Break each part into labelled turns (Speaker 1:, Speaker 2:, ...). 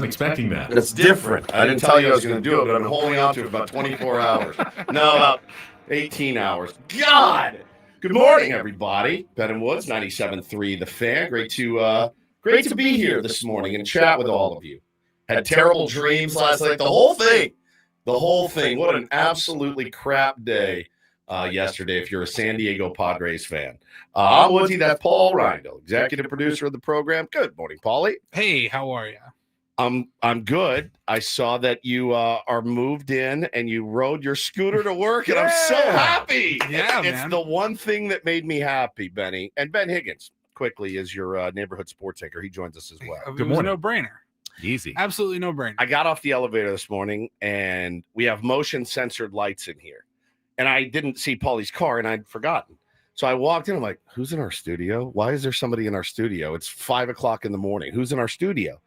Speaker 1: wasn't expecting that.
Speaker 2: It's different. I didn't tell you I was going to do it, but I've been holding on to it for about 24 hours. No, about 18 hours. God! Good morning, everybody. Ben and Woods, 97.3 The Fan. Great to be here this morning and chat with all of you. Had terrible dreams last night. The whole thing. What an absolutely crap day yesterday if you're a San Diego Padres fan. I'm Woodsy. That's Paul Reindl, executive producer of the program. Good morning, Paulie.
Speaker 3: Hey, how are you?
Speaker 2: I'm good. I saw that you are moved in and you rode your scooter to work, and I'm so happy.
Speaker 3: Yeah,
Speaker 2: it's
Speaker 3: man.
Speaker 2: the one thing that made me happy, Benny. And Ben Higgins, quickly, is your neighborhood sports anchor. He joins us as well.
Speaker 3: It was a no-brainer.
Speaker 1: Easy.
Speaker 3: Absolutely no-brainer.
Speaker 2: I got off the elevator this morning, and we have motion-censored lights in here. And I didn't see Paulie's car, and I'd forgotten. So I walked in. I'm like, who's in our studio? Why is there somebody in our studio? It's 5 o'clock in the morning. Who's in our studio?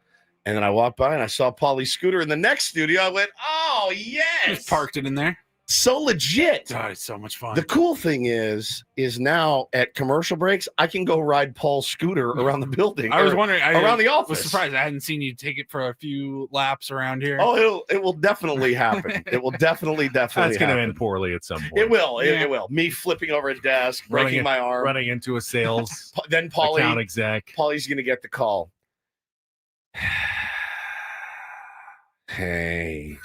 Speaker 2: And then I walked by and I saw Paulie's scooter in the next studio. I went, oh, yes.
Speaker 3: Just parked it in there.
Speaker 2: So legit.
Speaker 3: Oh, it's so much fun.
Speaker 2: The cool thing is now at commercial breaks, I can go ride Paul's scooter around the building.
Speaker 3: I was wondering.
Speaker 2: around the office.
Speaker 3: I was surprised. I hadn't seen you take it for a few laps around here.
Speaker 2: Oh, it will definitely happen. It will definitely
Speaker 1: That's going to
Speaker 2: happen.
Speaker 1: end poorly at some point.
Speaker 2: It will.
Speaker 3: Yeah.
Speaker 2: It will. Me flipping over a desk, breaking my arm.
Speaker 1: Running into a sales
Speaker 2: Then
Speaker 1: account exec.
Speaker 2: Paulie's going to get the call. Hey,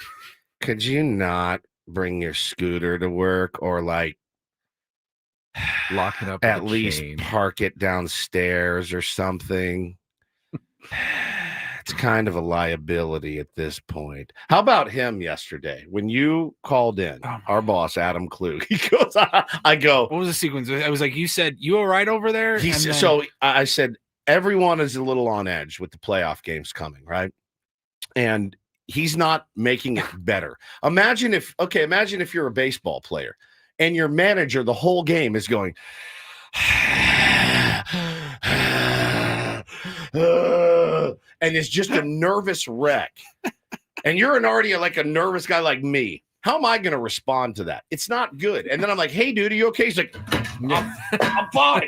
Speaker 2: could you not bring your scooter to work, or like
Speaker 1: Lock it up
Speaker 2: at
Speaker 1: with a
Speaker 2: least
Speaker 1: chain.
Speaker 2: park it downstairs or something? It's kind of a liability at this point. How about him yesterday when you called in? Our boss, Adam Klug. He goes, I go,
Speaker 3: What was the sequence? I was like, you said, you all right over there?
Speaker 2: he
Speaker 3: And
Speaker 2: said,
Speaker 3: then-
Speaker 2: so I said, everyone is a little on edge with the playoff games coming, right? And he's not making it better. Imagine if you're a baseball player and your manager the whole game is going, and it's just a nervous wreck. And you're already like a nervous guy like me. How am I going to respond to that? It's not good. And then I'm like, hey, dude, are you okay? He's like, I'm fine.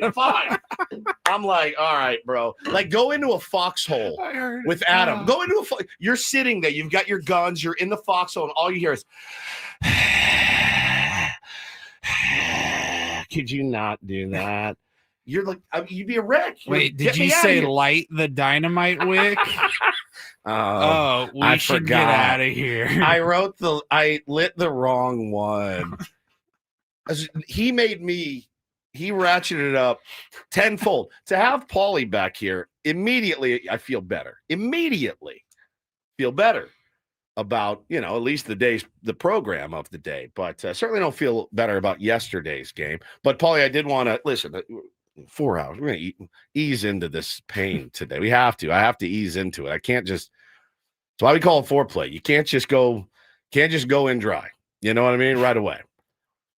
Speaker 2: I'm like, all right, bro. Like, go into a foxhole
Speaker 3: I heard.
Speaker 2: with Adam. Go into you're sitting there. You've got your guns. You're in the foxhole, and all you hear is, could you not do that? You're like, you'd be a wreck.
Speaker 3: Wait,
Speaker 2: Get
Speaker 3: did
Speaker 2: me
Speaker 3: you
Speaker 2: outta
Speaker 3: say
Speaker 2: here.
Speaker 3: light the dynamite wick?
Speaker 2: Oh,
Speaker 3: We
Speaker 2: I
Speaker 3: should
Speaker 2: forgot.
Speaker 3: get out of here.
Speaker 2: I lit the wrong one. He ratcheted it up tenfold. To have Paulie back here, immediately I feel better. Immediately feel better about, at least the program of the day. But certainly don't feel better about yesterday's game. But Paulie, I did want to listen. 4 hours. We're going to ease into this pain today. We have to. I have to ease into it. I can't just. That's why we call it foreplay. You can't just go in dry. You know what I mean? Right away.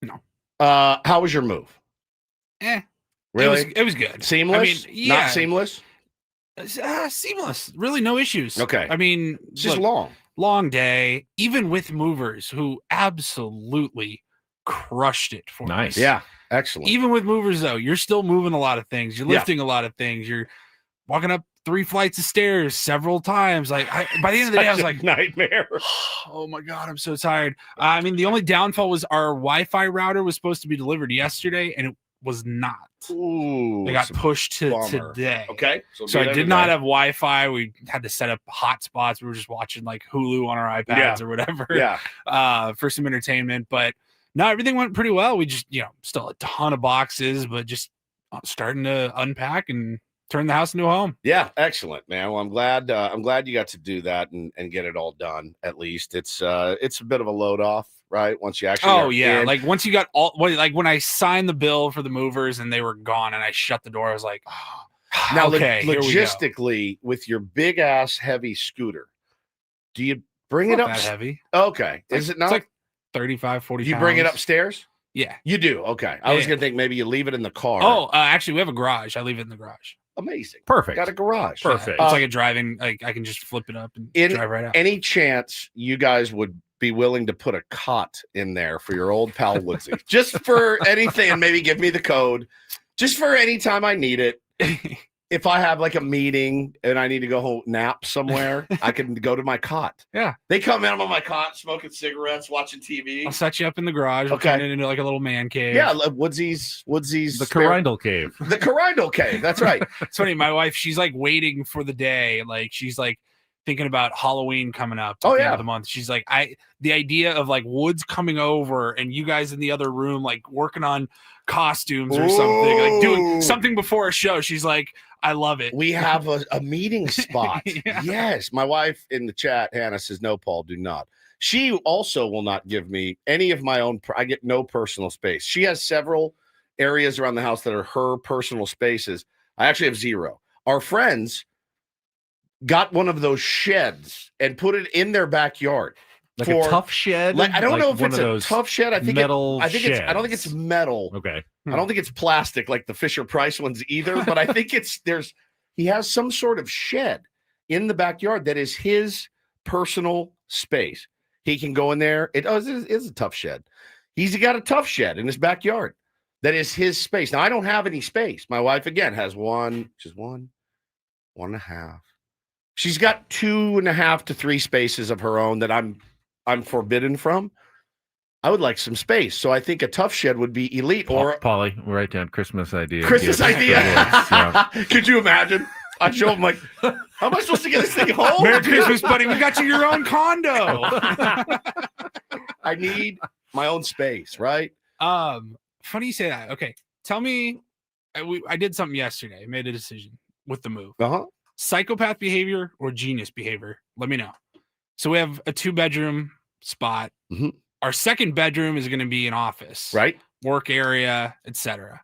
Speaker 3: No.
Speaker 2: How was your move? Really?
Speaker 3: It was good.
Speaker 2: Seamless?
Speaker 3: I mean, yeah.
Speaker 2: Not seamless?
Speaker 3: Seamless. Really no issues.
Speaker 2: Okay.
Speaker 3: I mean,
Speaker 2: It's just
Speaker 3: look, long day, even with movers who absolutely crushed it for
Speaker 1: Nice.
Speaker 3: us.
Speaker 2: Yeah. Excellent.
Speaker 3: Even with movers, though, you're still moving a lot of things. You're
Speaker 2: Yeah.
Speaker 3: lifting a lot of things. You're walking up 3 flights of stairs several times. Like by the end of the day, I was like,
Speaker 2: nightmare.
Speaker 3: oh my God, I'm so tired. I mean, the only downfall was our Wi-Fi router was supposed to be delivered yesterday, and it was not.
Speaker 2: Ooh.
Speaker 3: It got
Speaker 2: it's a
Speaker 3: pushed to
Speaker 2: bummer.
Speaker 3: today.
Speaker 2: Okay.
Speaker 3: So I did not have Wi-Fi. We had to set up hotspots. We were just watching like Hulu on our iPads or whatever.
Speaker 2: Yeah.
Speaker 3: For some entertainment. But no, everything went pretty well. We just, still a ton of boxes, but just starting to unpack and turn the house into a home.
Speaker 2: Yeah, excellent, man. Well, I'm glad you got to do that and get it all done. At least it's a bit of a load off, right? Once you actually
Speaker 3: Oh
Speaker 2: are
Speaker 3: yeah,
Speaker 2: in.
Speaker 3: like once you got like when I signed the bill for the movers and they were gone and I shut the door, I was like,
Speaker 2: now
Speaker 3: okay, here we go.
Speaker 2: logistically with your big ass heavy scooter, do you bring
Speaker 3: It's
Speaker 2: it
Speaker 3: not
Speaker 2: up?
Speaker 3: that heavy.
Speaker 2: Okay, is it not?
Speaker 3: It's like 35, 40
Speaker 2: You bring it
Speaker 3: pounds.
Speaker 2: upstairs?
Speaker 3: Yeah.
Speaker 2: You do. Okay, I was
Speaker 3: Yeah.
Speaker 2: gonna think maybe you leave it in the car.
Speaker 3: Oh, actually, we have a garage. I leave it in the garage.
Speaker 2: amazing!
Speaker 1: Perfect.
Speaker 2: Got a garage.
Speaker 1: Perfect.
Speaker 3: It's like a driving. Like I can just flip it up and drive right out.
Speaker 2: Any chance you guys would be willing to put a cot in there for your old pal Woodsy, just for anything, and maybe give me the code, just for any time I need it. if I have like a meeting and I need to go home nap somewhere, I can go to my cot.
Speaker 3: Yeah.
Speaker 2: They come in, I'm on my cot, smoking cigarettes, watching TV.
Speaker 3: I'll set you up in the garage. We'll turn it into like a little man cave.
Speaker 2: Yeah, Woodsy's
Speaker 1: The Corindle Cave.
Speaker 2: The Corindle Cave. That's right.
Speaker 3: It's funny. My wife, she's like waiting for the day. Like she's like thinking about Halloween coming up at the end of the month. She's like, the idea of like Woods coming over and you guys in the other room, like working on costumes or something, like doing something before a show. She's like, I love it.
Speaker 2: We have a meeting spot.
Speaker 3: Yeah.
Speaker 2: Yes. My wife in the chat, Hannah, says, no, Paul, do not. She also will not give me any of my own. I get no personal space. She has several areas around the house that are her personal spaces. I actually have zero. Our friends got one of those sheds and put it in their backyard.
Speaker 1: Like a tough shed?
Speaker 2: I don't know if
Speaker 1: one
Speaker 2: it's
Speaker 1: of
Speaker 2: a
Speaker 1: those
Speaker 2: tough shed. I think
Speaker 1: metal
Speaker 2: I don't think it's metal.
Speaker 1: Okay.
Speaker 2: I don't think it's plastic like the Fisher-Price ones either, but I think he has some sort of shed in the backyard that is his personal space. He can go in there. It is a tough shed. He's got a tough shed in his backyard that is his space. Now, I don't have any space. My wife, again, has one and a half. She's got 2.5 to 3 spaces of her own that I'm forbidden from. I would like some space. So I think a tough shed would be elite. Or
Speaker 1: Polly, write down Christmas idea.
Speaker 2: Christmas idea.
Speaker 1: Yeah.
Speaker 2: Could you imagine? I show him like, how am I supposed to get this thing home?
Speaker 3: Merry Christmas, buddy. We got you your own condo.
Speaker 2: I need my own space, right?
Speaker 3: Funny you say that. Okay. Tell me, I did something yesterday. I made a decision with the move.
Speaker 2: Uh-huh.
Speaker 3: Psychopath behavior or genius behavior? Let me know. So we have a 2-bedroom spot.
Speaker 2: Mm-hmm.
Speaker 3: Our second bedroom is going to be an office,
Speaker 2: right?
Speaker 3: Work area, etc.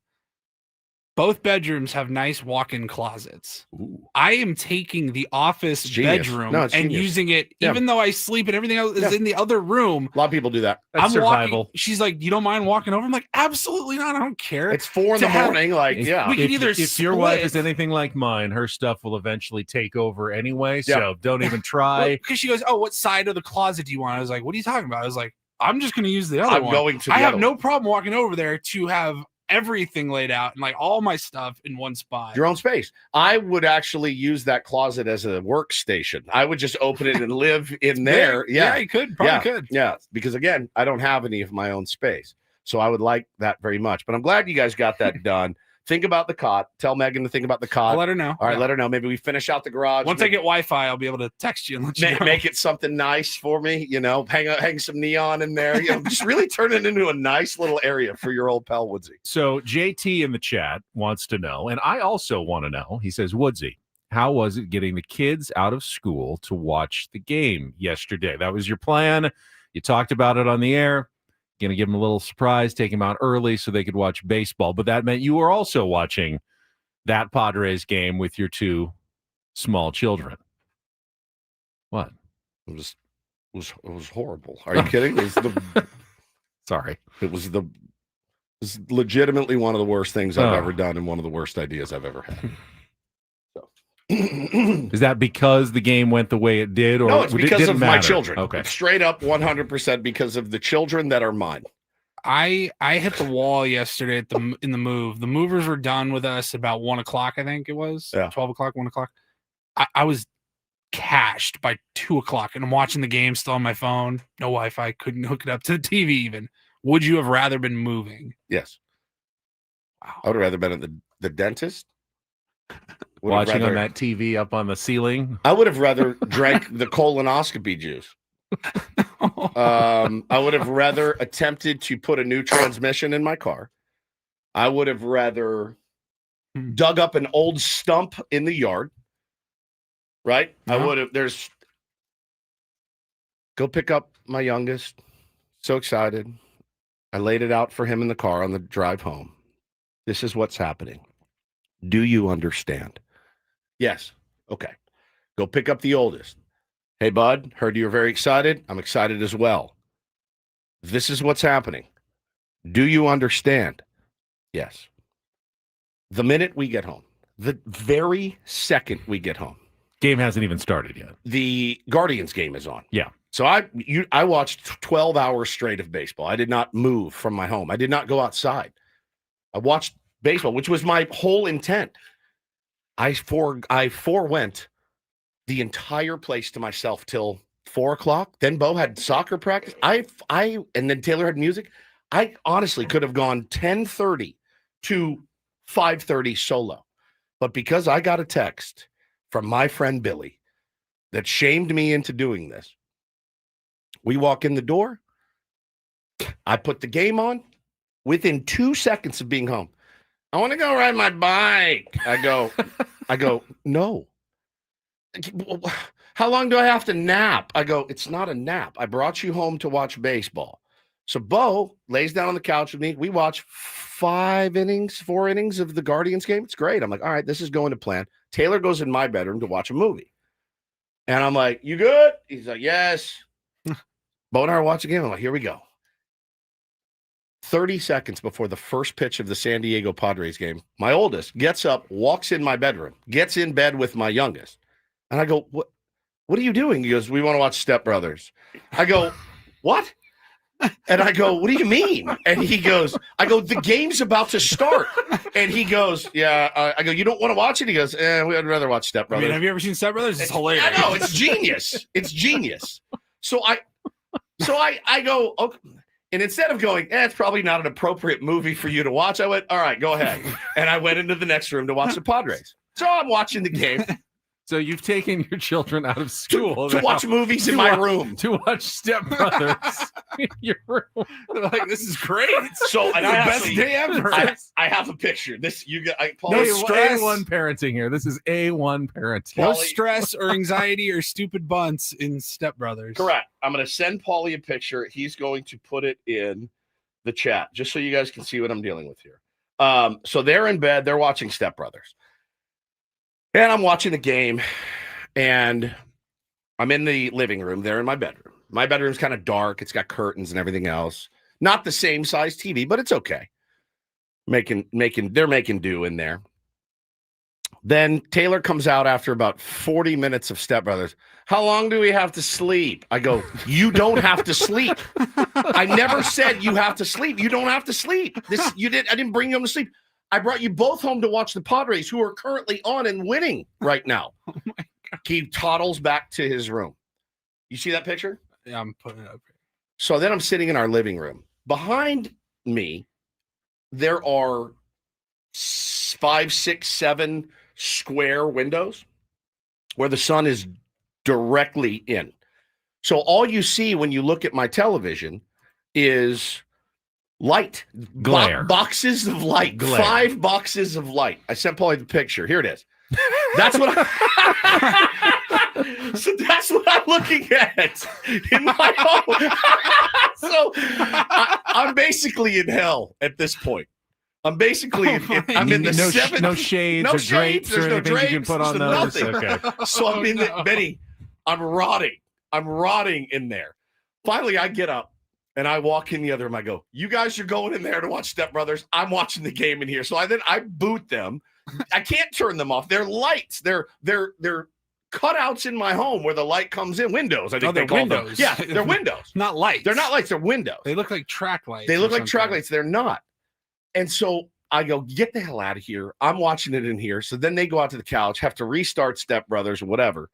Speaker 3: Both bedrooms have nice walk-in closets.
Speaker 2: Ooh.
Speaker 3: I am taking the office bedroom and using it, even though I sleep and everything else is in the other room.
Speaker 2: A lot of people do that.
Speaker 1: That's survival.
Speaker 3: She's like, you don't mind walking over? I'm like, absolutely not. I don't care.
Speaker 2: It's 4 a.m.
Speaker 3: We can either
Speaker 1: if your wife is anything like mine, her stuff will eventually take over anyway. So don't even try.
Speaker 3: Because she goes, oh, what side of the closet do you want? I was like, what are you talking about? I was like, I'm just going to use the other one. I have no problem walking over there to have everything laid out and like all my stuff in one spot.
Speaker 2: Your own space. I would actually use that closet as a workstation. I would just open it and live in there. Yeah,
Speaker 3: you could. Probably could.
Speaker 2: Yeah, because again, I don't have any of my own space. So I would like that very much. But I'm glad you guys got that done. Think about the cot. Tell Megan to think about the cot.
Speaker 3: I'll let her know.
Speaker 2: All right, let her know. Maybe we finish out the garage.
Speaker 3: Once I get Wi-Fi, I'll be able to text you and let you know.
Speaker 2: Make it something nice for me. Hang some neon in there. Just really turn it into a nice little area for your old pal Woodsy.
Speaker 1: So JT in the chat wants to know, and I also want to know. He says, Woodsy, how was it getting the kids out of school to watch the game yesterday? That was your plan. You talked about it on the air. Going to give them a little surprise, take them out early so they could watch baseball. But that meant you were also watching that Padres game with your 2 small children. What?
Speaker 2: It was horrible. Are you kidding?
Speaker 1: Sorry.
Speaker 2: It was legitimately one of the worst things I've ever done and one of the worst ideas I've ever had. So.
Speaker 1: Is that because the game went the way it did? Or
Speaker 2: no, it's because of my children.
Speaker 1: Okay.
Speaker 2: It's straight up 100% because of the children that are mine.
Speaker 3: I hit the wall yesterday in the move. The movers were done with us about 1 o'clock, I think it was. 12 o'clock, 1 o'clock. I was cashed by 2 o'clock, and I'm watching the game still on my phone. No Wi-Fi, couldn't hook it up to the TV even. Would you have rather been moving?
Speaker 2: Yes.
Speaker 3: Wow.
Speaker 2: I would have rather been at the dentist.
Speaker 1: Watching on that TV up on the ceiling.
Speaker 2: I would have rather drank the colonoscopy juice. I would have rather attempted to put a new transmission in my car. I would have rather dug up an old stump in the yard. Right? I would have. Go pick up my youngest. So excited. I laid it out for him in the car on the drive home. This is what's happening. Do you understand? Yes. Okay. Go pick up the oldest. Hey, bud, heard you were very excited. I'm excited as well. This is what's happening. Do you understand? Yes. The minute we get home, the very second we get home.
Speaker 1: Game hasn't even started yet.
Speaker 2: The Guardians game is on.
Speaker 1: Yeah.
Speaker 2: So I watched 12 hours straight of baseball. I did not move from my home. I did not go outside. I watched baseball, which was my whole intent. I forewent the entire place to myself till 4:00. Then Bo had soccer practice. And then Taylor had music. I honestly could have gone 10:30 to 5:30 solo. But because I got a text from my friend Billy that shamed me into doing this, we walk in the door. I put the game on. Within 2 seconds of being home, I want to go ride my bike. I go, no. How long do I have to nap? I go, it's not a nap. I brought you home to watch baseball. So Bo lays down on the couch with me. We watch 4 innings of the Guardians game. It's great. I'm like, all right, this is going to plan. Taylor goes in my bedroom to watch a movie. And I'm like, you good? He's like, yes. Bo and I are watching the game. I'm like, here we go. 30 seconds before the first pitch of the San Diego Padres game, my oldest gets up, walks in my bedroom, gets in bed with my youngest. And I go, what are you doing? He goes, we want to watch Step Brothers. I go, what? And I go, what do you mean? And he goes, I go, the game's about to start. And he goes, yeah. I go, you don't want to watch it? He goes, we'd rather watch Step Brothers.
Speaker 3: I mean, have you ever seen Step Brothers? It's hilarious.
Speaker 2: I know, it's genius. It's genius. So I go, okay. And instead of going, it's probably not an appropriate movie for you to watch, I went, all right, go ahead. And I went into the next room to watch the Padres. So I'm watching the game.
Speaker 1: So you've taken your children out of school
Speaker 2: to watch movies in my room.
Speaker 1: To watch Step Brothers in your room.
Speaker 3: They're like, this is great.
Speaker 2: So and
Speaker 3: the best day ever.
Speaker 2: I have a picture. This you got.
Speaker 1: No stress. A1 parenting here. This is A1 parenting.
Speaker 3: No stress or anxiety or stupid bunts in Step Brothers.
Speaker 2: Correct. I'm going to send Paulie a picture. He's going to put it in the chat just so you guys can see what I'm dealing with here. So they're in bed. They're watching Step Brothers. And I'm watching the game, and I'm in the living room. They're in my bedroom. My bedroom's kind of dark. It's got curtains and everything else. Not the same size TV, but it's okay. They're making do in there. Then Taylor comes out after about 40 minutes of Step Brothers. How long do we have to sleep? I go, you don't have to sleep. I never said you have to sleep. You don't have to sleep. I didn't bring you home to sleep. I brought you both home to watch the Padres, who are currently on and winning right now. Oh my God. He toddles back to his room. You see that picture?
Speaker 3: Yeah, I'm putting it up here.
Speaker 2: So then I'm sitting in our living room. Behind me, there are 5, 6, 7 square windows where the sun is directly in. So all you see when you look at my television is light.
Speaker 1: Glare.
Speaker 2: Boxes of light. Glare. 5 boxes of light. I sent Paulie the picture. Here it is. That's what so that's what I'm looking at in my home. So I'm basically in hell at this point. I'm basically I'm in the
Speaker 1: no shades or drapes or anything you can put on those. Okay.
Speaker 2: So I'm in the Benny. I'm rotting. I'm rotting in there. Finally, I get up. And I walk in the other room. I go, you guys are going in there to watch Step Brothers. I'm watching the game in here. So I boot them. I can't turn them off. They're lights. They're cutouts in my home where the light comes in. Windows, I think they call
Speaker 3: windows.
Speaker 2: them. Yeah, they're windows.
Speaker 3: Not lights.
Speaker 2: They're not lights. They're windows.
Speaker 3: They look like track lights.
Speaker 2: They look like track lights. They're not. And so I go, get the hell out of here. I'm watching it in here. So then they go out to the couch, have to restart Step Brothers or whatever.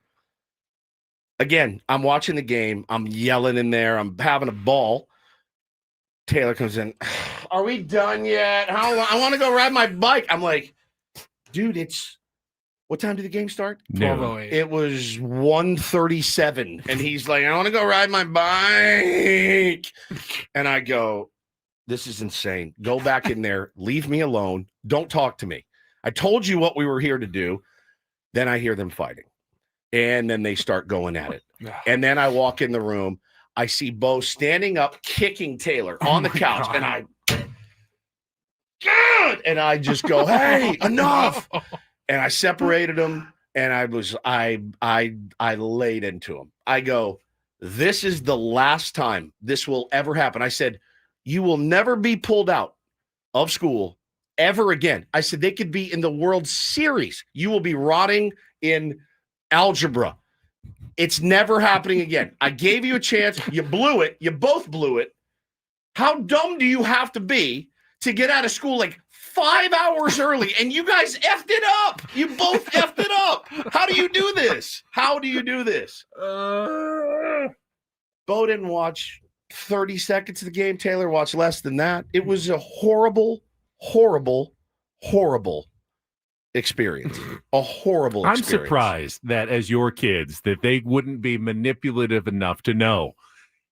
Speaker 2: Again, I'm watching the game. I'm yelling in there. I'm having a ball. Taylor comes in. Are we done yet? How long? I want to go ride my bike. I'm like, dude, what time did the game start?
Speaker 3: 12:08.
Speaker 2: It was 1:37. And he's like, I want to go ride my bike. And I go, this is insane. Go back in there. Leave me alone. Don't talk to me. I told you what we were here to do. Then I hear them fighting. And then they start going at it. And then I walk in the room. I see Bo standing up, kicking Taylor on the couch. God. And I just go, hey, enough. And I separated them. And I laid into him. I go, this is the last time this will ever happen. I said, you will never be pulled out of school ever again. I said, they could be in the World Series. You will be rotting in algebra. It's never happening again. I gave you a chance. You blew it. You both blew it. How dumb do you have to be to get out of school like 5 hours early, and you guys effed it up. You both effed it up. How do you do this? How do you do this? Bo didn't watch 30 seconds of the game. Taylor watched less than that. It was a horrible, horrible, horrible experience. A horrible experience.
Speaker 1: I'm surprised that as your kids, that they wouldn't be manipulative enough to know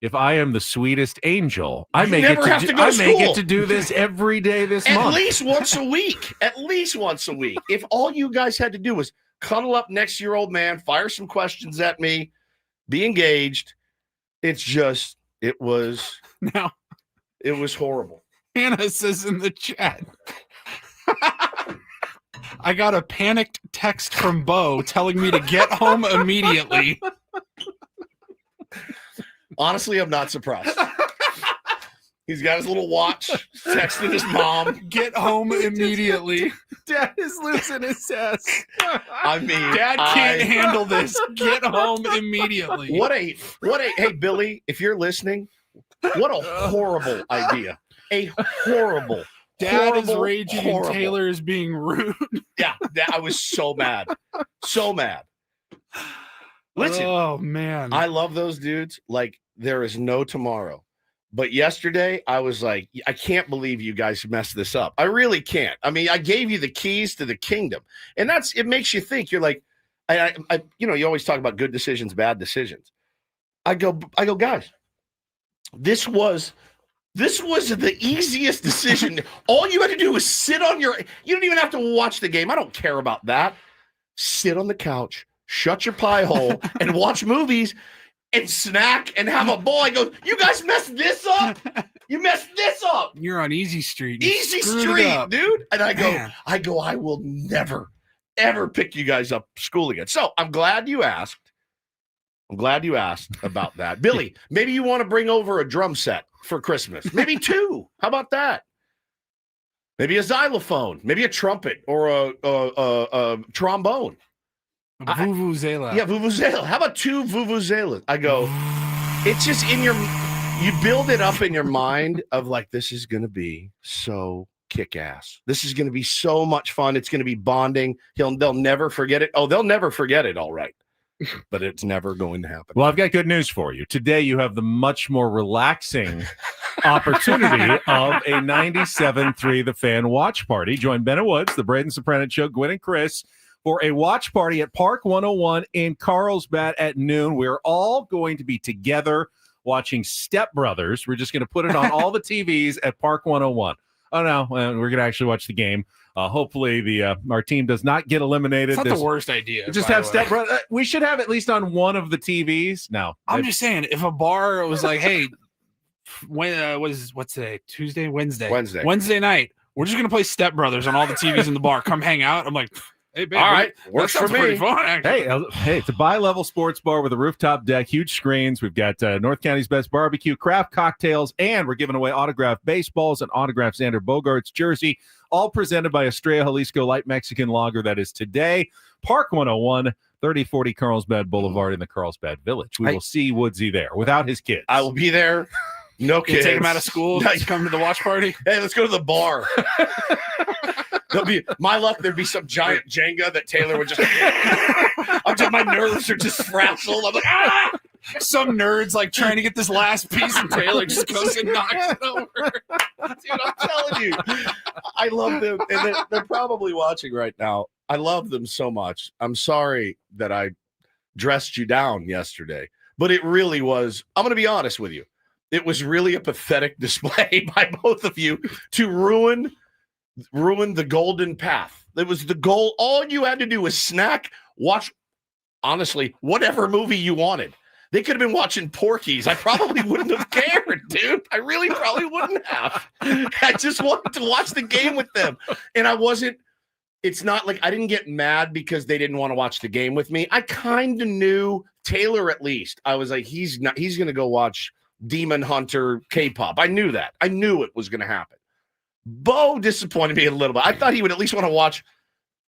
Speaker 1: if I am the sweetest angel, I may get to do this every day this month.
Speaker 2: At least once a week. At least once a week. If all you guys had to do was cuddle up next to your old man, fire some questions at me, be engaged. It was horrible.
Speaker 3: Hannah says in the chat, I got a panicked text from Bo telling me to get home immediately.
Speaker 2: Honestly, I'm not surprised. He's got his little watch, texting his mom.
Speaker 3: Get home immediately.
Speaker 1: Dad is losing his ass.
Speaker 2: I mean,
Speaker 3: Dad can't handle this. Get home immediately.
Speaker 2: Hey, Billy, if you're listening, what a horrible idea. A horrible,
Speaker 3: Dad is raging and Taylor is being rude.
Speaker 2: Yeah, I was so mad. So mad. Listen.
Speaker 3: Oh, man.
Speaker 2: I love those dudes. Like, there is no tomorrow. But yesterday, I was like, I can't believe you guys messed this up. I really can't. I mean, I gave you the keys to the kingdom. And it makes you think. You're like, you always talk about good decisions, bad decisions. I go, guys, this was the easiest decision. All you had to do was sit on you don't even have to watch the game. I don't care about that. Sit on the couch, shut your pie hole, and watch movies and snack and have a bowl. I go, you guys messed this up. You messed this up.
Speaker 3: You're on Easy Street.
Speaker 2: Easy Street, dude. And I go, I will never, ever pick you guys up school again. So I'm glad you asked. About that. Billy, maybe you want to bring over a drum set for Christmas. Maybe 2. How about that? Maybe a xylophone, maybe a trumpet or a trombone.
Speaker 3: Vuvuzela.
Speaker 2: Yeah, vuvuzela. How about 2 vuvuzelas? I go, it's just you build it up in your mind of like, this is going to be so kick-ass. This is going to be so much fun. It's going to be bonding. They'll never forget it. Oh, they'll never forget it. All right. But it's never going to happen.
Speaker 1: Well, I've got good news for you. Today, you have the much more relaxing opportunity of a 97.3 The Fan watch party. Join Bennett Woods, the Braden Sopranet Show, Gwen and Chris for a watch party at Park 101 in Carlsbad at noon. We're all going to be together watching Step Brothers. We're just going to put it on all the TVs at Park 101. Oh, no, we're going to actually watch the game. Hopefully our team does not get eliminated.
Speaker 3: It's not the worst idea.
Speaker 1: Just have Step Brothers. We should have at least on one of the TVs. No,
Speaker 3: I'm just saying, if a bar was like, hey, what's today? Tuesday, Wednesday night, we're just gonna play Step Brothers on all the TVs in the bar. Come hang out. I'm like, hey, babe,
Speaker 2: all right, works for me.
Speaker 3: Pretty fun, actually.
Speaker 1: Hey, it's a bi-level sports bar with a rooftop deck, huge screens. We've got North County's best barbecue, craft cocktails, and we're giving away autographed baseballs and autographed Xander Bogaerts jersey, all presented by Estrella Jalisco Light Mexican Lager. That is today, Park 101, 3040 Carlsbad Boulevard in the Carlsbad Village. We will see Woodsy there without his kids.
Speaker 2: I will be there. No kids.
Speaker 3: Take him out of school. Come to the watch party.
Speaker 2: Hey, let's go to the bar. There'd be some giant Jenga that Taylor would just. My nerves are just frazzled. I'm like, ah!
Speaker 3: Some nerds like trying to get this last piece, and Taylor just goes and knocks it over.
Speaker 2: Dude, I'm telling you, I love them, and they're probably watching right now. I love them so much. I'm sorry that I dressed you down yesterday, but it really was. I'm going to be honest with you. It was really a pathetic display by both of you to ruin the golden path. It was the goal. All you had to do was snack, watch, honestly, whatever movie you wanted. They could have been watching Porky's. I probably wouldn't have cared, dude. I really probably wouldn't have. I just wanted to watch the game with them. And it's not like I didn't get mad because they didn't want to watch the game with me. I kind of knew Taylor, at least. I was like, he's going to go watch Demon Hunter K-pop. I knew that. I knew it was going to happen. Bo disappointed me a little bit. I thought he would at least want to watch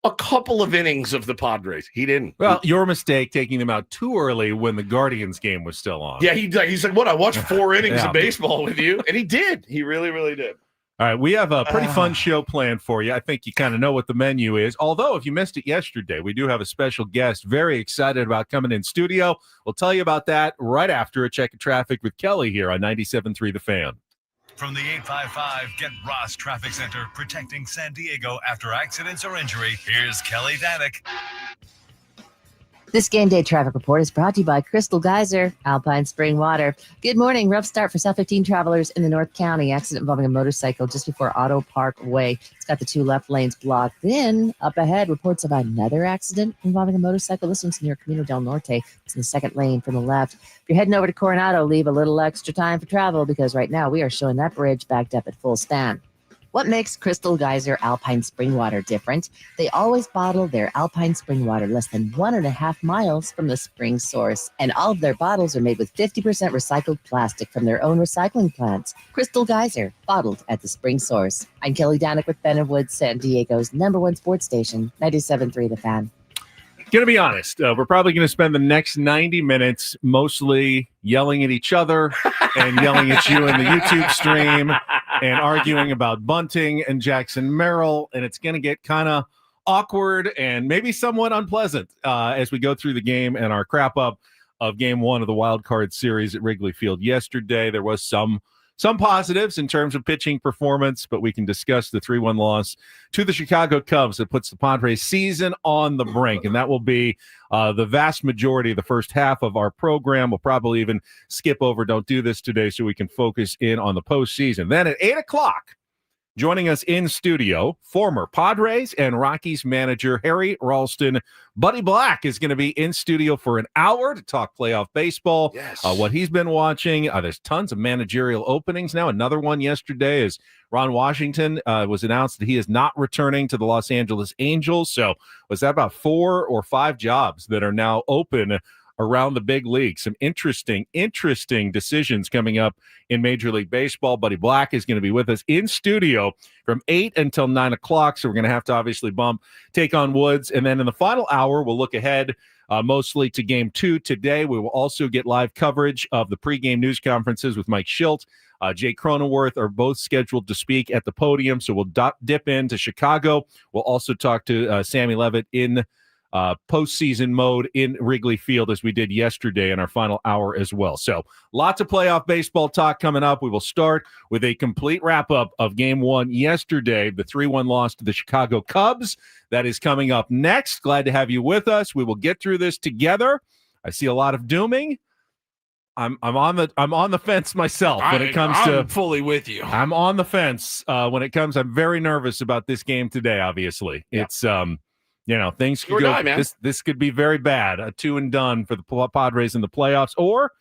Speaker 2: a couple of innings of the Padres. He didn't.
Speaker 1: Well, your mistake taking them out too early when the Guardians game was still on.
Speaker 2: Yeah, he's like, what? I watched 4 innings of baseball with you. And he did. He really, really did.
Speaker 1: All right, we have a pretty fun show planned for you. I think you kind of know what the menu is. Although, if you missed it yesterday, we do have a special guest very excited about coming in studio. We'll tell you about that right after a check of traffic with Kelly here on 97.3 The Fan.
Speaker 4: From the 855 Get Ross Traffic Center, protecting San Diego after accidents or injury, here's Kelly Danick.
Speaker 5: This game day traffic report is brought to you by Crystal Geyser, Alpine Spring Water. Good morning. Rough start for South 15 travelers in the North County. Accident involving a motorcycle just before Auto Park Way. It's got the two left lanes blocked. Then up ahead, reports of another accident involving a motorcycle. This one's near Camino del Norte. It's in the second lane from the left. If you're heading over to Coronado, leave a little extra time for travel because right now we are showing that bridge backed up at full span. What makes Crystal Geyser Alpine Spring Water different? They always bottle their Alpine Spring Water less than 1.5 miles from the spring source. And all of their bottles are made with 50% recycled plastic from their own recycling plants. Crystal Geyser, bottled at the spring source. I'm Kelly Danick with Ben and Woods, San Diego's #1 sports station, 97.3 The Fan.
Speaker 1: Going to be honest, we're probably going to spend the next 90 minutes mostly yelling at each other and yelling at you in the YouTube stream and arguing about bunting and Jackson Merrill, and it's going to get kind of awkward and maybe somewhat unpleasant as we go through the game and our crap up of Game 1 of the Wildcard series at Wrigley Field yesterday. There was some positives in terms of pitching performance, but we can discuss the 3-1 loss to the Chicago Cubs that puts the Padres season on the brink, and that will be the vast majority of the first half of our program. We'll probably even skip over Don't Do This today so we can focus in on the postseason. Then at 8 o'clock, joining us in studio, former Padres and Rockies manager Harry Ralston. Buddy Black is going to be in studio for an hour to talk playoff baseball, what he's been watching. There's tons of managerial openings now. Another one yesterday is Ron Washington was announced that he is not returning to the Los Angeles Angels. So was that about 4 or 5 jobs that are now open around the big league? Some interesting decisions coming up in Major League Baseball. Buddy Black is going to be with us in studio from 8 until 9 o'clock. So we're going to have to obviously take on Woods. And then in the final hour, we'll look ahead mostly to Game 2 today. We will also get live coverage of the pregame news conferences with Mike Shildt. Jay Cronenworth are both scheduled to speak at the podium. So we'll dip into Chicago. We'll also talk to Sammy Levitt in postseason mode in Wrigley Field as we did yesterday in our final hour as well. So lots of playoff baseball talk coming up. We will start with a complete wrap-up of Game 1 yesterday, the 3-1 loss to the Chicago Cubs. That is coming up next. Glad to have you with us. We will get through this together. I see a lot of dooming. I'm on the fence myself when it comes to
Speaker 3: fully with you.
Speaker 1: I'm on the fence when it comes. I'm very nervous about this game today. Obviously, it's things could go. This could be very bad. A 2 and done for the Padres in the playoffs, or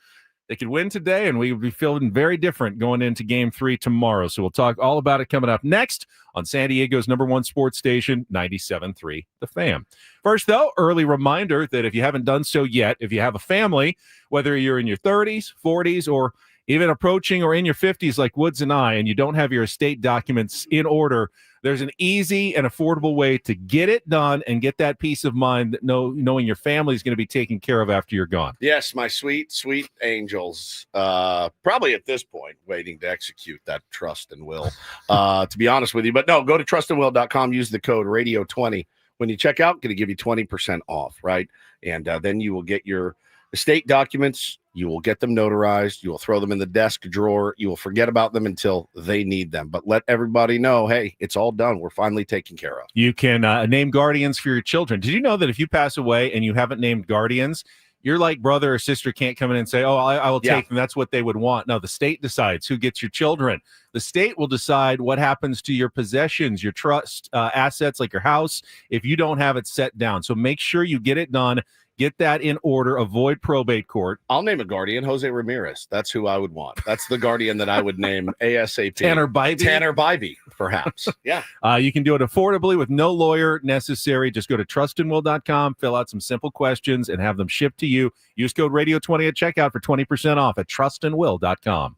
Speaker 1: they could win today, and we would be feeling very different going into Game 3 tomorrow. So we'll talk all about it coming up next on San Diego's #1 sports station, 97.3 The Fan. First, though, early reminder that if you haven't done so yet, if you have a family, whether you're in your 30s, 40s, or even approaching or in your 50s like Woods and I, and you don't have your estate documents in order, there's an easy and affordable way to get it done and get that peace of mind that knowing your family is going to be taken care of after you're gone.
Speaker 2: Yes, my sweet, sweet angels, probably at this point waiting to execute that trust and will, to be honest with you. But no, go to trustandwill.com, use the code radio20. When you check out, going to give you 20% off, right? And then you will get your estate documents. You will get them notarized. You will throw them in the desk drawer. You will forget about them until they need them. But let everybody know, hey, it's all done. We're finally taken care of.
Speaker 1: You can name guardians for your children. Did you know that if you pass away and you haven't named guardians, your like brother or sister can't come in and say, oh, I will take them. That's what they would want. No, the state decides who gets your children. The state will decide what happens to your possessions, your trust assets like your house, if you don't have it set down. So make sure you get it done. Get that in order. Avoid probate court.
Speaker 2: I'll name a guardian, Jose Ramirez. That's who I would want. That's the guardian that I would name ASAP.
Speaker 1: Tanner Bybee,
Speaker 2: perhaps. Yeah.
Speaker 1: You can do it affordably with no lawyer necessary. Just go to trustandwill.com, fill out some simple questions, and have them shipped to you. Use code radio20 at checkout for 20% off at trustandwill.com.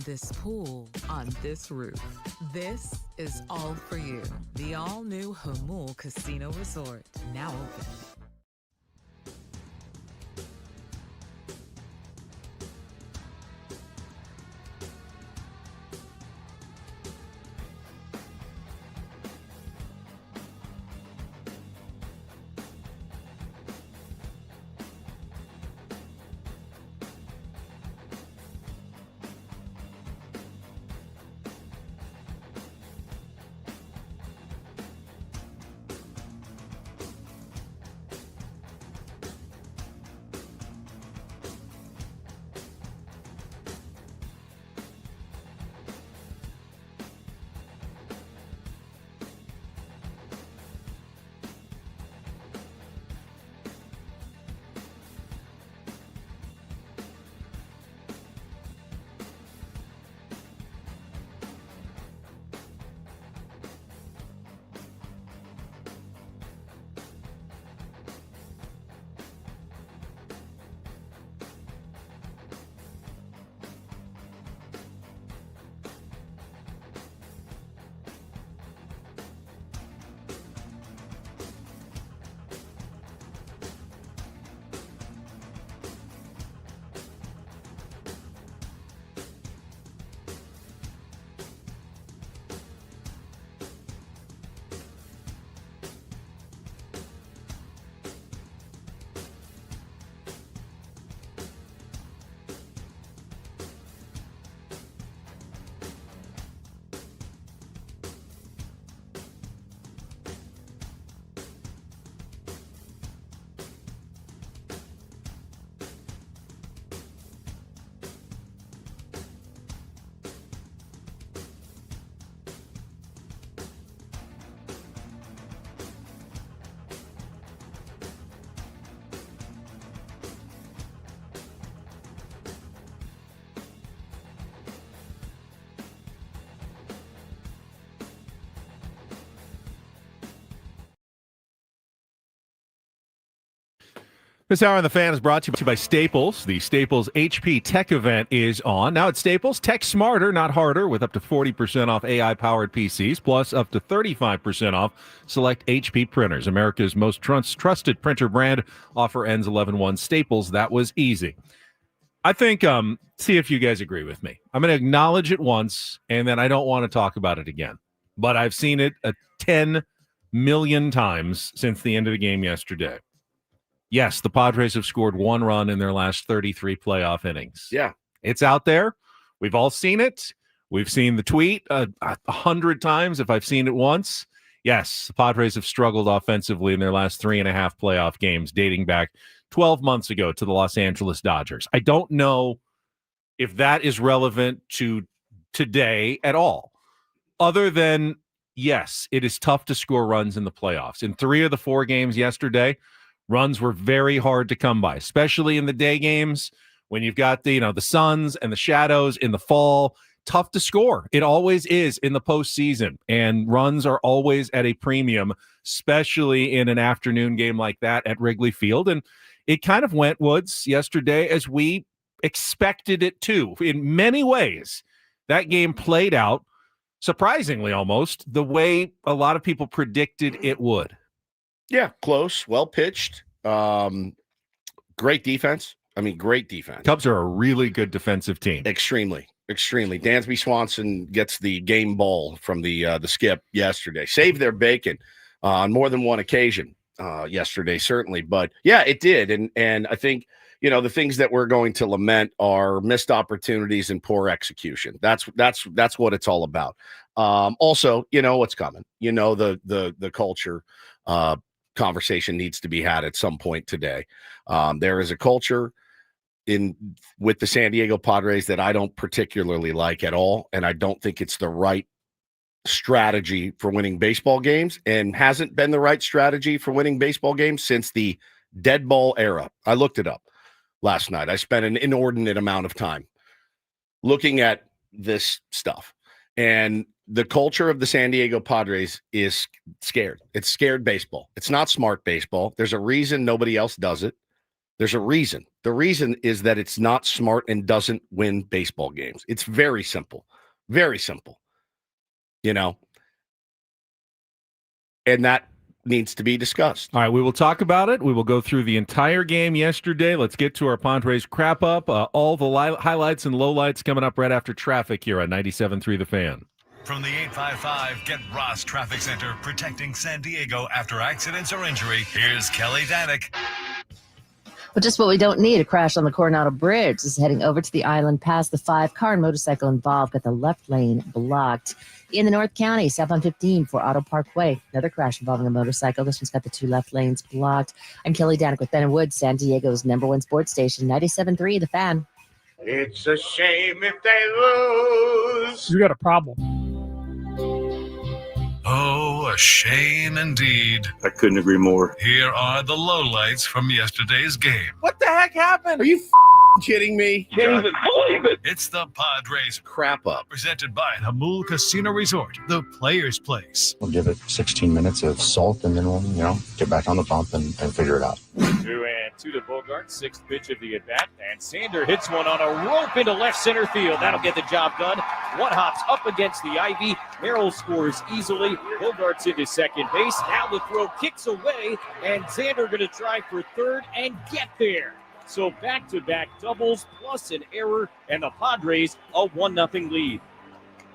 Speaker 6: in this pool, on this roof. This is all for you. The all-new Hamul Casino Resort, now open.
Speaker 1: This hour on The Fan is brought to you by Staples. The Staples HP Tech event is on. Now at Staples, tech smarter, not harder, with up to 40% off AI-powered PCs, plus up to 35% off select HP printers. America's most trusted printer brand. Offer ends 11/1. Staples, that was easy. I think, see if you guys agree with me. I'm going to acknowledge it once, and then I don't want to talk about it again. But I've seen it 10 million times since the end of the game yesterday. Yes, the Padres have scored one run in their last 33 playoff innings.
Speaker 2: Yeah.
Speaker 1: It's out there. We've all seen it. We've seen the tweet 100 times if I've seen it once. Yes, the Padres have struggled offensively in their last 3.5 playoff games, dating back 12 months ago to the Los Angeles Dodgers. I don't know if that is relevant to today at all, other than, yes, it is tough to score runs in the playoffs. In 3 of the 4 games yesterday, runs were very hard to come by, especially in the day games when you've got the suns and the shadows in the fall. Tough to score. It always is in the postseason, and runs are always at a premium, especially in an afternoon game like that at Wrigley Field. And it kind of went, Woods, yesterday as we expected it to. In many ways, that game played out, surprisingly almost, the way a lot of people predicted it would.
Speaker 2: Yeah, close, well pitched. Great defense. I mean, great defense.
Speaker 1: Cubs are a really good defensive team.
Speaker 2: Extremely. Dansby Swanson gets the game ball from the skip yesterday. Saved their bacon on more than one occasion yesterday, certainly. But yeah, it did. And I think, the things that we're going to lament are missed opportunities and poor execution. That's what it's all about. Also, what's coming. The culture conversation needs to be had at some point today. There is a culture with the San Diego Padres that I don't particularly like at all, and I don't think it's the right strategy for winning baseball games, and hasn't been the right strategy for winning baseball games since the dead ball era. I looked it up last night. I spent an inordinate amount of time looking at this stuff, and the culture of the San Diego Padres is scared. It's scared baseball. It's not smart baseball. There's a reason nobody else does it. There's a reason. The reason is that it's not smart and doesn't win baseball games. It's very simple. Very simple. You know? And that needs to be discussed.
Speaker 1: All right, we will talk about it. We will go through the entire game yesterday. Let's get to our Padres Wrap-Up. All the highlights and lowlights coming up right after traffic here on 97.3 The Fan.
Speaker 4: From the 855 Get Ross Traffic Center, protecting San Diego after accidents or injury, here's Kelly Danek.
Speaker 5: But just what we don't need, a crash on the Coronado Bridge. This is heading over to the island past the 5-car and motorcycle involved. Got the left lane blocked. In the North County, south on 15 for Auto Parkway. Another crash involving a motorcycle. This one's got the 2 left lanes blocked. I'm Kelly Danek with Ben & Woods, San Diego's #1 sports station, 97.3 The Fan.
Speaker 7: It's a shame if they lose.
Speaker 3: You got a problem.
Speaker 4: Oh, a shame indeed.
Speaker 8: I couldn't agree more.
Speaker 4: Here are the lowlights from yesterday's game.
Speaker 7: What the heck happened?
Speaker 2: Are you kidding me?
Speaker 7: Can't even believe it.
Speaker 4: It's the Padres
Speaker 2: Wrap-Up.
Speaker 4: presented by Hamul Casino Resort, the player's place.
Speaker 8: We'll give it 16 minutes of salt, and then we'll, get back on the pump and figure it out.
Speaker 9: 2-2 to Bogart, 6th pitch of the at-bat, and Sander hits one on a rope into left center field. That'll get the job done. One hops up against the ivy. Merrill scores easily. Bogart's into second base. Now the throw kicks away, and Sander going to try for third and get there. So back-to-back doubles plus an error, and the Padres a 1-0 lead.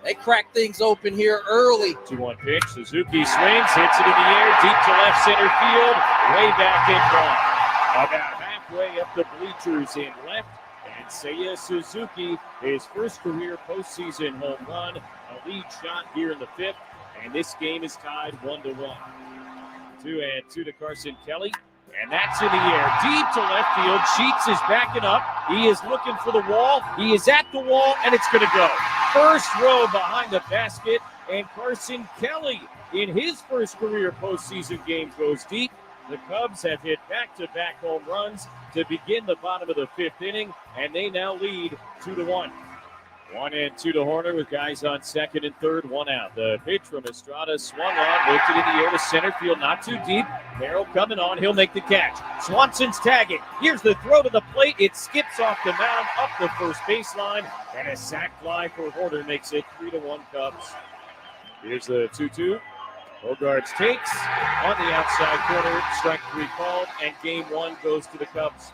Speaker 10: They crack things open here early.
Speaker 9: 2-1 pitch. Suzuki swings, hits it in the air, deep to left center field, way back in front. About halfway up the bleachers in left, and Seiya Suzuki, his first career postseason home run, a lead shot here in the 5th, and this game is tied 1-1. 2-2 to Carson Kelly. And that's in the air, deep to left field. Sheets is backing up. He is looking for the wall. He is at the wall, and it's going to go. First row behind the basket, and Carson Kelly, in his first career postseason game, goes deep. The Cubs have hit back-to-back home runs to begin the bottom of the 5th inning, and they now lead 2-1. 1-2 to Horner with guys on second and third, one out. The pitch from Estrada swung on, lifted in the air to center field, not too deep. Merrill coming on, he'll make the catch. Swanson's tagging. Here's the throw to the plate. It skips off the mound, up the first baseline, and a sac fly for Horner makes it 3-1 Cubs. Here's the 2-2. Bogarts takes on the outside corner, strike 3 called, and game 1 goes to the Cubs.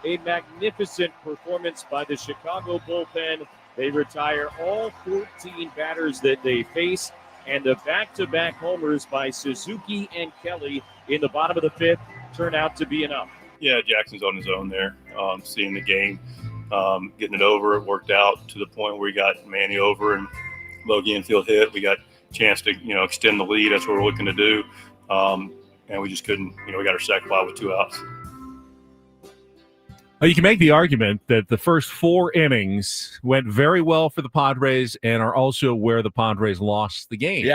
Speaker 9: A magnificent performance by the Chicago bullpen. They retire all 14 batters that they face, and the back-to-back homers by Suzuki and Kelly in the bottom of the 5th turn out to be enough.
Speaker 8: Yeah, Jackson's on his own there, seeing the game, getting it over. It worked out to the point where we got Manny over and Logie infield hit. We got a chance to, extend the lead. That's what we're looking to do. And we just couldn't, we got our sac fly with 2 outs.
Speaker 1: You can make the argument that the first 4 innings went very well for the Padres and are also where the Padres lost the game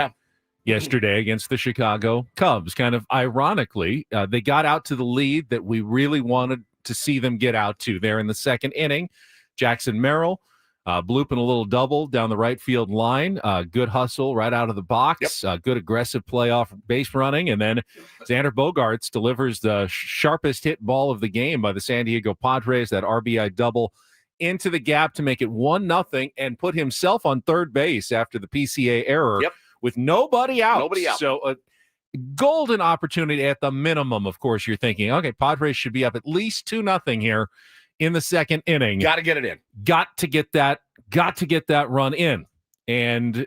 Speaker 1: yesterday against the Chicago Cubs. Kind of ironically, they got out to the lead that we really wanted to see them get out to there in the 2nd inning. Jackson Merrill blooping a little double down the right field line. Good hustle right out of the box. Good aggressive playoff base running. And then Xander Bogaerts delivers the sharpest hit ball of the game by the San Diego Padres, that RBI double into the gap to make it 1-0 and put himself on third base after the PCA error with nobody out. So a golden opportunity at the minimum. Of course, you're thinking, okay, Padres should be up at least 2-0 here in the 2nd inning.
Speaker 2: Got to get it in.
Speaker 1: Got to get that run in. And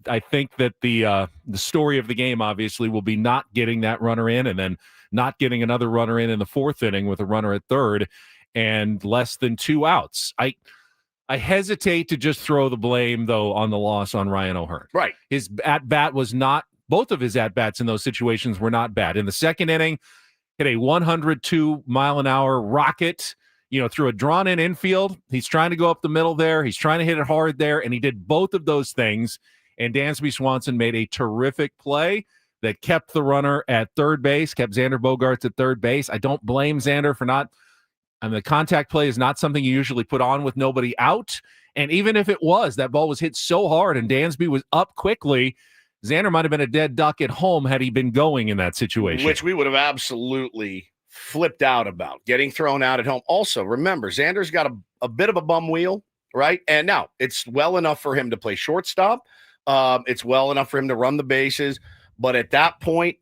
Speaker 1: I think that the story of the game obviously will be not getting that runner in and then not getting another runner in the 4th inning with a runner at third and less than 2 outs. I hesitate to just throw the blame, though, on the loss on Ryan O'Hearn.
Speaker 2: Right.
Speaker 1: His at-bat was not – both of his at-bats in those situations were not bad. In the 2nd inning, hit a 102-mile-an-hour rocket – through a drawn-in infield. He's trying to go up the middle there. He's trying to hit it hard there, and he did both of those things. And Dansby Swanson made a terrific play that kept the runner at third base, kept Xander Bogaerts at third base. I don't blame Xander for not – the contact play is not something you usually put on with nobody out. And even if it was, that ball was hit so hard and Dansby was up quickly, Xander might have been a dead duck at home had he been going in that situation.
Speaker 2: Which we would have absolutely flipped out about getting thrown out at home. Also, remember, Xander's got a bit of a bum wheel, right? And now it's well enough for him to play shortstop. It's well enough for him to run the bases. But at that point,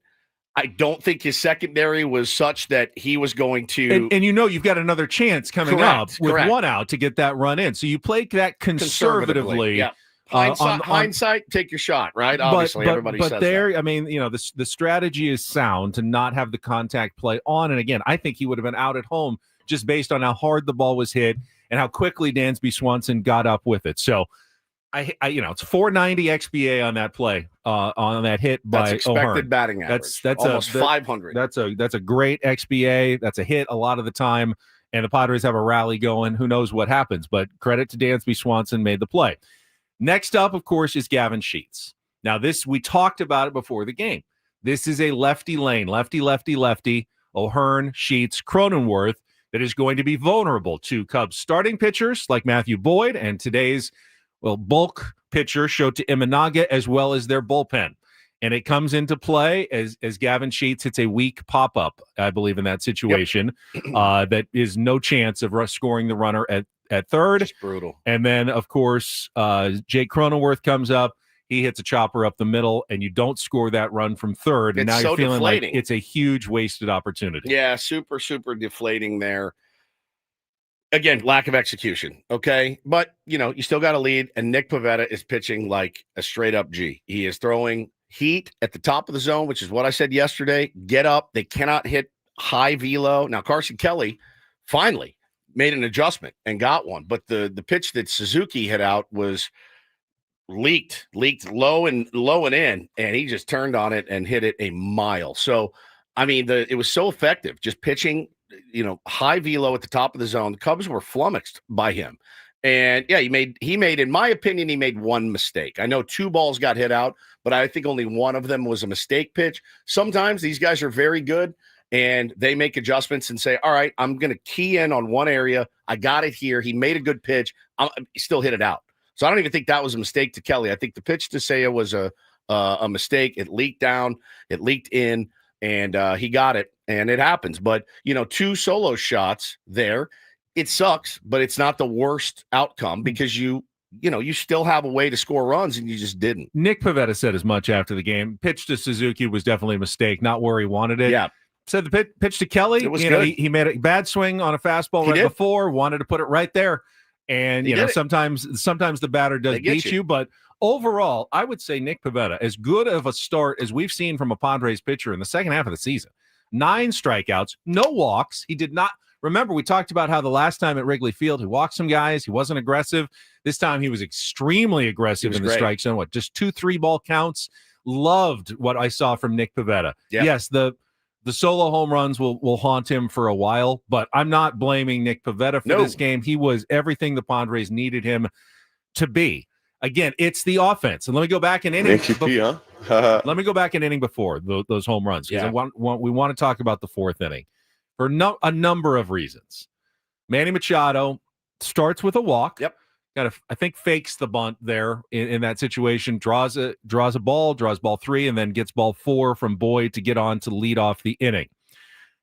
Speaker 2: I don't think his secondary was such that he was going to.
Speaker 1: And you've got another chance coming up with one out to get that run in. So you play that conservatively.
Speaker 2: Yeah. Hindsight, take your shot, right? Obviously, everybody says
Speaker 1: there,
Speaker 2: that.
Speaker 1: I mean, the strategy is sound to not have the contact play on. And again, I think he would have been out at home just based on how hard the ball was hit and how quickly Dansby Swanson got up with it. So it's 490 XBA on that play, on that hit by
Speaker 2: That's expected
Speaker 1: O'Hearn.
Speaker 2: batting average.
Speaker 1: That's
Speaker 2: almost 500.
Speaker 1: That's a great XBA. That's a hit a lot of the time, and the Padres have a rally going. Who knows what happens? But credit to Dansby Swanson, made the play. Next up, of course, is Gavin Sheets. Now, we talked about it before the game. This is a lefty lane, lefty. O'Hearn, Sheets, Cronenworth that is going to be vulnerable to Cubs starting pitchers like Matthew Boyd and today's bulk pitcher Shota Imanaga, as well as their bullpen. And it comes into play as Gavin Sheets hits a weak pop-up, I believe, in that situation. Yep. That is no chance of scoring the runner at third.
Speaker 2: Just brutal.
Speaker 1: And then, of course, Jake Cronenworth comes up. He hits a chopper up the middle, and you don't score that run from third. And now you're feeling deflating. Like it's a huge wasted opportunity.
Speaker 2: Yeah, super, super deflating there. Again, lack of execution, okay? But, you still got a lead, and Nick Pivetta is pitching like a straight-up G. He is throwing heat at the top of the zone, which is what I said yesterday. Get up. They cannot hit high velo. Now, Carson Kelly finally made an adjustment and got one, but the pitch that Suzuki hit out was leaked low and in, and he just turned on it and hit it a mile. So, I mean, it was so effective, just pitching high velo at the top of the zone. The Cubs were flummoxed by him. And yeah, he made, in my opinion, he made one mistake. I know 2 balls got hit out, but I think only one of them was a mistake pitch. Sometimes these guys are very good and they make adjustments and say, all right, I'm going to key in on one area. I got it here. He made a good pitch. He still hit it out. So I don't even think that was a mistake to Kelly. I think the pitch to Seiya was a mistake. It leaked down, it leaked in, and he got it. And it happens. But, 2 solo shots there, it sucks, but it's not the worst outcome because you still have a way to score runs and you just didn't.
Speaker 1: Nick Pivetta said as much after the game. Pitch to Suzuki was definitely a mistake, not where he wanted it.
Speaker 2: Yeah.
Speaker 1: Said the pitch to Kelly,
Speaker 2: it was good.
Speaker 1: He made a bad swing on a fastball before, wanted to put it right there. And, sometimes the batter does beat you. But overall, I would say Nick Pivetta, as good of a start as we've seen from a Padres pitcher in the second half of the season. 9 strikeouts, no walks. He did not. Remember, we talked about how the last time at Wrigley Field, he walked some guys. He wasn't aggressive. This time he was extremely aggressive in the strike zone. Just 2 3-ball counts. Loved what I saw from Nick Pivetta. Yep. Yes, the solo home runs will haunt him for a while, but I'm not blaming Nick Pivetta for this game. He was everything the Padres needed him to be. Again, it's the offense. And let me go back an inning. Let me go back an inning before those home runs because we want to talk about the 4th inning for a number of reasons. Manny Machado starts with a walk.
Speaker 2: Yep.
Speaker 1: I think fakes the bunt there in that situation, draws ball 3, and then gets ball 4 from Boyd to get on to lead off the inning.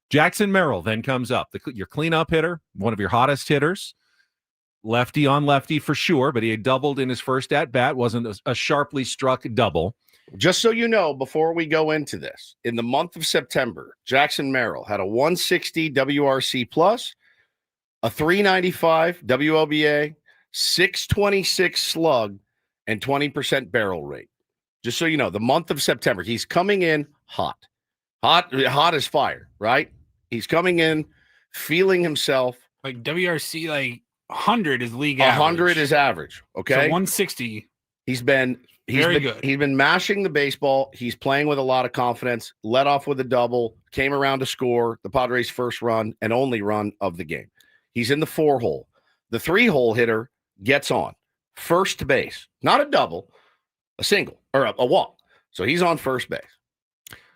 Speaker 1: Jackson Merrill then comes up, your cleanup hitter, one of your hottest hitters, lefty on lefty for sure, but he had doubled in his first at bat, wasn't a sharply struck double.
Speaker 2: Just so you know, before we go into this, in the month of September, Jackson Merrill had a 160 WRC plus, a 395 WLBA, 626 slug, and 20% barrel rate. Just so you know, the month of September, he's coming in hot as fire, right? He's coming in, feeling himself.
Speaker 3: Like WRC, 100 is league average.
Speaker 2: 100 is average, okay?
Speaker 3: So 160.
Speaker 2: He's been
Speaker 3: good.
Speaker 2: He's been mashing the baseball. He's playing with a lot of confidence. Led off with a double, came around to score the Padres' first run and only run of the game. He's in the 4-hole. The 3-hole hitter gets on first base, not a double, a single or a walk. So he's on first base.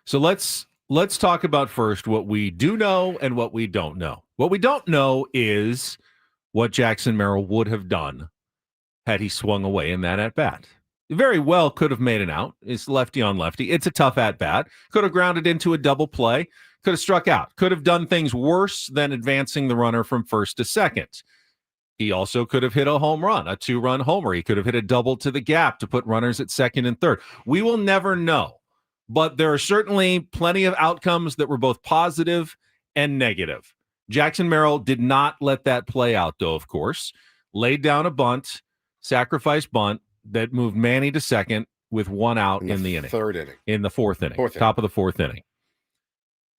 Speaker 1: So let's talk about first what we do know and what we don't know. What we don't know is what Jackson Merrill would have done had he swung away in that at bat. Very well could have made an out. It's lefty on lefty. It's a tough at bat. Could have grounded into a double play. Could have struck out. Could have done things worse than advancing the runner from first to second. He also could have hit a home run, a 2-run homer. He could have hit a double to the gap to put runners at second and third. We will never know. But there are certainly plenty of outcomes that were both positive and negative. Jackson Merrill did not let that play out, though, of course. Laid down a bunt, sacrifice bunt that moved Manny to second with 1 out in the inning.
Speaker 2: Third inning.
Speaker 1: In the fourth inning.
Speaker 2: Fourth
Speaker 1: Top of the fourth inning.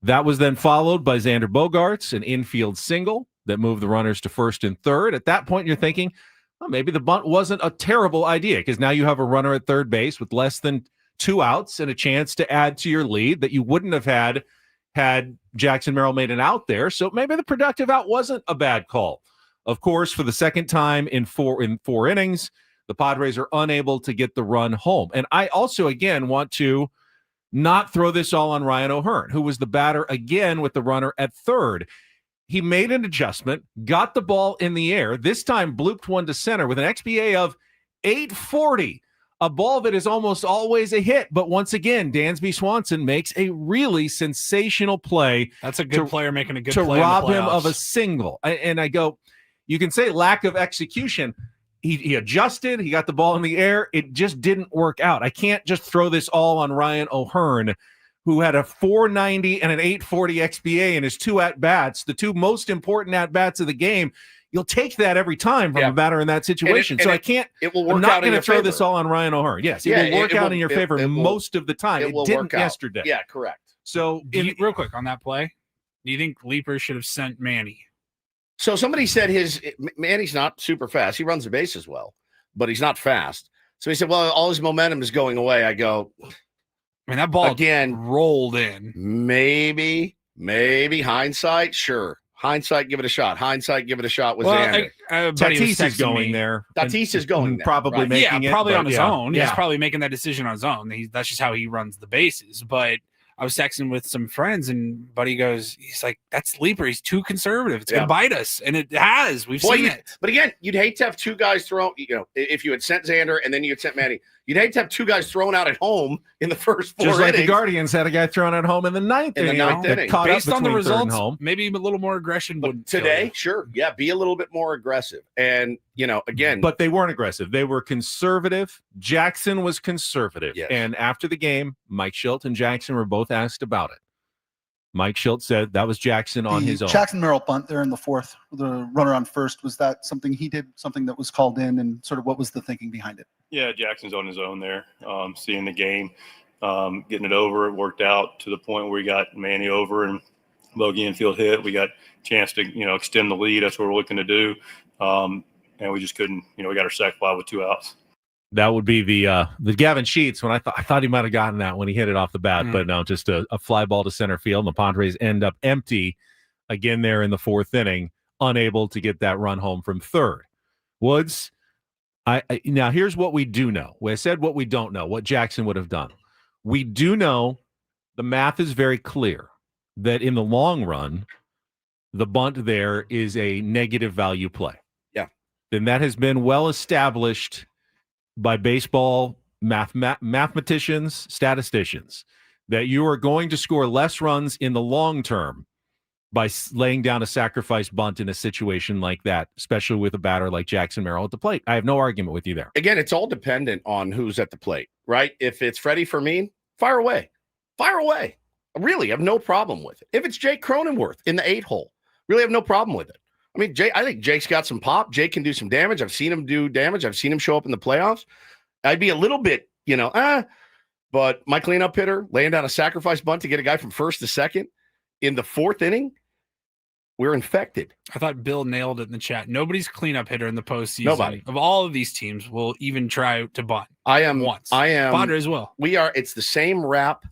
Speaker 1: That was then followed by Xander Bogaerts, an infield single that moved the runners to first and third. At that point, you're thinking, well, maybe the bunt wasn't a terrible idea because now you have a runner at third base with less than 2 outs and a chance to add to your lead that you wouldn't have had Jackson Merrill made an out there. So maybe the productive out wasn't a bad call. Of course, for the second time in four innings, the Padres are unable to get the run home. And I also, again, want to not throw this all on Ryan O'Hearn, who was the batter again with the runner at third. He made an adjustment, got the ball in the air, this time blooped one to center with an XBA of 840, a ball that is almost always a hit. But once again, Dansby Swanson makes a really sensational play.
Speaker 3: That's a good player making a good
Speaker 1: to
Speaker 3: play
Speaker 1: rob him of a single. And I go, you can say lack of execution. He adjusted, he got the ball in the air. It just didn't work out. I can't just throw this all on Ryan O'Hearn, who had a 490 and an 840 XBA in his 2 at-bats, the 2 most important at-bats of the game. You'll take that every time from a batter in that situation. So I can't.
Speaker 2: It will work.
Speaker 1: I'm not
Speaker 2: going
Speaker 1: to throw this all on Ryan O'Hearn. Yes, it will work out in your favor most of the time. It didn't yesterday.
Speaker 2: Yeah, correct.
Speaker 1: So
Speaker 3: real quick on that play, do you think Leeper should have sent Manny?
Speaker 2: So somebody said Manny's not super fast. He runs the bases well, but he's not fast. So he said, well, all his momentum is going away. I go,
Speaker 3: I mean, that ball
Speaker 2: again
Speaker 3: rolled in.
Speaker 2: Maybe hindsight. Sure. Hindsight, give it a shot. Hindsight, give it a shot with Xander.
Speaker 1: Tatis is going there.
Speaker 2: Tatis is going there.
Speaker 1: Probably making it.
Speaker 3: Probably on his own. He's probably making that decision on his own. That's just how he runs the bases. But I was texting with some friends, and Buddy goes, he's like, that's Leeper. He's too conservative. It's going to bite us. And it has. We've seen it.
Speaker 2: But again, you'd hate to have 2 guys thrown, if you had sent Xander and then you had sent Manny, you'd hate to have 2 guys thrown out at home in the first 4
Speaker 1: Just like
Speaker 2: innings.
Speaker 1: the Guardians had a guy thrown at home in the ninth inning.
Speaker 3: Based on the results, maybe a little more aggression would
Speaker 2: today, sure. Yeah, be a little bit more aggressive. And, again.
Speaker 1: But they weren't aggressive. They were conservative. Jackson was conservative.
Speaker 2: Yes.
Speaker 1: And after the game, Mike Shildt and Jackson were both asked about it. Mike Shildt said that was Jackson on his own.
Speaker 11: Jackson Merrill bunt there in the fourth, the runner on first. Was that something he did, something that was called in, and sort of what was the thinking behind it?
Speaker 8: Yeah, Jackson's on his own there, seeing the game, getting it over. It worked out to the point where we got Manny over and Bogey infield hit. We got a chance to, extend the lead. That's what we're looking to do. And we just couldn't, we got our sac fly with 2 outs.
Speaker 1: That would be the Gavin Sheets when I thought he might have gotten that when he hit it off the bat, but no, just a fly ball to center field. And the Padres end up empty again there in the 4th inning, unable to get that run home from third. Woods, now here's what we do know. I said what we don't know, what Jackson would have done. We do know the math is very clear that in the long run, the bunt there is a negative value play.
Speaker 2: Yeah.
Speaker 1: Then that has been well established by baseball mathematicians, statisticians, that you are going to score less runs in the long term by laying down a sacrifice bunt in a situation like that, especially with a batter like Jackson Merrill at the plate. I have no argument with you there.
Speaker 2: Again, it's all dependent on who's at the plate, right? If it's Freddie Fermin, fire away. Fire away. I really have no problem with it. If it's Jake Cronenworth in the 8-hole, really have no problem with it. I mean, I think Jake's got some pop. Jake can do some damage. I've seen him do damage. I've seen him show up in the playoffs. I'd be a little bit, but my cleanup hitter laying down a sacrifice bunt to get a guy from first to second in the 4th inning, we're infected.
Speaker 3: I thought Bill nailed it in the chat. Nobody's cleanup hitter in the postseason.
Speaker 2: Nobody.
Speaker 3: Of all of these teams will even try to bunt.
Speaker 2: I am.
Speaker 3: Padres will.
Speaker 2: It's the same rap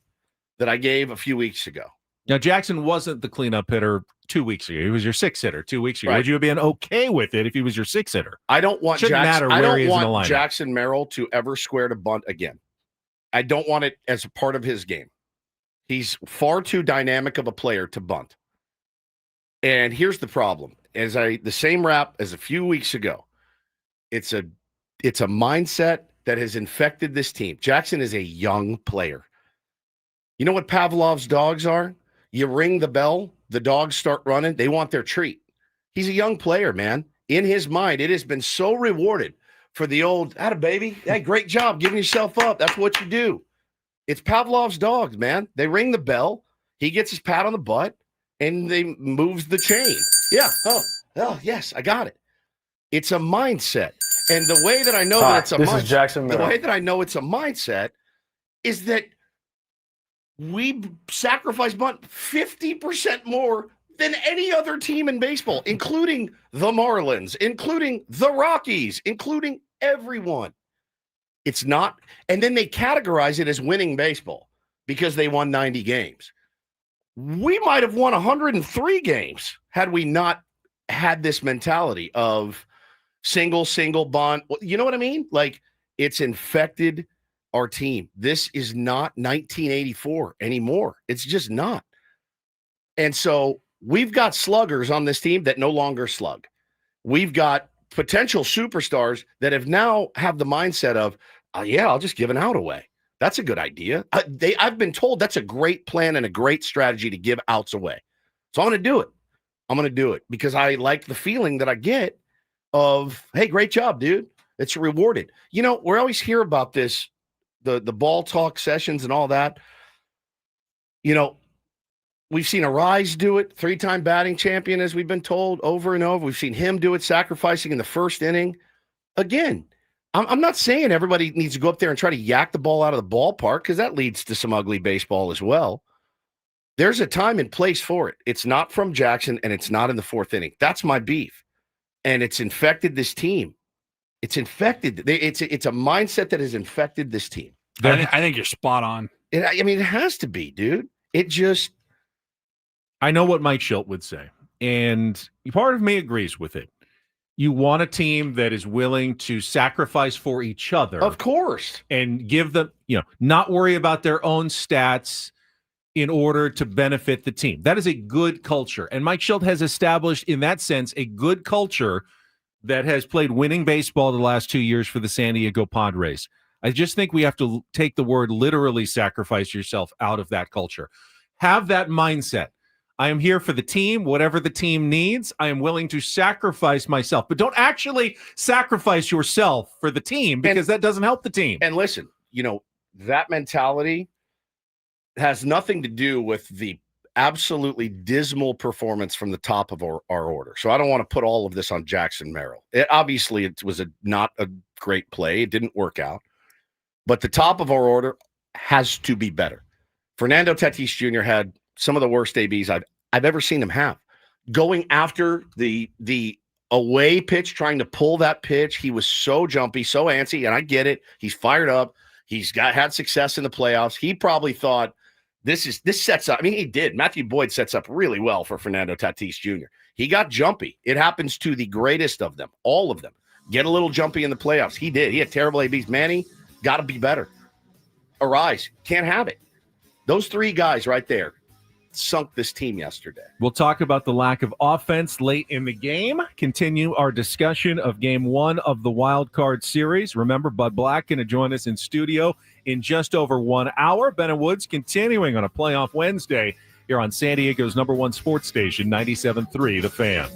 Speaker 2: that I gave a few weeks ago.
Speaker 1: Now, Jackson wasn't the cleanup hitter 2 weeks ago. He was your 6th hitter 2 weeks ago.
Speaker 2: Right.
Speaker 1: Would you have been okay with it if he was your 6th hitter?
Speaker 2: I don't want
Speaker 1: Jackson.
Speaker 2: Jackson Merrill to ever square to bunt again. I don't want it as a part of his game. He's far too dynamic of a player to bunt. And here's the problem: the same rap as a few weeks ago. It's a mindset that has infected this team. Jackson is a young player. You know what Pavlov's dogs are? You ring the bell, the dogs start running, they want their treat. He's a young player, man. In his mind, it has been so rewarded for the old, atta baby, hey, great job giving yourself up. That's what you do. It's Pavlov's dogs, man. They ring the bell, he gets his pat on the butt, and they moves the chain. Yeah. Oh, yes, I got it. It's a mindset. And the way that I know that it's a mindset,
Speaker 12: is Jackson Miller.
Speaker 2: The way that I know it's a mindset is that we sacrifice bunt 50% more than any other team in baseball, including the Marlins, including the Rockies, including everyone. It's not. And then they categorize it as winning baseball because they won 90 games. We might have won 103 games had we not had this mentality of single bunt. You know what I mean? Like, it's infected our team. This is not 1984 anymore. It's just not. And so we've got sluggers on this team that no longer slug. We've got potential superstars that now have the mindset of, yeah, I'll just give an out away. That's a good idea. I've been told that's a great plan and a great strategy to give outs away. So I'm going to do it. I'm going to do it because I like the feeling that I get of, hey, great job, dude. It's rewarded. You know, we always hear about this, the ball talk sessions and all that. You know, we've seen Arise do it, 3-time batting champion, as we've been told over and over. We've seen him do it, sacrificing in the first inning. Again, I'm not saying everybody needs to go up there and try to yak the ball out of the ballpark because that leads to some ugly baseball as well. There's a time and place for it. It's not from Jackson, and it's not in the 4th inning. That's my beef. And it's infected this team. It's infected. It's a mindset that has infected this team.
Speaker 3: I think you're spot on.
Speaker 2: I mean, it has to be, dude. It just...
Speaker 1: I know what Mike Shildt would say, and part of me agrees with it. You want a team that is willing to sacrifice for each other.
Speaker 2: Of course.
Speaker 1: And give them, not worry about their own stats in order to benefit the team. That is a good culture. And Mike Shildt has established, in that sense, a good culture that has played winning baseball the last 2 years for the San Diego Padres. I just think we have to take the word literally, sacrifice yourself, out of that culture. Have that mindset. I am here for the team, whatever the team needs. I am willing to sacrifice myself, but don't actually sacrifice yourself for the team because that doesn't help the team.
Speaker 2: And listen, that mentality has nothing to do with the absolutely dismal performance from the top of our order. So I don't want to put all of this on Jackson Merrill. Obviously, it was not a great play. It didn't work out. But the top of our order has to be better. Fernando Tatis Jr. had some of the worst ABs I've ever seen him have. Going after the away pitch, trying to pull that pitch, he was so jumpy, so antsy, and I get it. He's fired up. He's had success in the playoffs. He probably thought this sets up. I mean, he did. Matthew Boyd sets up really well for Fernando Tatis Jr. He got jumpy. It happens to the greatest of them, all of them. Get a little jumpy in the playoffs. He did. He had terrible ABs. Manny, got to be better. Arise, can't have it. Those 3 guys right there sunk this team yesterday.
Speaker 1: We'll talk about the lack of offense late in the game. Continue our discussion of Game 1 of the Wildcard series. Remember, Bud Black going to join us in studio in just over 1 hour. Ben and Woods continuing on a playoff Wednesday here on San Diego's #1 sports station, 97.3 The Fan.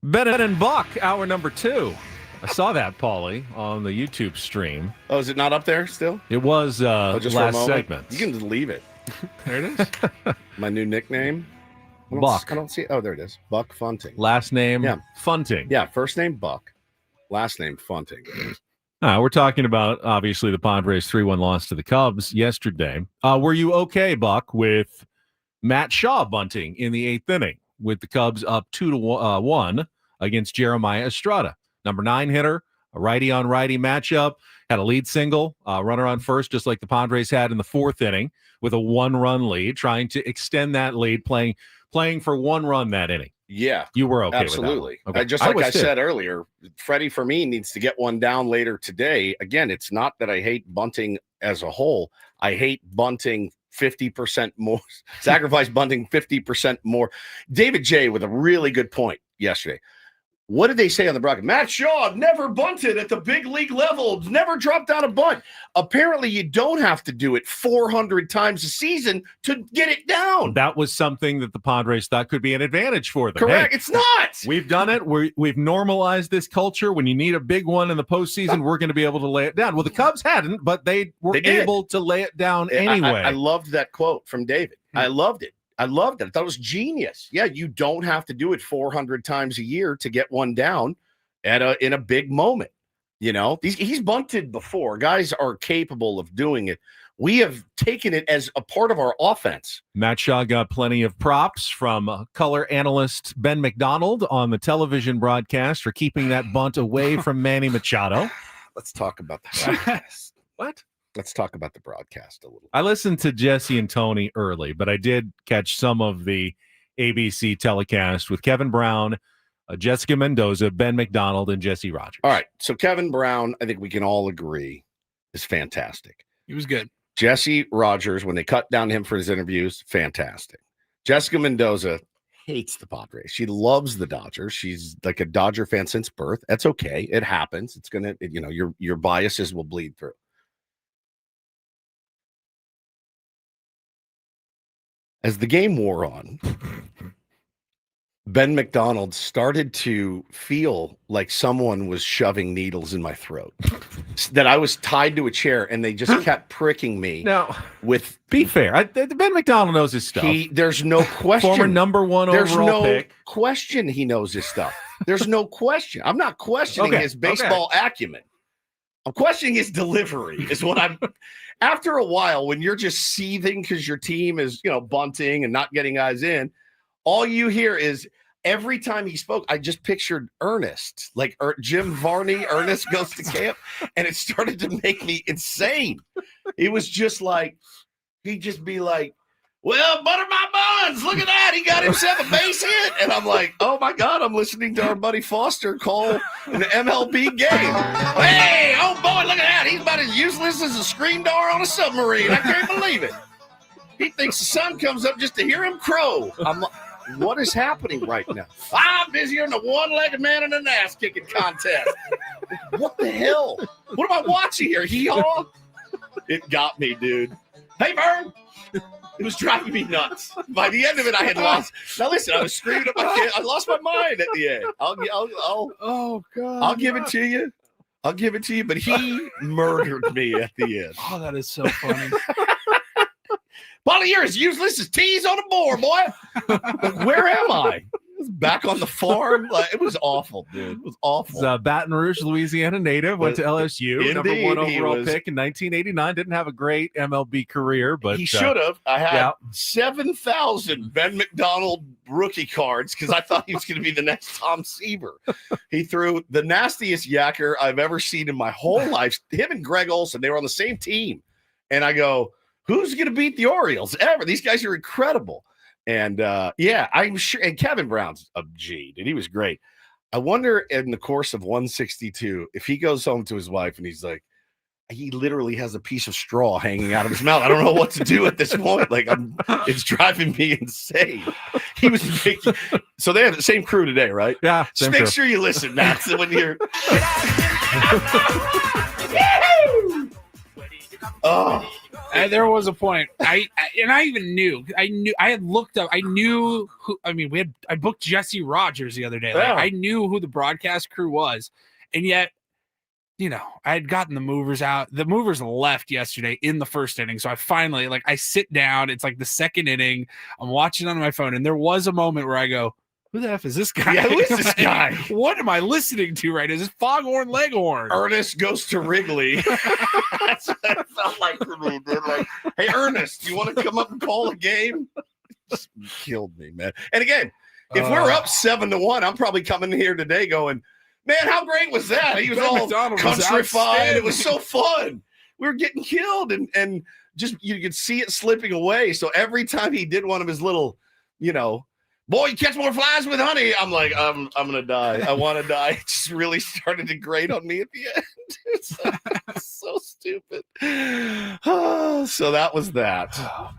Speaker 1: Bennett and Buck, hour number 2. I saw that, Paulie, on the YouTube stream.
Speaker 2: Oh, is it not up there still?
Speaker 1: It was
Speaker 2: just for a
Speaker 1: last
Speaker 2: moment?
Speaker 1: segment.
Speaker 2: You can just leave it.
Speaker 3: There it is.
Speaker 2: My new nickname.
Speaker 1: Buck.
Speaker 2: I don't see it. Oh, there it is. Buck Funting.
Speaker 1: Last name,
Speaker 2: Yeah.
Speaker 1: Funting.
Speaker 2: Yeah, first name Buck. Last name Funting.
Speaker 1: We're talking about, obviously, the Padres 3-1 loss to the Cubs yesterday. Were you okay, Buck, with Matt Shaw bunting in the 8th inning with the Cubs up 2-1 against Jeremiah Estrada? Number 9 hitter, a righty-on-righty matchup, had a lead single, runner on first, just like the Padres had in the 4th inning with a 1-run lead, trying to extend that lead, playing for 1 run that inning.
Speaker 2: Yeah.
Speaker 1: You were okay
Speaker 2: absolutely.
Speaker 1: with that. Okay.
Speaker 2: Just like I said earlier, Freddie Fermin needs to get one down later today. Again, it's not that I hate bunting as a whole. I hate bunting 50% more, sacrifice bunting 50% more. David J with a really good point yesterday. What did they say on the broadcast? Matt Shaw never bunted at the big league level, never dropped down a bunt. Apparently, you don't have to do it 400 times a season to get it down.
Speaker 1: That was something that the Padres thought could be an advantage for them.
Speaker 2: Correct.
Speaker 1: Hey,
Speaker 2: it's not.
Speaker 1: We've done it. We've normalized this culture. When you need a big one in the postseason, we're going to be able to lay it down. Well, the Cubs hadn't, but they were able to lay it down anyway.
Speaker 2: I loved that quote from David. I loved it. I thought it was genius. Yeah, you don't have to do it 400 times a year to get one down in a big moment. You know, he's bunted before. Guys are capable of doing it. We have taken it as a part of our offense.
Speaker 1: Matt Shaw got plenty of props from color analyst Ben McDonald on the television broadcast for keeping that bunt away from Manny Machado.
Speaker 2: Let's talk about that.
Speaker 1: What?
Speaker 2: Let's talk about the broadcast a little.
Speaker 1: I listened to Jesse and Tony early, but I did catch some of the ABC telecast with Kevin Brown, Jessica Mendoza, Ben McDonald, and Jesse Rogers.
Speaker 2: All right. So Kevin Brown, I think we can all agree, is fantastic.
Speaker 3: He was good.
Speaker 2: Jesse Rogers, when they cut down him for his interviews, fantastic. Jessica Mendoza hates the Padres. She loves the Dodgers. She's like a Dodger fan since birth. That's okay. It happens. It's going to, your biases will bleed through. As the game wore on, Ben McDonald started to feel like someone was shoving needles in my throat, that I was tied to a chair and they just kept pricking me.
Speaker 1: Now,
Speaker 2: with
Speaker 1: be fair, Ben McDonald knows his stuff.
Speaker 2: There's no question.
Speaker 1: Former number 1 overall pick.
Speaker 2: Question he knows his stuff. There's no question. I'm not questioning his baseball acumen. I'm questioning his delivery is what I'm after a while when you're just seething because your team is, bunting and not getting guys in. All you hear is every time he spoke, I just pictured Ernest, like Jim Varney, Ernest Goes to Camp. And it started to make me insane. It was just like, he'd just be like, well, butter my buns. Look at that. He got himself a base hit. And I'm like, oh, my God, I'm listening to our buddy Foster call an MLB game. Hey, oh, boy, look at that. He's about as useless as a screen door on a submarine. I can't believe it. He thinks the sun comes up just to hear him crow. I'm like, what is happening right now? I'm busier than a one-legged man in an ass-kicking contest. What the hell? What am I watching here? Hee-haw? It got me, dude. Hey, Vern. It was driving me nuts. By the end of it, I had lost. Now listen, I was screaming at my kid. I lost my mind at the end.
Speaker 3: Oh God!
Speaker 2: I'll give it to you. I'll give it to you. But he murdered me at the end.
Speaker 3: Oh, that is so funny.
Speaker 2: Paulie, you're as useless as T's on a board, boy. Like, where am I? I was back on the farm. Like, it was awful, dude. It was awful.
Speaker 1: He's Baton Rouge, Louisiana native. Went to LSU.
Speaker 2: Indeed,
Speaker 1: number 1 overall pick in 1989. Didn't have a great MLB career, but
Speaker 2: he should have. I had 7,000 Ben McDonald rookie cards because I thought he was going to be the next Tom Seaver. He threw the nastiest yacker I've ever seen in my whole life. Him and Greg Olson, they were on the same team. And I go, who's going to beat the Orioles ever? These guys are incredible. And I'm sure. And Kevin Brown's a G, dude. He was great. I wonder in the course of 162, if he goes home to his wife and he's like, he literally has a piece of straw hanging out of his mouth. I don't know what to do at this point. Like, it's driving me insane. He was making, so they have the same crew today, right?
Speaker 1: Yeah.
Speaker 2: Just make sure you listen, Matt. So when you're, oh,
Speaker 3: There was a point. I even knew. I had looked up. I knew who. I mean, I booked Jesse Rogers the other day. Like, I knew who the broadcast crew was, and yet, I had gotten the movers out. The movers left yesterday in the first inning. So I finally, I sit down. It's like the second inning. I'm watching on my phone, and there was a moment where I go, who the F is this guy?
Speaker 2: Yeah, who is this guy?
Speaker 3: What am I listening to right now? Is this Foghorn Leghorn?
Speaker 2: Ernest goes to Wrigley. That's what it felt like to me, dude. Like, hey, Ernest, you want to come up and call a game? Just killed me, man. And again, if we're up 7-1, I'm probably coming here today going, man, how great was that? He was all countrified. It was so fun. We were getting killed, and just you could see it slipping away. So every time he did one of his little, boy, you catch more flies with honey, I'm like, I'm gonna die. I want to die. It just really started to grate on me at the end. It's so stupid. So that was that.
Speaker 1: Oh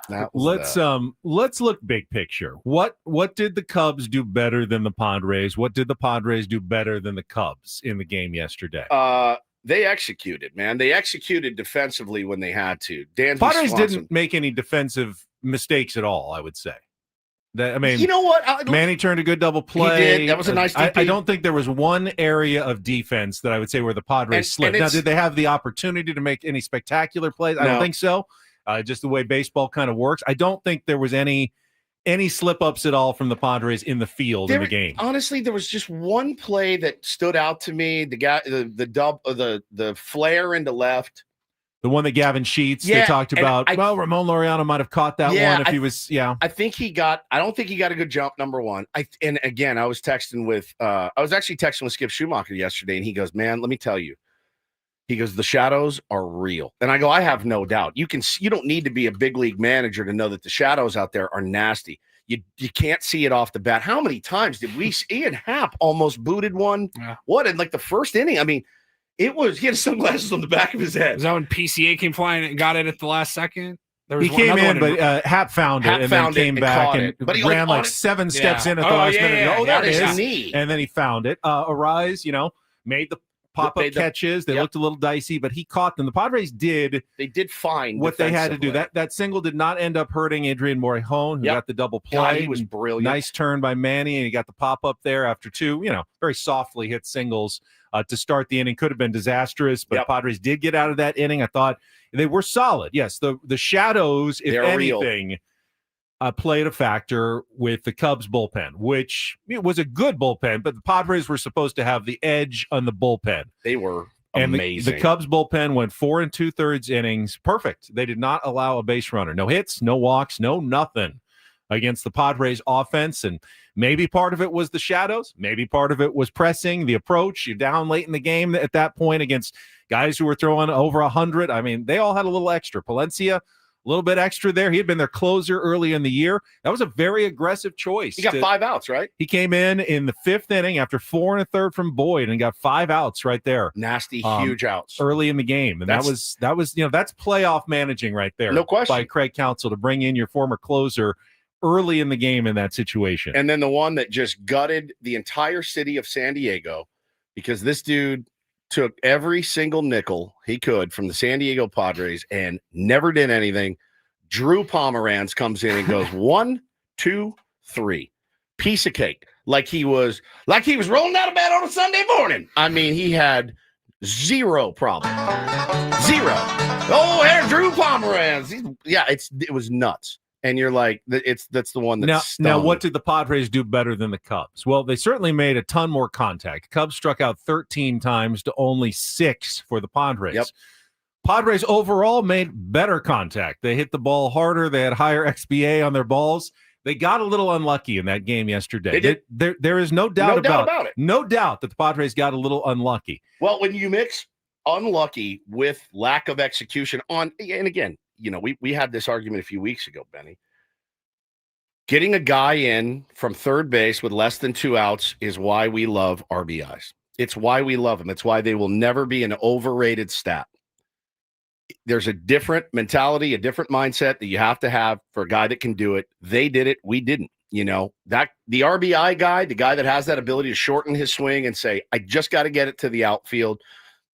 Speaker 1: man. Let's look big picture. What did the Cubs do better than the Padres? What did the Padres do better than the Cubs in the game yesterday?
Speaker 2: They executed, man. They executed defensively when they had to.
Speaker 1: Padres didn't make any defensive mistakes at all, I would say.
Speaker 2: You know what?
Speaker 1: Manny turned a good double play.
Speaker 2: He did. That was a nice DP.
Speaker 1: I don't think there was one area of defense that I would say where the Padres slipped. Now, did they have the opportunity to make any spectacular plays? I don't think so. Just the way baseball kind of works. I don't think there was any slip-ups at all from the Padres in the field in the game.
Speaker 2: Honestly, there was just one play that stood out to me. The guy, the flare into left.
Speaker 1: The one that Gavin Sheets they talked about. Ramon Laureano might have caught that one if he was.
Speaker 2: I think he got. I don't think he got a good jump. Number one. And again, I was texting with. I was actually texting with Skip Schumacher yesterday, and he goes, "Man, let me tell you." He goes, "The shadows are real," and I go, "I have no doubt. You don't need to be a big league manager to know that the shadows out there are nasty. You can't see it off the bat. How many times did we? Ian Happ almost booted one. Yeah. What in the first inning? I mean. He had sunglasses on the back of his head.
Speaker 3: Was that when PCA came flying and got it at the last second?
Speaker 1: He came in, but Happ found it and then came back and ran 7 steps in at the last minute. Oh, there it is. And then he found it. Arise, made the pop-up catches. They looked a little dicey, but he caught them. The Padres did.
Speaker 2: They did fine
Speaker 1: what they had to do. That single did not end up hurting Adrian Morejon, who got the double play.
Speaker 2: God, he was brilliant.
Speaker 1: Nice turn by Manny, and he got the pop-up there after 2, very softly hit singles. To start the inning could have been disastrous, but the Padres did get out of that inning. I thought they were solid. Yes, the shadows, if anything, played a factor with the Cubs bullpen, which was a good bullpen, but the Padres were supposed to have the edge on the bullpen.
Speaker 2: They were amazing.
Speaker 1: The Cubs bullpen went 4 2/3 innings. Perfect. They did not allow a base runner. No hits, no walks, no nothing against the Padres offense. And maybe part of it was the shadows. Maybe part of it was pressing, the approach. You're down late in the game at that point against guys who were throwing over 100. I mean, they all had a little extra. Palencia, a little bit extra there. He had been their closer early in the year. That was a very aggressive choice.
Speaker 2: He got 5 outs, right?
Speaker 1: He came in the 5th inning after 4 1/3 from Boyd and got 5 outs right there.
Speaker 2: Nasty, huge outs
Speaker 1: early in the game. And that was that's playoff managing right there.
Speaker 2: No question.
Speaker 1: By Craig Counsell to bring in your former closer early in the game in that situation.
Speaker 2: And then the one that just gutted the entire city of San Diego, because this dude took every single nickel he could from the San Diego Padres and never did anything. Drew Pomeranz comes in and goes 1, 2, 3. Piece of cake. Like he was rolling out of bed on a Sunday morning. I mean, he had zero problem. Zero. Oh, there's Drew Pomeranz. It was nuts. And you're like, that's the one that's
Speaker 1: now. What did the Padres do better than the Cubs? Well, they certainly made a ton more contact. Cubs struck out 13 times to only 6 for the Padres.
Speaker 2: Yep.
Speaker 1: Padres overall made better contact. They hit the ball harder. They had higher XBA on their balls. They got a little unlucky in that game yesterday.
Speaker 2: They did.
Speaker 1: There is no doubt about it. No doubt that the Padres got a little unlucky.
Speaker 2: Well, when you mix unlucky with lack of execution and again, we had this argument a few weeks ago, Benny. Getting a guy in from third base with less than 2 outs is why we love RBIs. It's why we love them. It's why they will never be an overrated stat. There's a different mentality, a different mindset that you have to have for a guy that can do it. They did it. We didn't. That the RBI guy, the guy that has that ability to shorten his swing and say, I just got to get it to the outfield.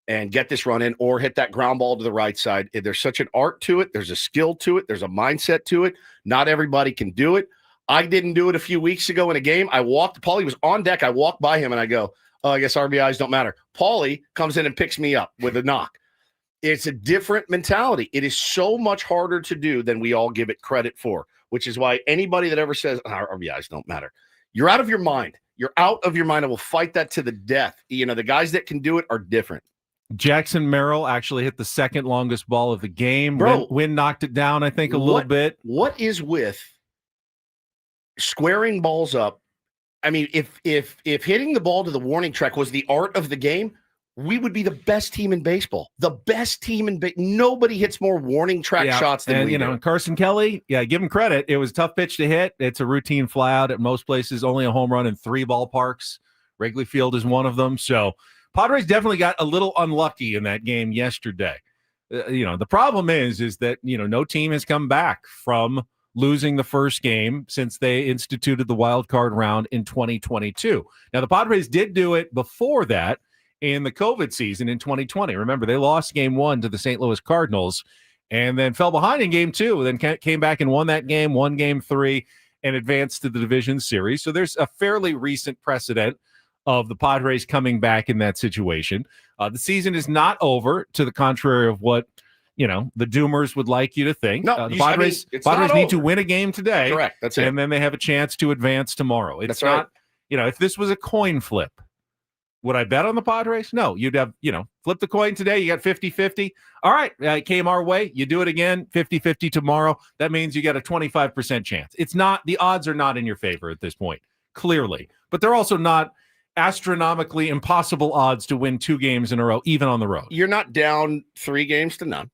Speaker 2: and get this run in or hit that ground ball to the right side. There's such an art to it. There's a skill to it. There's a mindset to it. Not everybody can do it. I didn't do it a few weeks ago in a game. Paulie was on deck. I walked by him and I go, oh, I guess RBIs don't matter. Paulie comes in and picks me up with a knock. It's a different mentality. It is so much harder to do than we all give it credit for, which is why anybody that ever says RBIs don't matter, you're out of your mind. You're out of your mind. I will fight that to the death. The guys that can do it are different.
Speaker 1: Jackson Merrill actually hit the second longest ball of the game.
Speaker 2: Bro,
Speaker 1: Wynn knocked it down, I think, a little bit.
Speaker 2: What is with squaring balls up? I mean, if hitting the ball to the warning track was the art of the game, we would be the best team in baseball. The best team in baseball. Nobody hits more warning track shots than we do.
Speaker 1: And Carson Kelly, give him credit. It was a tough pitch to hit. It's a routine fly out at most places, only a home run in 3 ballparks. Wrigley Field is one of them. So Padres definitely got a little unlucky in that game yesterday. The problem is that, no team has come back from losing the first game since they instituted the wild card round in 2022. Now, the Padres did do it before that in the COVID season in 2020. Remember, they lost game 1 to the St. Louis Cardinals and then fell behind in game 2, then came back and won that game, won game 3, and advanced to the division series. So there's a fairly recent precedent of the Padres coming back in that situation. The season is not over, to the contrary of what the Doomers would like you to think.
Speaker 2: No,
Speaker 1: the Padres need to win a game today.
Speaker 2: Correct. That's it.
Speaker 1: And then they have a chance to advance tomorrow. It's
Speaker 2: That's
Speaker 1: not,
Speaker 2: right.
Speaker 1: If this was a coin flip, would I bet on the Padres? No, you'd have, flip the coin today. You got 50-50. All right, it came our way. You do it again, 50-50 tomorrow. That means you got a 25% chance. The odds are not in your favor at this point, clearly. But they're also not astronomically impossible odds to win 2 games in a row, even on the road.
Speaker 2: You're not down 3 games to none,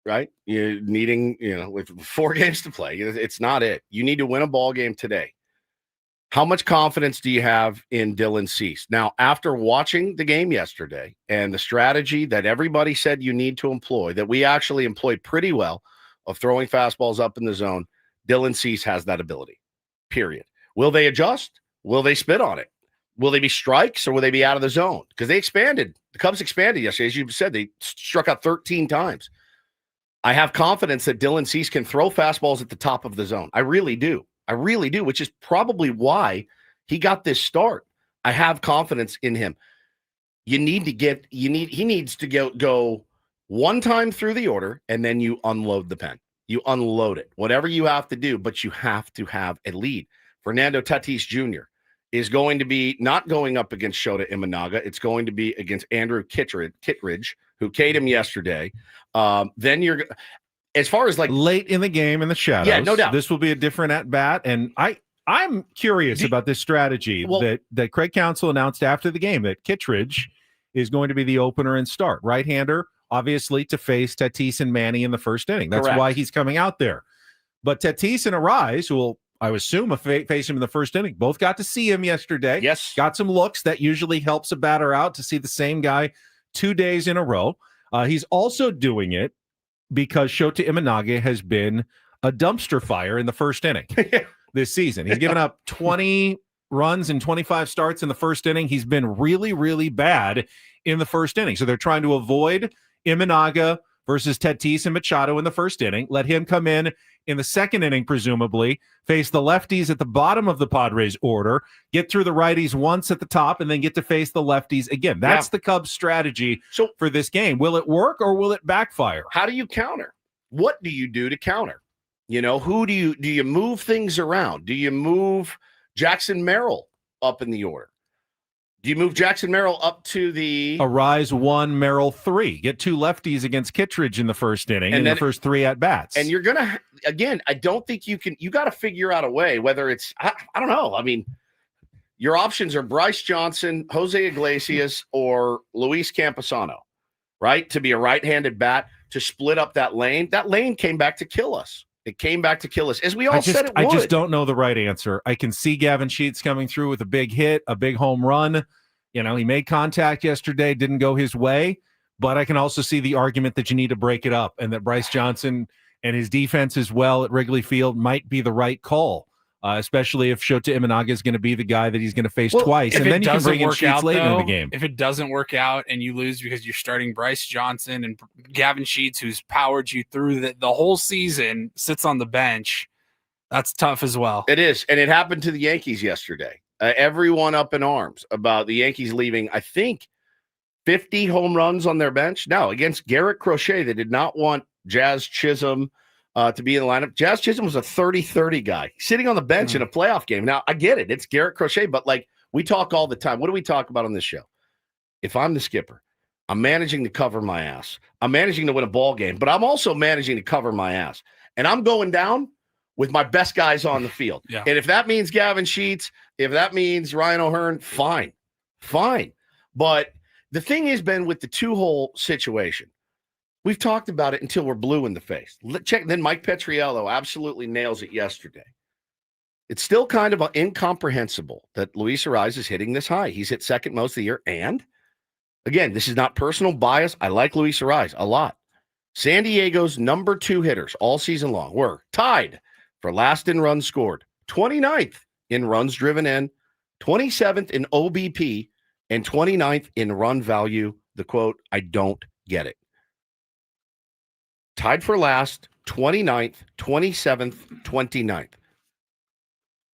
Speaker 2: right? You're needing, with 4 games to play. It's not it. You need to win a ball game today. How much confidence do you have in Dylan Cease? Now, after watching the game yesterday and the strategy that everybody said you need to employ, that we actually employed pretty well, of throwing fastballs up in the zone, Dylan Cease has that ability, period. Will they adjust? Will they spit on it? Will they be strikes or will they be out of the zone? Because they expanded. The Cubs expanded yesterday. As you said, they struck out 13 times. I have confidence that Dylan Cease can throw fastballs at the top of the zone. I really do. Which is probably why he got this start. I have confidence in him. He needs to go one time through the order, and then you unload the pen. You unload it. Whatever you have to do, but you have to have a lead. Fernando Tatis Jr. is going to be not going up against Shota Imanaga. It's going to be against Andrew Kittredge, who K'd him yesterday. Then you're, as far as
Speaker 1: late in the game in the shadows.
Speaker 2: Yeah, no doubt.
Speaker 1: This will be a different at bat, and I'm curious about this strategy that Craig Counsell announced after the game, that Kittredge is going to be the opener and start. Right-hander, obviously, to face Tatis and Manny in the first inning. That's
Speaker 2: Correct.
Speaker 1: why he's coming out there. But Tatis and Arise, who will, I assume, face him in the first inning, both got to see him yesterday.
Speaker 2: Yes.
Speaker 1: Got some looks. That usually helps a batter out, to see the same guy 2 days in a row. He's also doing it because Shota Imanaga has been a dumpster fire in the first inning this season. He's given up 20 runs in 25 starts in the first inning. He's been really, really bad in the first inning. So they're trying to avoid Imanaga versus Tatis and Machado in the first inning. Let him come in the second inning, presumably, face the lefties at the bottom of the Padres order, get through the righties once at the top, and then get to face the lefties again. That's the Cubs' strategy for this game. Will it work or will it backfire?
Speaker 2: How do you counter? What do you do to counter? Who do you move things around? Do you move Jackson Merrill up in the order? Do you move Jackson Merrill up to the
Speaker 1: Arise 1, Merrill 3? Get 2 lefties against Kittredge in the first inning in the first 3 at bats.
Speaker 2: And you're gonna, again, I don't think you can. You got to figure out a way. Whether it's I don't know. I mean, your options are Bryce Johnson, Jose Iglesias, or Luis Camposano, right? To be a right-handed bat to split up that lane. That lane came back to kill us. It came back to kill us, as we all said it would.
Speaker 1: I just don't know the right answer. I can see Gavin Sheets coming through with a big hit, a big home run. He made contact yesterday, didn't go his way. But I can also see the argument that you need to break it up, and that Bryce Johnson and his defense as well at Wrigley Field might be the right call especially if Shota Imanaga is going to be the guy that he's going to face twice.
Speaker 3: If
Speaker 1: And
Speaker 3: it
Speaker 1: then you can
Speaker 3: doesn't
Speaker 1: bring in
Speaker 3: work
Speaker 1: Sheets
Speaker 3: out,
Speaker 1: later in the
Speaker 3: though,
Speaker 1: game.
Speaker 3: if it doesn't work out and you lose because you're starting Bryce Johnson and Gavin Sheets, who's powered you through the whole season, sits on the bench, that's tough as well.
Speaker 2: It is. And it happened to the Yankees yesterday. Everyone up in arms about the Yankees leaving, I think, 50 home runs on their bench. Now, against Garrett Crochet, they did not want Jazz Chisholm to be in the lineup. Jazz Chisholm was a 30-30 guy sitting on the bench in a playoff game. Now, I get it. It's Garrett Crochet, but like we talk all the time. What do we talk about on this show? If I'm the skipper, I'm managing to cover my ass. I'm managing to win a ball game, but I'm also managing to cover my ass. And I'm going down with my best guys on the field.
Speaker 3: Yeah.
Speaker 2: And if that means Gavin Sheets, if that means Ryan O'Hearn, fine. But the thing is, Ben, with the two-hole situation, we've talked about it until we're blue in the face. Check. Then Mike Petriello absolutely nails it yesterday. It's still kind of incomprehensible that Luis Arraez is hitting this high. He's hit second most of the year. And, again, this is not personal bias. I like Luis Arraez a lot. San Diego's number 2 hitters all season long were tied for last in runs scored, 29th in runs driven in, 27th in OBP, and 29th in run value. The quote, I don't get it. Tied for last, 29th, 27th, 29th.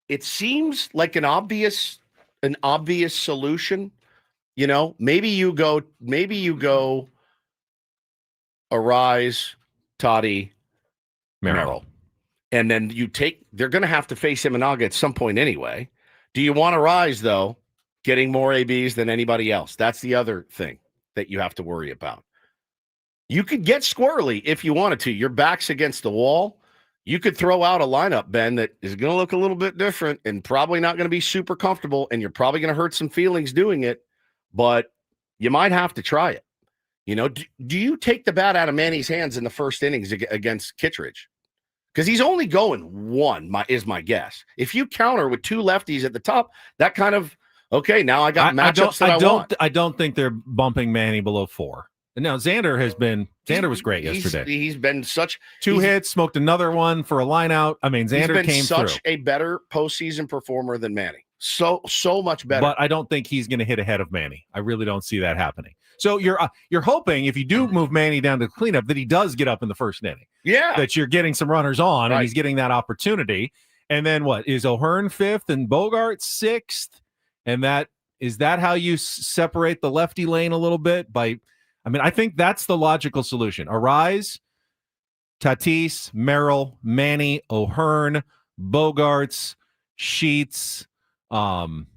Speaker 2: It seems like an obvious solution. You know, maybe you go Arraez, Toddy, Merrill. And then they're going to have to face Imanaga at some point anyway. Do you want Arraez, though, getting more ABs than anybody else? That's the other thing that you have to worry about. You could get squirrely if you wanted to. Your back's against the wall. You could throw out a lineup, Ben, that is going to look a little bit different and probably not going to be super comfortable, and you're probably going to hurt some feelings doing it, but you might have to try it. You know, do you take the bat out of Manny's hands in the first innings against Kittredge? Because he's only going one, is my guess. If you counter with 2 lefties at the top, that kind of, okay, now I got matchups I want.
Speaker 1: I don't think they're bumping Manny below 4. And now Xander was great yesterday.
Speaker 2: He's been such
Speaker 1: 2 hits, smoked another one for a line out. I mean, Xander came through.
Speaker 2: Such a better postseason performer than Manny. So much better.
Speaker 1: But I don't think he's going to hit ahead of Manny. I really don't see that happening. So you're hoping if you do move Manny down to the cleanup that he does get up in the first inning.
Speaker 2: Yeah.
Speaker 1: That you're getting some runners on and he's getting that opportunity. And then what? Is O'Hearn 5th and Bogart 6th? And is that how you separate the lefty lane a little bit? I think that's the logical solution. Arraez, Tatis, Merrill, Manny, O'Hearn, Bogarts, Sheets, Fermin,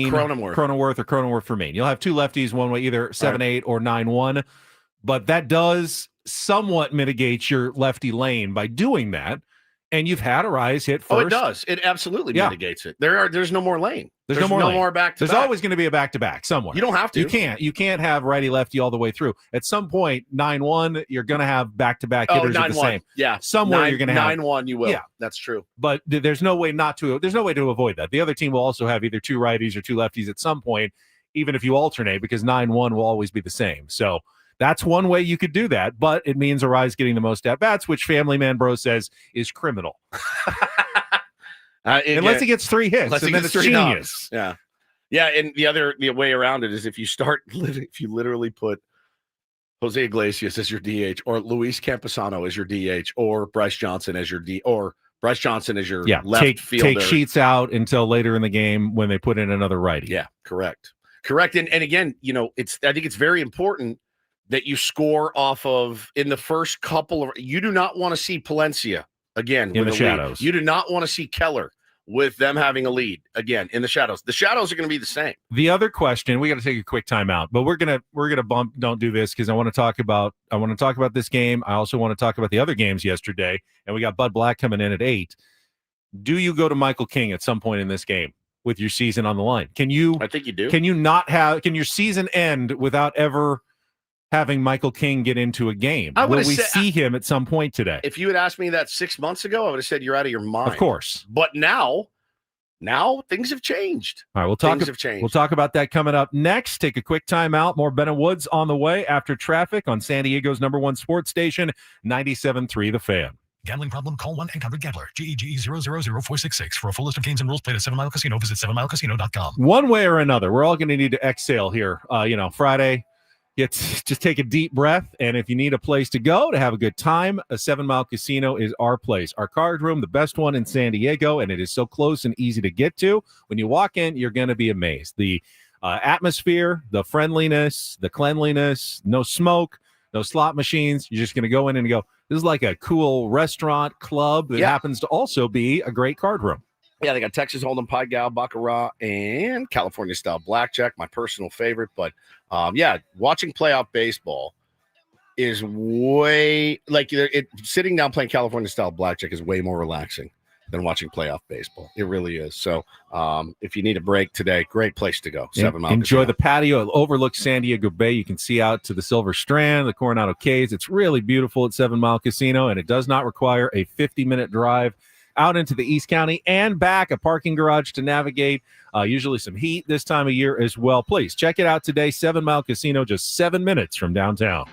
Speaker 1: Cronenworth or Fermin. You'll have 2 lefties one way, either 7-8 or 9-1, but that does somewhat mitigate your lefty lane by doing that. And you've had Arraez hit first.
Speaker 2: Oh, it does. It absolutely mitigates it. There's no more lane.
Speaker 1: There's no more
Speaker 2: back-to-back.
Speaker 1: There's always going to be a back-to-back somewhere.
Speaker 2: You don't have to.
Speaker 1: You can't have righty-lefty all the way through. At some point, 9-1, you're going to have back-to-back hitters at the same.
Speaker 2: Yeah.
Speaker 1: Somewhere you're going to have
Speaker 2: 9-1, you will.
Speaker 1: Yeah.
Speaker 2: That's true.
Speaker 1: But there's no way to avoid that. The other team will also have either 2 righties or 2 lefties at some point, even if you alternate, because 9-1 will always be the same. So that's one way you could do that, but it means Arraez getting the most at-bats, which Family Man Bro says is criminal. Unless he gets 3 hits, and then it's genius.
Speaker 2: Yeah. Yeah, and the way around it is if you literally put Jose Iglesias as your DH or Luis Camposano as your DH or Bryce Johnson as your left fielder.
Speaker 1: Take Sheets out until later in the game when they put in another righty.
Speaker 2: Yeah, correct. And again, I think it's very important that you score off of in the first couple of. You do not want to see Palencia again
Speaker 1: in the shadows.
Speaker 2: You do not want to see Keller with them having a lead again in the shadows. The shadows are going to be the same.
Speaker 1: The other question, we got to take a quick timeout, but we're gonna bump. Don't do this because I want to talk about this game. I also want to talk about the other games yesterday, and we got Bud Black coming in at 8. Do you go to Michael King at some point in this game with your season on the line? Can you?
Speaker 2: I think you do.
Speaker 1: Can your season end without ever having Michael King get into a game? Will we see him at some point today?
Speaker 2: If you had asked me that 6 months ago, I would have said you're out of your mind.
Speaker 1: Of course.
Speaker 2: But now things have changed.
Speaker 1: All right,
Speaker 2: things have changed.
Speaker 1: We'll talk about that coming up next. Take a quick time out. More Ben and Woods on the way after traffic on San Diego's #1 sports station, 97.3 The Fan.
Speaker 4: Gambling problem? Call 1-800-GAMBLER. GEGE 0000466. For a full list of games and rules, play at 7 Mile Casino. Visit 7milecasino.com.
Speaker 1: One way or another, we're all going to need to exhale here. Friday, just take a deep breath. And if you need a place to go to have a good time, a 7 Mile Casino is our place. Our card room, the best one in San Diego, and it is so close and easy to get to. When you walk in, you're going to be amazed. The atmosphere, the friendliness, the cleanliness, no smoke, no slot machines. You're just going to go in and go, this is like a cool restaurant club that happens to also be a great card room.
Speaker 2: Yeah, they got Texas Hold'em, Pai Gow, Baccarat, and California-style blackjack, my personal favorite. But, watching playoff baseball is way sitting down playing California-style blackjack is way more relaxing than watching playoff baseball. It really is. So if you need a break today, great place to go. 7 Mile
Speaker 1: Enjoy
Speaker 2: Casino.
Speaker 1: the patio. It overlooks San Diego Bay. You can see out to the Silver Strand, the Coronado Cays. It's really beautiful at 7 Mile Casino, and it does not require a 50-minute drive out into the East County and back, a parking garage to navigate, usually some heat this time of year as well. Please check it out today. 7 Mile Casino, just 7 minutes from downtown.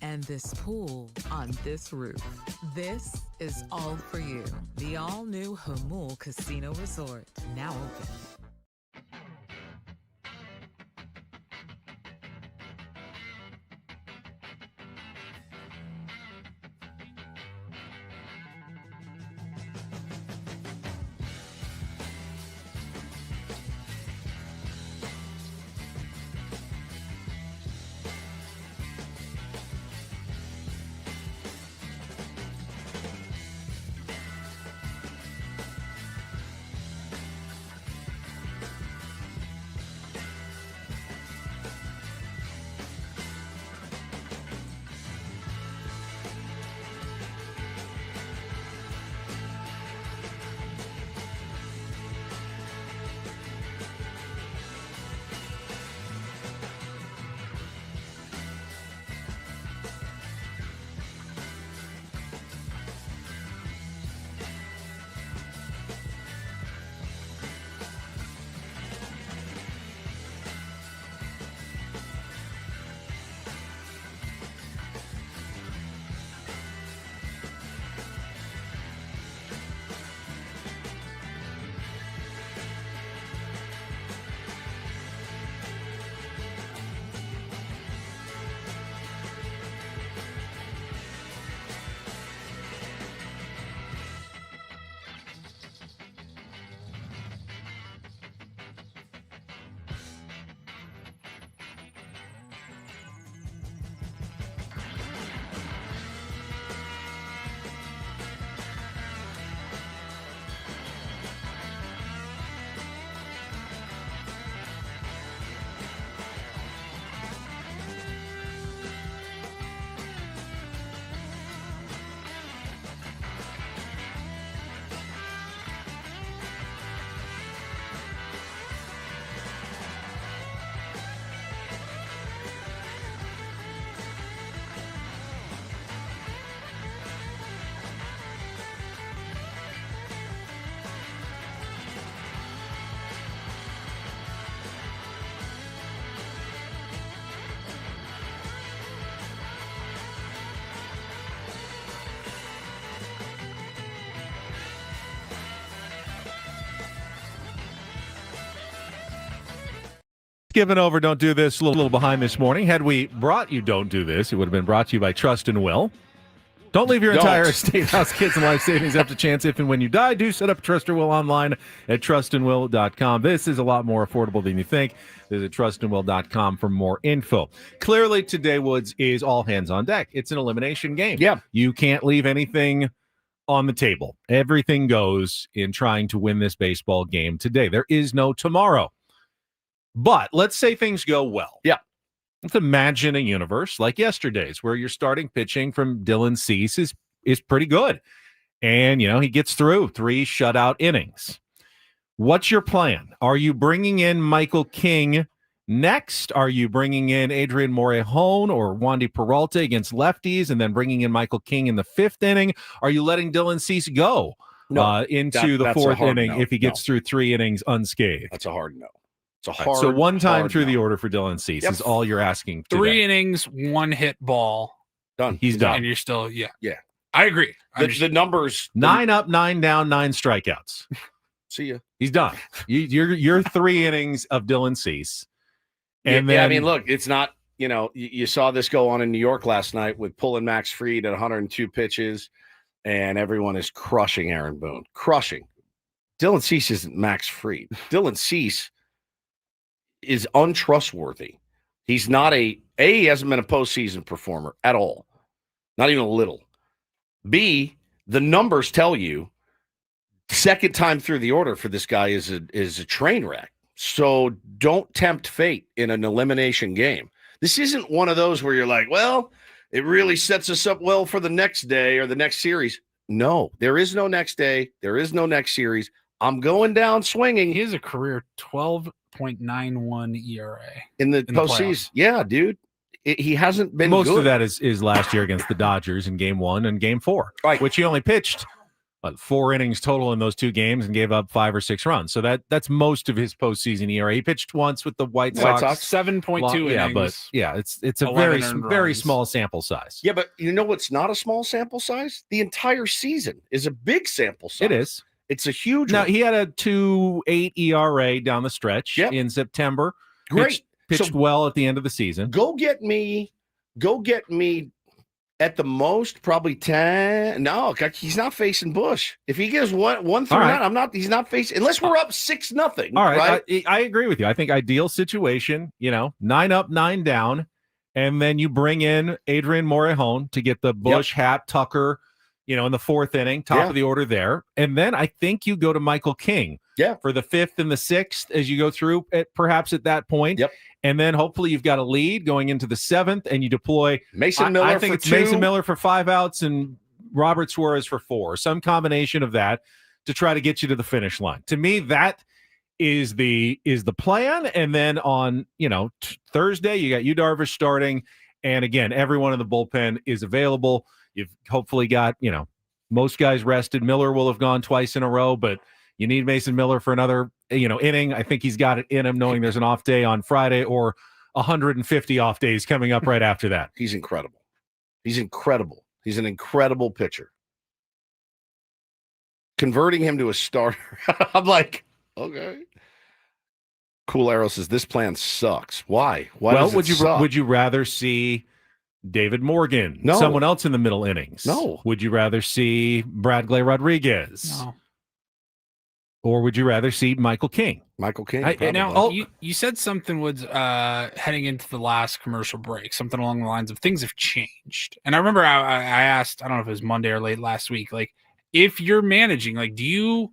Speaker 6: And this pool on this roof. This is all for you. The all-new Humul Casino Resort, now open.
Speaker 1: Given over Don't Do This, a little behind this morning. Had we brought you Don't Do This, it would have been brought to you by Trust and Will. Don't leave your entire estate, house, kids, and life savings up to chance if and when you die. Do set up Trust and Will online at trustandwill.com. This is a lot more affordable than you think. Visit trustandwill.com for more info. Clearly, today, Woods, is all hands on deck. It's an elimination game.
Speaker 2: Yeah.
Speaker 1: You can't leave anything on the table. Everything goes in trying to win this baseball game today. There is no tomorrow. But let's say things go well.
Speaker 2: Yeah.
Speaker 1: Let's imagine a universe like yesterday's where your starting pitching from Dylan Cease is pretty good. And, he gets through 3 shutout innings. What's your plan? Are you bringing in Michael King next? Are you bringing in Adrian Morejon or Wandy Peralta against lefties and then bringing in Michael King in the 5th inning? Are you letting Dylan Cease go into the 4th inning if he gets through 3 innings unscathed?
Speaker 2: That's a hard no. It's a hard.
Speaker 1: So one time through the order for Dylan Cease is all you're asking.
Speaker 3: 3 innings, 1 hit ball.
Speaker 2: Done.
Speaker 1: He's done.
Speaker 3: And you're still, yeah.
Speaker 2: I
Speaker 3: agree.
Speaker 2: The numbers:
Speaker 1: 9 up, 9 down, 9 strikeouts.
Speaker 2: See ya.
Speaker 1: He's done. You're 3 innings of Dylan Cease. And
Speaker 2: then, I mean, look, it's not. You saw this go on in New York last night with pulling Max Fried at 102 pitches, and everyone is crushing Aaron Boone. Crushing. Dylan Cease isn't Max Fried. Dylan Cease is untrustworthy. He's not he hasn't been a postseason performer at all. Not even a little. B, the numbers tell you second time through the order for this guy is a train wreck. So don't tempt fate in an elimination game. This isn't one of those where you're like, well, it really sets us up well for the next day or the next series. No, there is no next day. There is no next series. I'm going down swinging.
Speaker 3: He has a career 12.91 ERA
Speaker 2: in the postseason. Yeah, dude. He hasn't been
Speaker 1: most
Speaker 2: good.
Speaker 1: of that is last year against the Dodgers in Game 1 and Game 4, which he only pitched 4 innings total in those 2 games and gave up 5 or 6 runs. So that's most of his postseason ERA. He pitched once with the White Sox
Speaker 3: 7.2 innings.
Speaker 1: Yeah, but it's a very small sample size.
Speaker 2: Yeah, but what's not a small sample size? The entire season is a big sample size.
Speaker 1: It is.
Speaker 2: It's a huge
Speaker 1: Now,
Speaker 2: one.
Speaker 1: he had a 2.8 ERA down the stretch in September.
Speaker 2: Great.
Speaker 1: Pitched well at the end of the season.
Speaker 2: Go get me at the most probably 10. No, he's not facing Bush. If he gives 1 through 9, he's not facing unless we're up 6-0.
Speaker 1: All right. I agree with you. I think ideal situation, 9 up, 9 down, and then you bring in Adrian Morejon to get the Bush, Happ, Tucker, in the 4th inning, top of the order there. And then I think you go to Michael King for the 5th and the 6th as you go through perhaps at that point.
Speaker 2: Yep.
Speaker 1: And then hopefully you've got a lead going into the 7th and you deploy
Speaker 2: Mason Miller.
Speaker 1: I think it's
Speaker 2: 2.
Speaker 1: Mason Miller for 5 outs and Robert Suarez for 4. Some combination of that to try to get you to the finish line. To me, that is the plan. And then on, Thursday, you got Yu Darvish starting. And again, everyone in the bullpen is available. You've hopefully got, most guys rested. Miller will have gone twice in a row, but you need Mason Miller for another, inning. I think he's got it in him knowing there's an off day on Friday or 150 off days coming up right after that.
Speaker 2: He's incredible. He's incredible. He's an incredible pitcher. Converting him to a starter. I'm like, okay. Cool Arrow says this plan sucks. Why? Why
Speaker 1: well,
Speaker 2: does it suck?
Speaker 1: would you rather see David Morgan,
Speaker 2: No.
Speaker 1: someone else in the middle innings?
Speaker 2: No.
Speaker 1: Would you rather see Bradley Rodriguez?
Speaker 3: No.
Speaker 1: Or would you rather see Michael King?
Speaker 2: Michael King.
Speaker 3: Now, you said something, Woods, heading into the last commercial break, something along the lines of things have changed. And I remember I asked, I don't know if it was Monday or late last week, like, if you're managing, like, do you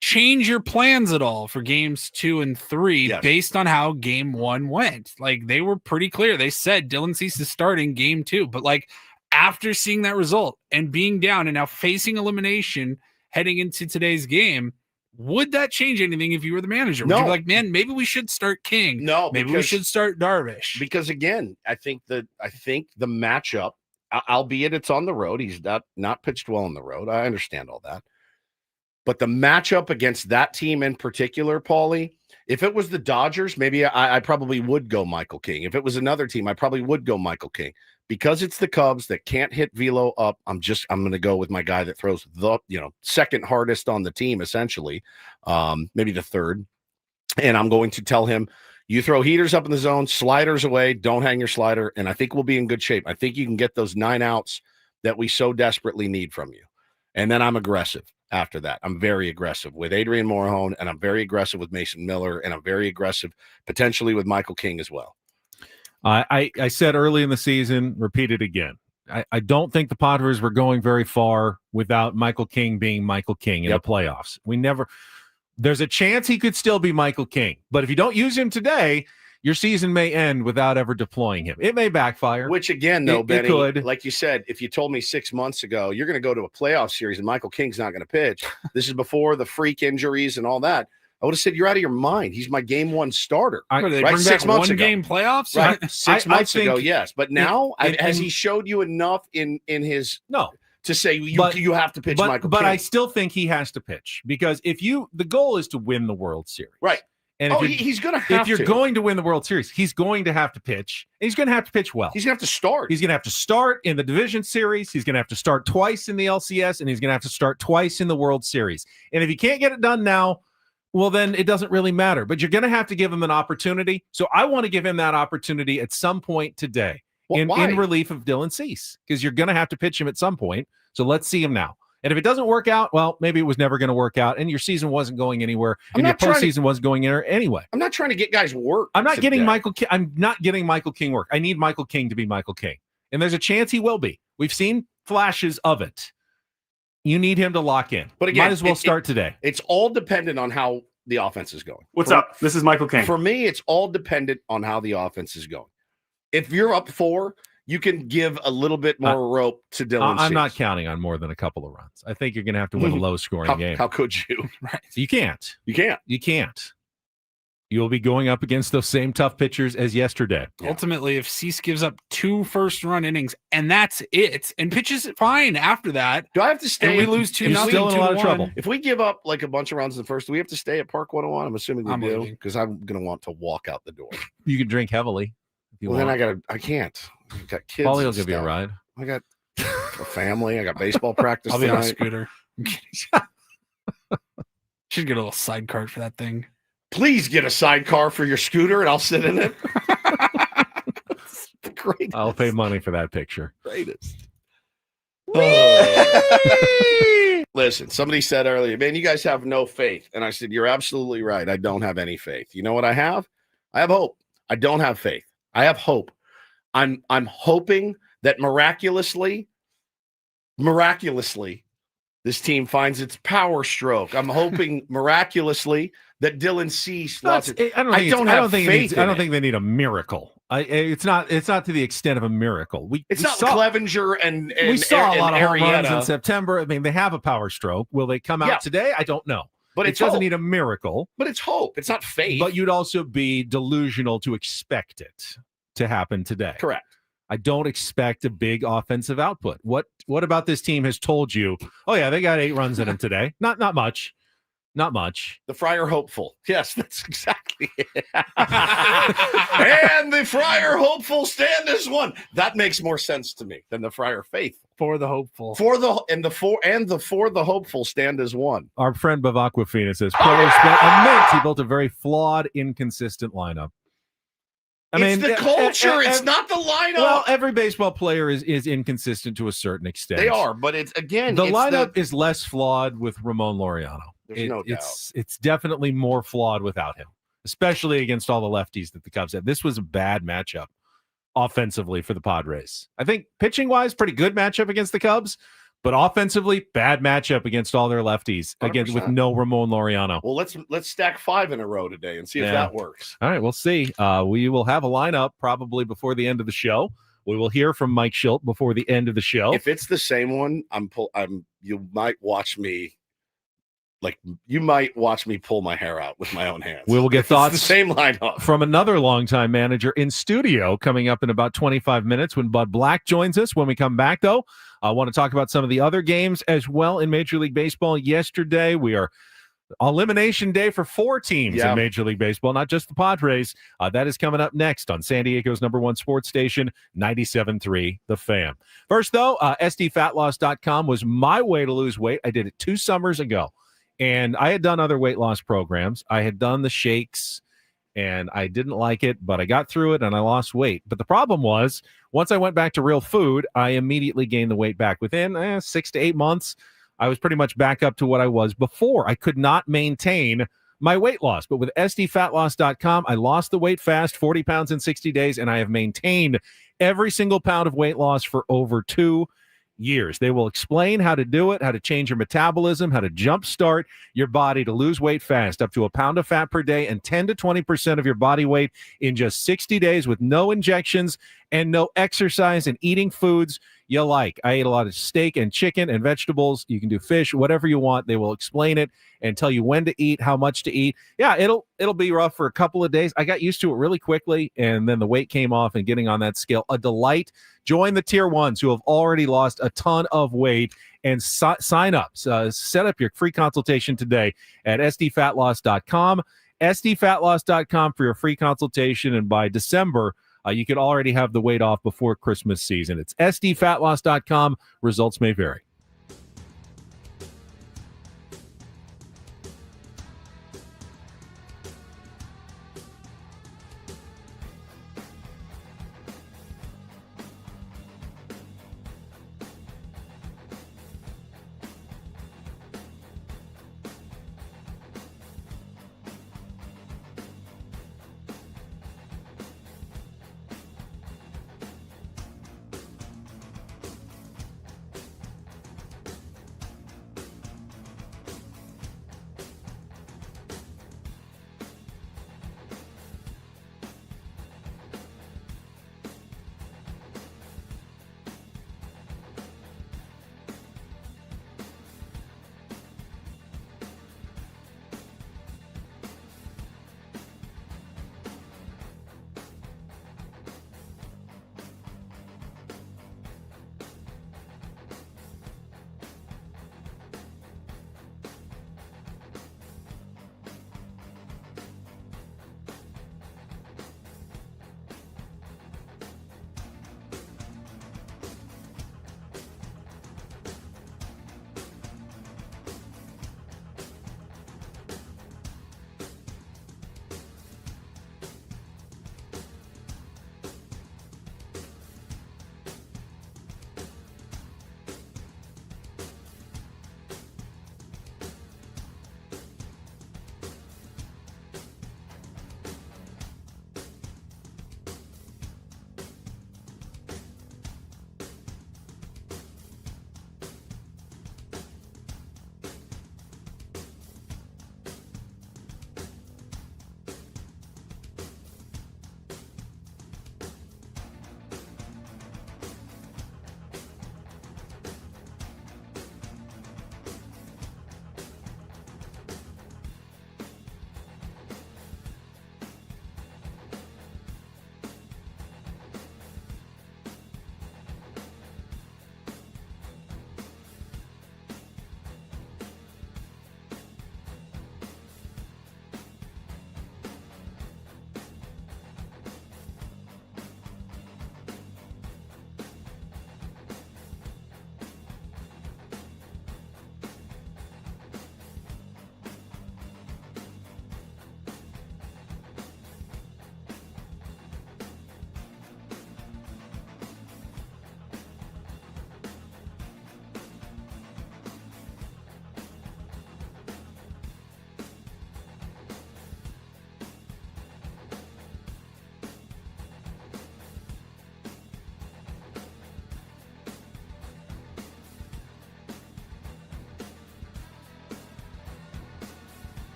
Speaker 3: change your plans at all for games 2 and 3 based on how game 1 went? Like, they were pretty clear. They said Dylan Cease is starting game 2, but like after seeing that result and being down and now facing elimination heading into today's game, would that change anything if you were the manager? Would you be like, man, maybe we should start King.
Speaker 2: No,
Speaker 3: maybe we should start Darvish.
Speaker 2: Because again, I think the matchup, albeit it's on the road, he's not pitched well on the road. I understand all that. But the matchup against that team in particular, Paulie, if it was the Dodgers, maybe I probably would go Michael King. If it was another team, I probably would go Michael King. Because it's the Cubs that can't hit velo up, I'm going to go with my guy that throws the second hardest on the team, essentially, maybe the third. And I'm going to tell him, You throw heaters up in the zone, sliders away, don't hang your slider, and I think we'll be in good shape. I think you can get those 9 outs that we so desperately need from you. And then I'm aggressive after that. I'm very aggressive with Adrian Morahone, and I'm very aggressive with Mason Miller, and I'm very aggressive potentially with Michael King as well.
Speaker 1: I said early in the season, repeat it again. I don't think the Padres were going very far without Michael King being Michael King in the playoffs. There's a chance he could still be Michael King, but if you don't use him today, your season may end without ever deploying him. It may backfire.
Speaker 2: Which again, though, Benny,
Speaker 1: it could.
Speaker 2: Like you said, if you told me 6 months ago, you're going to go to a playoff series and Michael King's not going to pitch, this is before the freak injuries and all that, I would have said, you're out of your mind. He's my game 1 starter.
Speaker 3: Right?
Speaker 2: 6 months ago.
Speaker 3: Game playoffs?
Speaker 2: Right. 6 months ago, yes. But now, has
Speaker 1: and
Speaker 2: he showed you enough in his to say you have to pitch Michael King?
Speaker 1: But I still think he has to pitch because the goal is to win the World Series.
Speaker 2: Right.
Speaker 1: And
Speaker 2: he's going to have to.
Speaker 1: If you're going to win the World Series, he's going to have to pitch. And he's going to have to pitch well.
Speaker 2: He's going to have to start.
Speaker 1: He's going to have to start in the Division Series. He's going to have to start twice in the LCS, and he's going to have to start twice in the World Series. And if he can't get it done now, well, then it doesn't really matter. But you're going to have to give him an opportunity. So I want to give him that opportunity at some point today in relief of Dylan Cease, because you're going to have to pitch him at some point. So let's see him now. And if it doesn't work out, well, maybe it was never going to work out, and your season wasn't going anywhere, and your postseason wasn't going anywhere anyway.
Speaker 2: I'm not trying to get guys work.
Speaker 1: I'm not getting Michael King work. I need Michael King to be Michael King, and there's a chance he will be. We've seen flashes of it. You need him to lock in. But again, might as well start today.
Speaker 2: It's all dependent on how the offense is going.
Speaker 12: What's up? This is Michael King.
Speaker 2: For me, it's all dependent on how the offense is going. If you're up 4, you can give a little bit more rope to Dylan Cease.
Speaker 1: I'm not counting on more than a couple of runs. I think you're going to have to win a low-scoring game.
Speaker 2: How could you?
Speaker 1: Right. You can't.
Speaker 2: You can't.
Speaker 1: You can't. You'll be going up against those same tough pitchers as yesterday.
Speaker 3: Ultimately, if Cease gives up 2 first-run innings and that's it, and pitches fine after that,
Speaker 2: do I have to stay?
Speaker 3: And we lose 2-0.
Speaker 1: Still in a lot of trouble.
Speaker 2: If we give up like a bunch of runs in the first, do we have to stay at Park 101? I'm assuming we do, because I'm going to want to walk out the door.
Speaker 1: You can drink heavily.
Speaker 2: Then I can't. I got kids.
Speaker 1: Paulie will give you a ride.
Speaker 2: I got a family. I got baseball practice.
Speaker 3: I'll be on a scooter. Should get a little sidecar for that thing.
Speaker 2: Please get a sidecar for your scooter, and I'll sit in it. Great.
Speaker 1: I'll pay money for that picture.
Speaker 2: Greatest. Listen, somebody said earlier, man, you guys have no faith. And I said, you're absolutely right. I don't have any faith. You know what I have? I have hope. I don't have faith. I have hope. I'm hoping that miraculously, this team finds its power stroke. I'm hoping miraculously that Dylan Cease. I don't
Speaker 1: think they need a miracle. It's not to the extent of a miracle.
Speaker 2: It's not Clevenger and
Speaker 1: we saw a lot of home
Speaker 2: Arrieta.
Speaker 1: runs in September. I mean, they have a power stroke. Will they come out today? I don't know.
Speaker 2: But
Speaker 1: it doesn't need a miracle.
Speaker 2: But it's hope. It's not faith.
Speaker 1: But you'd also be delusional to expect it to happen today.
Speaker 2: Correct.
Speaker 1: I don't expect a big offensive output. What about this team has told you, oh yeah, they got 8 runs in them today? Not much. Not much.
Speaker 2: The Friar hopeful. Yes, that's exactly it. And the Friar hopeful stand as one. That makes more sense to me than the Friar faithful.
Speaker 3: For the hopeful.
Speaker 2: For the hopeful stand as one.
Speaker 1: Our friend Bev Aquafina says, Polo spent a mint. He built a very flawed, inconsistent lineup.
Speaker 2: It's the culture. It's not the lineup.
Speaker 1: Well, every baseball player is inconsistent to a certain extent.
Speaker 2: They are, but it's again.
Speaker 1: The lineup is less flawed with Ramon Laureano.
Speaker 2: There's no doubt.
Speaker 1: It's definitely more flawed without him, especially against all the lefties that the Cubs had. This was a bad matchup offensively for the Padres. I think pitching-wise, pretty good matchup against the Cubs, but offensively, bad matchup against all their lefties,
Speaker 2: 100%.
Speaker 1: again with no Ramon Laureano.
Speaker 2: Well, let's stack 5 in a row today and see if that works.
Speaker 1: All right, we'll see. We will have a lineup probably before the end of the show. We will hear from Mike Shildt before the end of the show.
Speaker 2: If it's the same one, you might watch me. Like, you might watch me pull my hair out with my own hands.
Speaker 1: We will get thoughts
Speaker 2: the same lineup
Speaker 1: from another longtime manager in studio coming up in about 25 minutes when Bud Black joins us. When we come back, though, I want to talk about some of the other games as well in Major League Baseball. Yesterday, we are elimination day for 4 teams in Major League Baseball, not just the Padres. That is coming up next on San Diego's #1 sports station, 97.3 The Fan. First, though, SDFatLoss.com was my way to lose weight. I did it 2 summers ago. And I had done other weight loss programs. I had done the shakes and I didn't like it, but I got through it and I lost weight. But the problem was, once I went back to real food, I immediately gained the weight back. Within 6 to 8 months, I was pretty much back up to what I was before. I could not maintain my weight loss. But with SDFatLoss.com, I lost the weight fast, 40 pounds in 60 days, and I have maintained every single pound of weight loss for over 2 years. They will explain how to do it, how to change your metabolism, how to jumpstart your body to lose weight fast, up to a pound of fat per day and 10 to 20% of your body weight in just 60 days with no injections and no exercise and eating foods you like. I ate a lot of steak and chicken and vegetables. You can do fish, whatever you want. They will explain it and tell you when to eat, how much to eat. Yeah, it'll be rough for a couple of days. I got used to it really quickly, and then the weight came off and getting on that scale. A delight. Join the tier ones who have already lost a ton of weight and sign up. Set up your free consultation today at SDFatLoss.com. SDFatLoss.com for your free consultation, and by December, you could already have the weight off before Christmas season. It's SDFatLoss.com. Results may vary.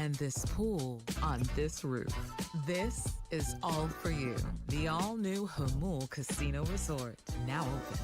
Speaker 6: And this pool on this roof. This is all for you. The all-new Humul Casino Resort, now open.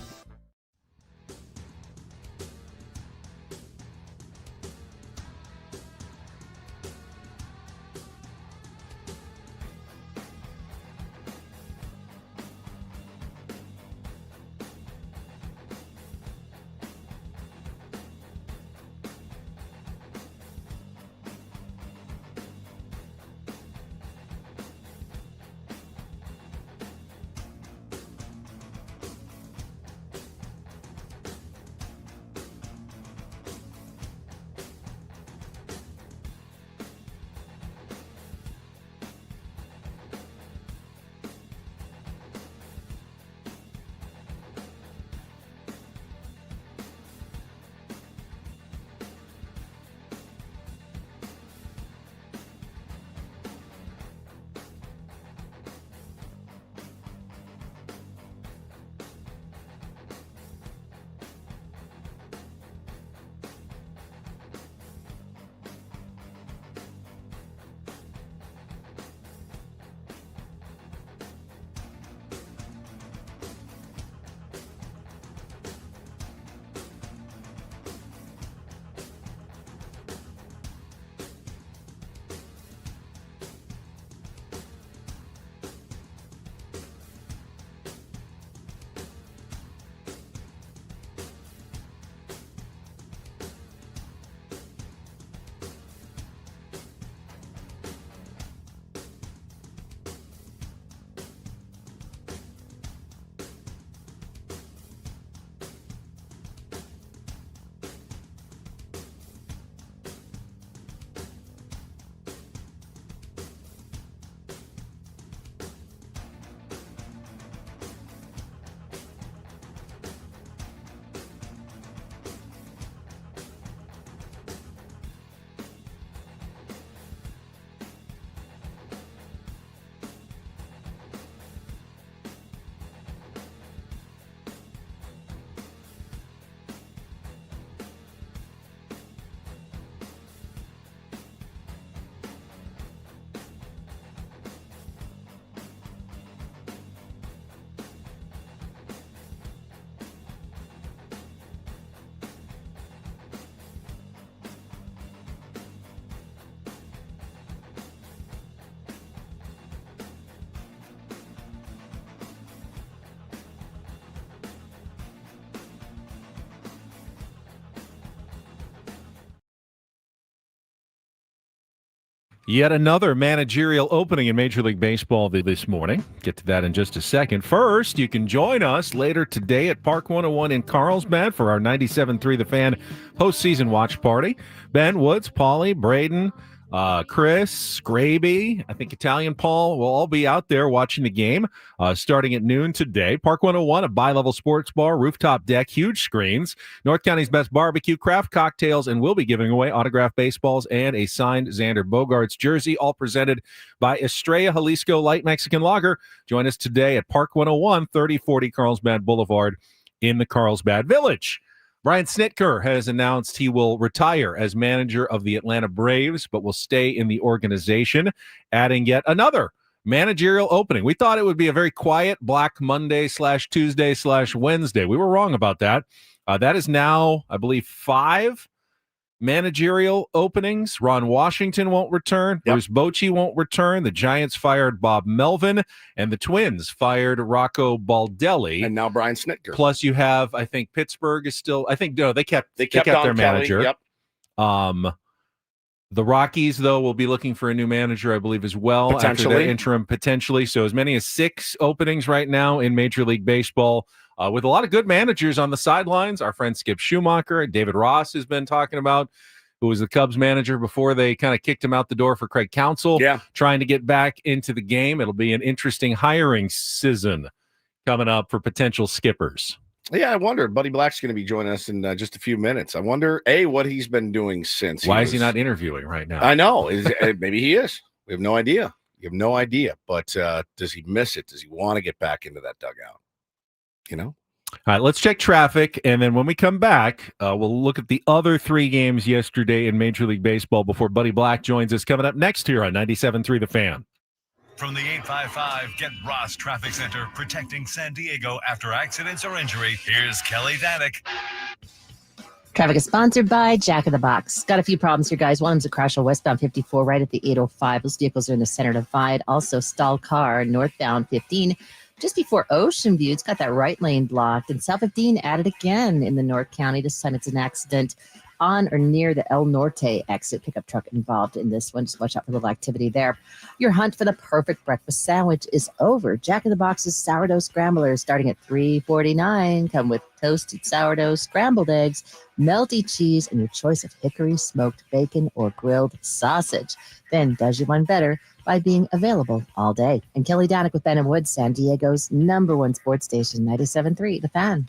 Speaker 1: Yet another managerial opening in Major League Baseball this morning. Get to that in just a second. First, you can join us later today at Park 101 in Carlsbad for our 97.3 The Fan postseason watch party. Ben, Woods, Paulie, Braden, Chris, Graby, I think Italian Paul will all be out there watching the game starting at noon today. Park 101, a bi-level sports bar, rooftop deck, huge screens, North County's best barbecue, craft cocktails, and we'll be giving away autographed baseballs and a signed Xander Bogaerts jersey, all presented by Estrella Jalisco Light Mexican Lager. Join us today at Park 101, 3040 Carlsbad Boulevard in the Carlsbad Village. Brian Snitker has announced he will retire as manager of the Atlanta Braves, but will stay in the organization, adding yet another managerial opening. We thought it would be a very quiet Black Monday / Tuesday / Wednesday. We were wrong about that. That is now, I believe, 5 managerial openings. Ron Washington won't return. Yep. Bruce Bochy won't return. The Giants fired Bob Melvin, and the Twins fired Rocco Baldelli.
Speaker 2: And now Brian Snitker.
Speaker 1: Plus, you have, I think, Pittsburgh is still. I think no, they kept their
Speaker 2: Kelly,
Speaker 1: manager.
Speaker 2: Yep.
Speaker 1: The Rockies, though, will be looking for a new manager, I believe, as well.
Speaker 2: Potentially.
Speaker 1: After their interim, potentially. So as many as 6 openings right now in Major League Baseball. With a lot of good managers on the sidelines. Our friend Skip Schumacher, David Ross has been talking about, who was the Cubs manager before they kind of kicked him out the door for Craig Counsell, trying to get back into the game. It'll be an interesting hiring season coming up for potential skippers.
Speaker 2: Yeah, I wonder. Buddy Black's going to be joining us in just a few minutes. I wonder, what he's been doing since.
Speaker 1: Why is he not interviewing right now?
Speaker 2: I know. Maybe he is. We have no idea. But does he miss it? Does he want to get back into that dugout? You know?
Speaker 1: All right, let's check traffic, and then when we come back, we'll look at the other 3 games yesterday in Major League Baseball before Buddy Black joins us coming up next here on 97.3 The Fan.
Speaker 4: From the 855 Get Ross Traffic Center, protecting San Diego after accidents or injury, here's Kelly Danick.
Speaker 5: Traffic is sponsored by Jack in the Box. Got a few problems here, guys. One of them's a crash on westbound 54 right at the 805. Those vehicles are in the center divide. Also, stalled car northbound 15. Just before Ocean View, it's got that right lane blocked. And South 15 added again in the North County. This time it's an accident on or near the El Norte exit. Pickup truck involved in this one. Just watch out for a little activity there. Your hunt for the perfect breakfast sandwich is over. Jack in the Box's sourdough scramblers starting at $3.49. Come with toasted sourdough, scrambled eggs, melty cheese, and your choice of hickory smoked bacon or grilled sausage. Then does you one better by being available all day. And Kelly Danick with Ben and Woods, San Diego's #1 sports station, 97.3 The Fan.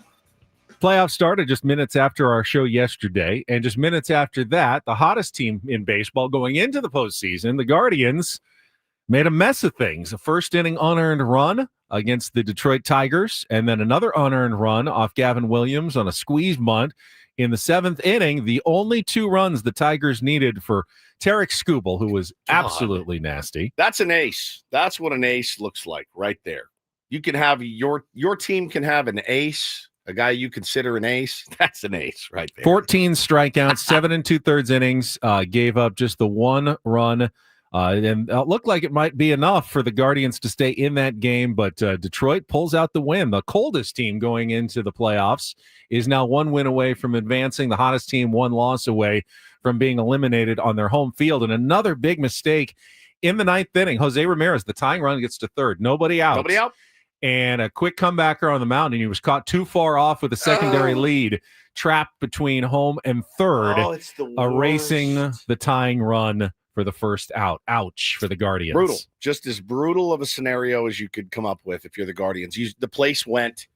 Speaker 1: Playoffs started just minutes after our show yesterday, and just minutes after that, the hottest team in baseball going into the postseason, the Guardians, made a mess of things. A first-inning unearned run against the Detroit Tigers, and then another unearned run off Gavin Williams on a squeeze bunt in the 7th inning. The only 2 runs the Tigers needed for Tarek Skubal, who was absolutely nasty.
Speaker 2: That's an ace. That's what an ace looks like right there. You can have your team can have an ace, a guy you consider an ace. That's an ace right there.
Speaker 3: 14 strikeouts, 7 2/3 innings, gave up just the 1 run. And it looked like it might be enough for the Guardians to stay in that game, but Detroit pulls out the win. The coldest team going into the playoffs is now 1 win away from advancing. The hottest team 1 loss away from being eliminated on their home field. And another big mistake in the 9th inning. Jose Ramirez, the tying run, gets to third. Nobody out. And a quick comebacker on the mound, and he was caught too far off with a secondary lead, trapped between home and third, erasing the tying run for the first out. Ouch for the Guardians.
Speaker 2: Brutal. Just as brutal of a scenario as you could come up with if you're the Guardians. The place went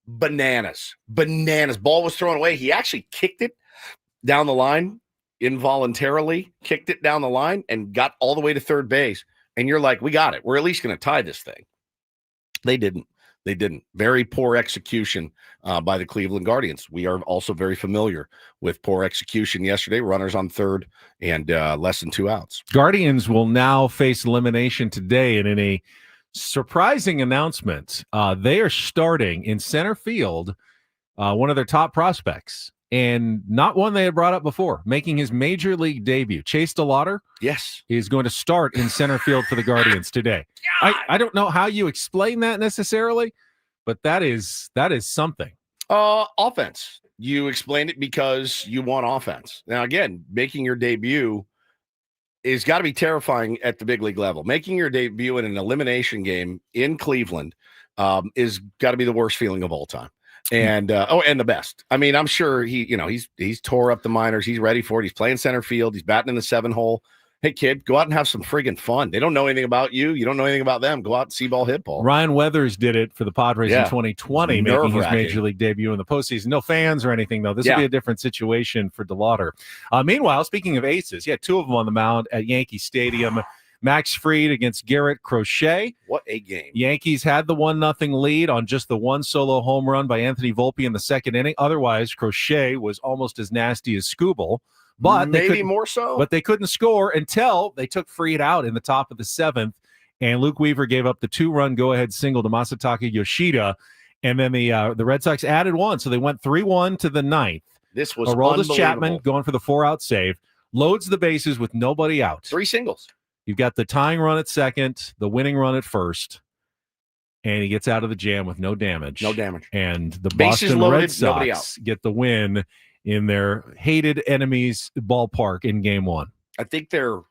Speaker 2: bananas. Ball was thrown away. He actually kicked it down the line, involuntarily kicked it down the line and got all the way to third base. And you're like, we got it. We're at least going to tie this thing. They didn't. Very poor execution by the Cleveland Guardians. We are also very familiar with poor execution yesterday. Runners on third and less than 2 outs.
Speaker 3: Guardians will now face elimination today, and in a surprising announcement, they are starting in center field one of their top prospects, and not one they had brought up before, making his major league debut. Chase DeLauter,
Speaker 2: yes,
Speaker 3: is going to start in center field for the Guardians today. I don't know how you explain that necessarily, but that is something.
Speaker 2: Offense. You explained it because you want offense. Now, again, making your debut is got to be terrifying at the big league level. Making your debut in an elimination game in Cleveland is got to be the worst feeling of all time. And and the best. I mean, I'm sure he's tore up the minors. He's ready for it. He's playing center field. He's batting in the 7 hole. Hey, kid, go out and have some friggin' fun. They don't know anything about you. You don't know anything about them. Go out and see ball, hit ball.
Speaker 3: Ryan Weathers did it for the Padres in 2020, making his major league debut in the postseason. No fans or anything, though. This will be a different situation for DeLauter. Meanwhile, speaking of aces, 2 of them on the mound at Yankee Stadium. Max Fried against Garrett Crochet.
Speaker 2: What a game.
Speaker 3: Yankees had the 1-0 lead on just the 1 solo home run by Anthony Volpe in the 2nd inning. Otherwise, Crochet was almost as nasty as Skubal. But
Speaker 2: maybe more so.
Speaker 3: But they couldn't score until they took Fried out in the top of the 7th. And Luke Weaver gave up the 2-run go-ahead single to Masataka Yoshida. And then the Red Sox added 1. So they went 3-1 to the 9th.
Speaker 2: This was
Speaker 3: Aroldis Chapman going for the 4-out save. Loads the bases with nobody out.
Speaker 2: 3 singles.
Speaker 3: You've got the tying run at second, the winning run at first, and he gets out of the jam with no damage. And the Boston Red Sox get the win in their hated enemies' ballpark in Game 1.
Speaker 2: I think the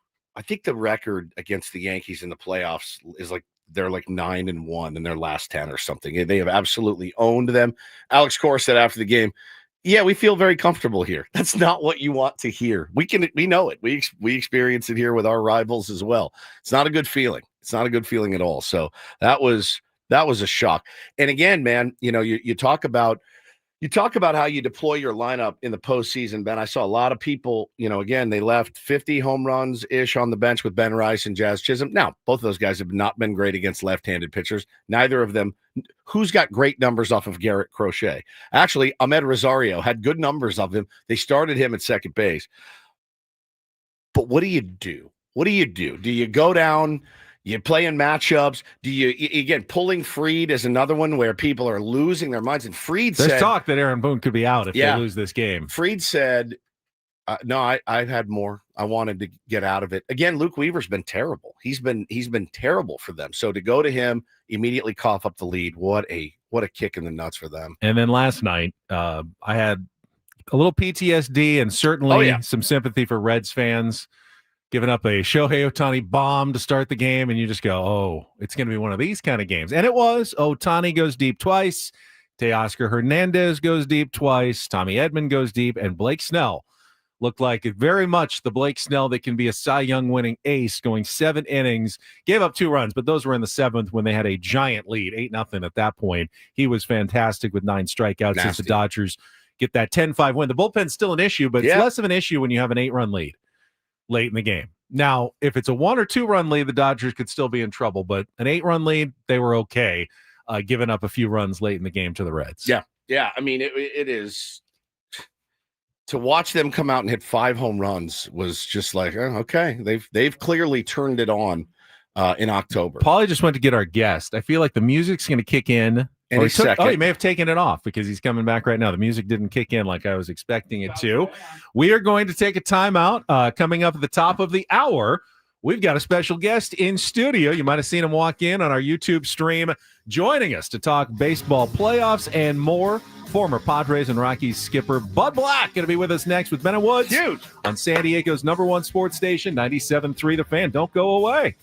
Speaker 2: record against the Yankees in the playoffs is they're 9-1 in their last 10 or something. They have absolutely owned them. Alex Cora said after the game, yeah, we feel very comfortable here. That's not what you want to hear. We know it. We experience it here with our rivals as well. It's not a good feeling. It's not a good feeling at all. So that was a shock. And again, man, you talk about You talk about how you deploy your lineup in the postseason, Ben. I saw a lot of people, again, they left 50 home runs-ish on the bench with Ben Rice and Jazz Chisholm. Now, both of those guys have not been great against left-handed pitchers. Neither of them. Who's got great numbers off of Garrett Crochet? Actually, Ahmed Rosario had good numbers of him. They started him at second base. But what do you do? What do you do? Do you go down? You play in matchups. Do you, again, pulling Fried is another one where people are losing their minds. And Fried said,
Speaker 1: there's talk that Aaron Boone could be out if they lose this game.
Speaker 2: Fried said, no, I've had more. I wanted to get out of it. Again, Luke Weaver's been terrible. He's been terrible for them. So to go to him, immediately cough up the lead. What a kick in the nuts for them.
Speaker 1: And then last night, I had a little PTSD and certainly some sympathy for Reds fans. Giving up a Shohei Ohtani bomb to start the game, and you just go, oh, it's going to be one of these kind of games. And it was. Ohtani goes deep twice. Teoscar Hernandez goes deep twice. Tommy Edman goes deep. And Blake Snell looked like very much the Blake Snell that can be a Cy Young winning ace, going 7 innings. Gave up 2 runs, but those were in the 7th when they had a giant lead, 8-0 at that point. He was fantastic with 9 strikeouts since the Dodgers get that 10-5 win. The bullpen's still an issue, but it's less of an issue when you have an 8-run lead late in the game. Now, if it's a 1 or 2 run lead, the Dodgers could still be in trouble, but an 8-run lead, they were okay, giving up a few runs late in the game to the Reds.
Speaker 2: Yeah. I mean, it is to watch them come out and hit 5 home runs was just like, okay, they've clearly turned it on in October.
Speaker 1: Paulie just went to get our guest. I feel like the music's going to kick in. He may have taken it off because he's coming back right now. The music didn't kick in like I was expecting it to. We are going to take a timeout. Coming up at the top of the hour, we've got a special guest in studio. You might have seen him walk in on our YouTube stream, joining us to talk baseball playoffs and more. Former Padres and Rockies skipper Bud Black going to be with us next with Ben and Woods on San Diego's #1 sports station, 97.3 The Fan. Don't go away.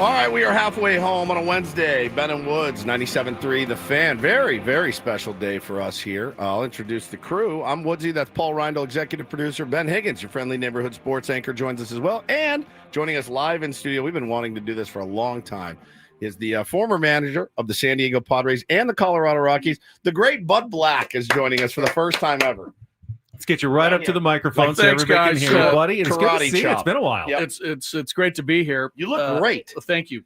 Speaker 2: All right, we are halfway home on a Wednesday. Ben and Woods, 97.3 The Fan. Very, very special day for us here. I'll introduce the crew. I'm Woodsy. That's Paul Reindl, executive producer. Ben Higgins, your friendly neighborhood sports anchor, joins us as well. And joining us live in studio, we've been wanting to do this for a long time, is the former manager of the San Diego Padres and the Colorado Rockies. The great Bud Black is joining us for the first time ever.
Speaker 1: Let's get you right up to the microphone so everybody can hear you, buddy. And it's good to see you. It's been a while.
Speaker 12: Yep. It's great to be here.
Speaker 2: You look great.
Speaker 12: Thank you.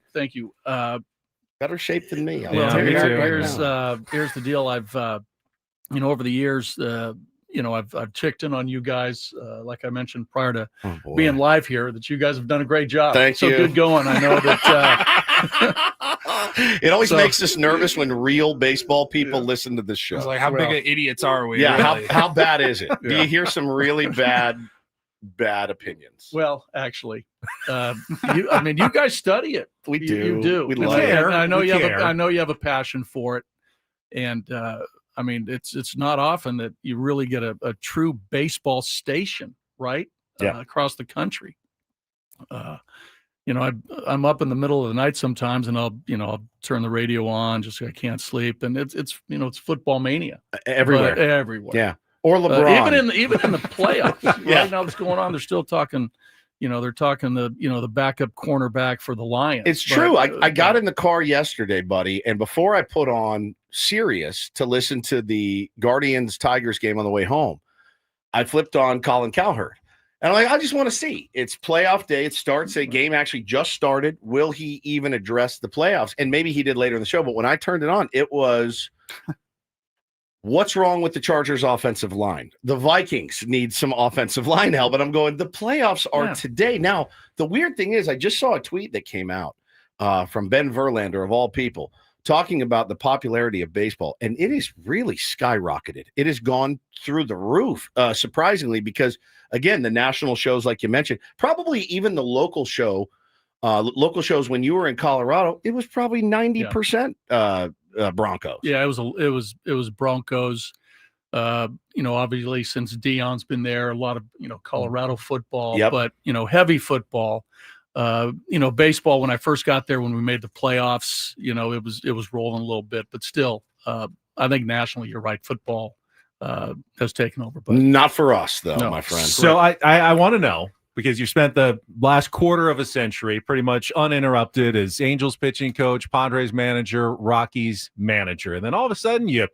Speaker 2: Better shape than me.
Speaker 12: Well, here's the deal. I've over the years, I've checked in on you guys, like I mentioned prior to being live here, that you guys have done a great job.
Speaker 2: Thank you.
Speaker 12: So good going. I know that.
Speaker 2: It always makes us nervous when real baseball people listen to this show.
Speaker 3: It's like, how big of idiots are we?
Speaker 2: Yeah,
Speaker 3: really?
Speaker 2: how bad is it? Do you hear some really bad opinions?
Speaker 12: Well, actually, you guys study it.
Speaker 2: We do.
Speaker 12: You do.
Speaker 2: We love it.
Speaker 12: I know you have a passion for it, and it's not often that you really get a true baseball station, right? Across the country. I'm up in the middle of the night sometimes, and I'll turn the radio on just so I can't sleep, and it's football mania
Speaker 2: everywhere.
Speaker 12: Everywhere.
Speaker 2: Yeah, or LeBron.
Speaker 12: Even in the playoffs. Right now, what's going on? They're still talking. They're talking the backup cornerback for the Lions.
Speaker 2: It's true. I got in the car yesterday, buddy, and before I put on Sirius to listen to the Guardians-Tigers game on the way home, I flipped on Colin Cowherd. And I'm like, I just want to see. It's playoff day. It starts. A game actually just started. Will he even address the playoffs? And maybe he did later in the show. But when I turned it on, it was, what's wrong with the Chargers' offensive line? The Vikings need some offensive line help. And I'm going, the playoffs are today. Now, the weird thing is, I just saw a tweet that came out from Ben Verlander, of all people, talking about the popularity of baseball. And it is really skyrocketed. It has gone through the roof, surprisingly, because again, the national shows, like you mentioned, probably even the local shows when you were in Colorado, it was probably 90% Broncos.
Speaker 12: Yeah, it was Broncos. Obviously since Dion's been there, a lot of Colorado football, but heavy football. Baseball, when I first got there, when we made the playoffs, it was rolling a little bit, but still, I think nationally, you're right. Football has taken over, but
Speaker 2: not for us though, my friend.
Speaker 1: So I want to know, because you spent the last quarter of a century pretty much uninterrupted as Angels pitching coach, Padres manager, Rockies manager, and then all of a sudden you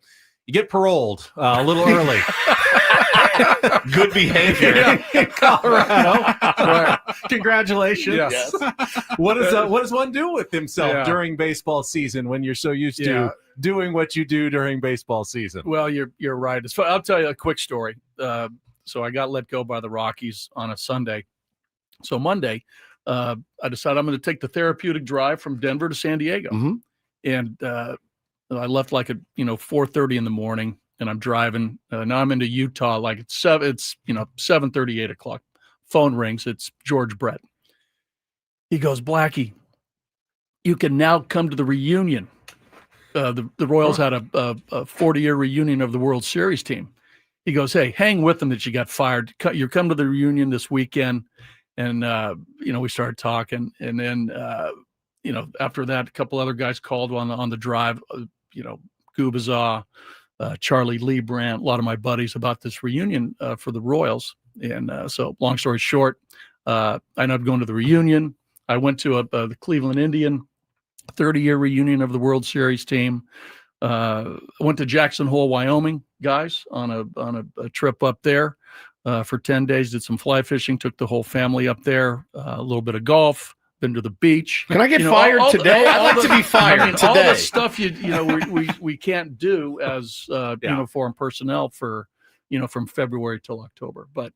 Speaker 1: get paroled a little early.
Speaker 2: Good behavior
Speaker 1: in Colorado. Right. Congratulations.
Speaker 12: Yes.
Speaker 1: What does one do with himself during baseball season when you're so used to doing what you do during baseball season?
Speaker 12: Well, you're right. I'll tell you a quick story. So I got let go by the Rockies on a Sunday. So Monday, I decided I'm going to take the therapeutic drive from Denver to San Diego, and I left like at 4:30 in the morning. And I'm driving. Now I'm into Utah. Like it's 7:30, 8 o'clock. Phone rings. It's George Brett. He goes, Blackie, you can now come to the reunion. The Royals had a 40-year reunion of the World Series team. He goes, hey, hang with them that you got fired. You're coming to the reunion this weekend. And, we started talking. And then, after that, a couple other guys called on the drive, Gubazaw, Charlie Leibrandt, a lot of my buddies, about this reunion for the Royals. And so long story short, I ended up going to the reunion. I went to the Cleveland Indian 30-year reunion of the World Series team. I went to Jackson Hole, Wyoming, guys, on a trip up there for 10 days, did some fly fishing, took the whole family up there, a little bit of golf. Been to the beach.
Speaker 2: Can I get fired today? I'd like to be fired today.
Speaker 12: All the stuff we can't do as uniform personnel for from February till October. But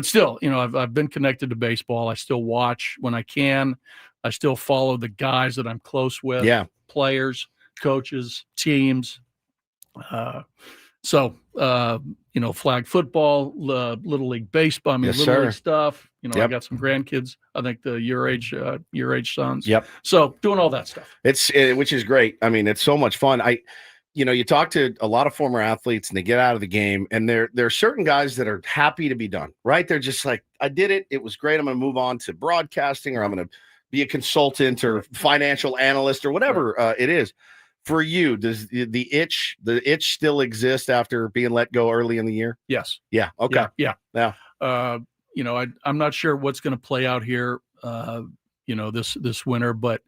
Speaker 12: still, I've been connected to baseball. I still watch when I can. I still follow the guys that I'm close with.
Speaker 2: Yeah,
Speaker 12: players, coaches, teams. Flag football, little league baseball. Little league stuff. I got some grandkids. I think your age sons.
Speaker 2: Yep.
Speaker 12: So doing all that stuff.
Speaker 2: Which is great. I mean, it's so much fun. You talk to a lot of former athletes and they get out of the game, and there are certain guys that are happy to be done, right? They're just like, I did it. It was great. I'm going to move on to broadcasting, or I'm going to be a consultant or financial analyst or whatever it is. For you, does the itch still exist after being let go early in the year?
Speaker 12: Yes.
Speaker 2: Yeah. Okay.
Speaker 12: Yeah. I'm not sure what's going to play out here, this winter, but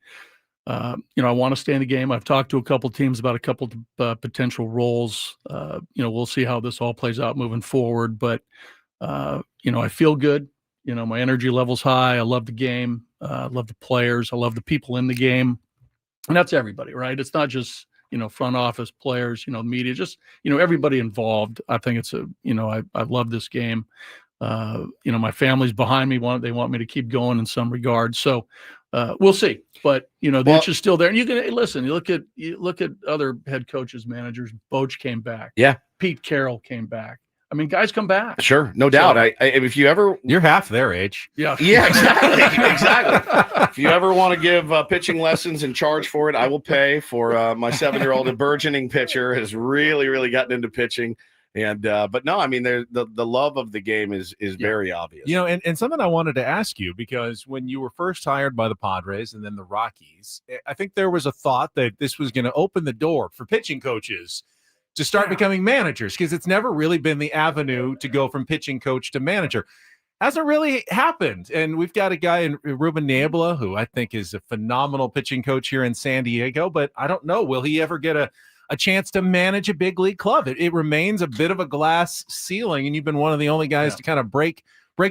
Speaker 12: I want to stay in the game. I've talked to a couple teams about a couple potential roles. We'll see how this all plays out moving forward. But I feel good. My energy level's high. I love the game. I love the players. I love the people in the game. And that's everybody, right? It's not just, front office players, media, just, everybody involved. I think it's I love this game. My family's behind me. They want me to keep going in some regards. So we'll see. But, the itch is still there. And you can listen, you look at other head coaches, managers. Boch came back.
Speaker 2: Yeah.
Speaker 12: Pete Carroll came back. I mean, guys come back.
Speaker 2: Sure, no doubt. If you ever,
Speaker 1: you're half their age.
Speaker 12: Yeah,
Speaker 2: exactly. If you ever want to give pitching lessons and charge for it, I will pay. For my 7-year-old, a burgeoning pitcher, has really, really gotten into pitching. And but no, I mean, the love of the game is very obvious.
Speaker 1: And something I wanted to ask you, because when you were first hired by the Padres and then the Rockies, I think there was a thought that this was going to open the door for pitching coaches to start becoming managers, because it's never really been the avenue to go from pitching coach to manager. Hasn't really happened. And we've got a guy in Ruben Niebla, who I think is a phenomenal pitching coach here in San Diego, but I don't know, will he ever get a chance to manage a big league club? It remains a bit of a glass ceiling, and you've been one of the only guys to kind of break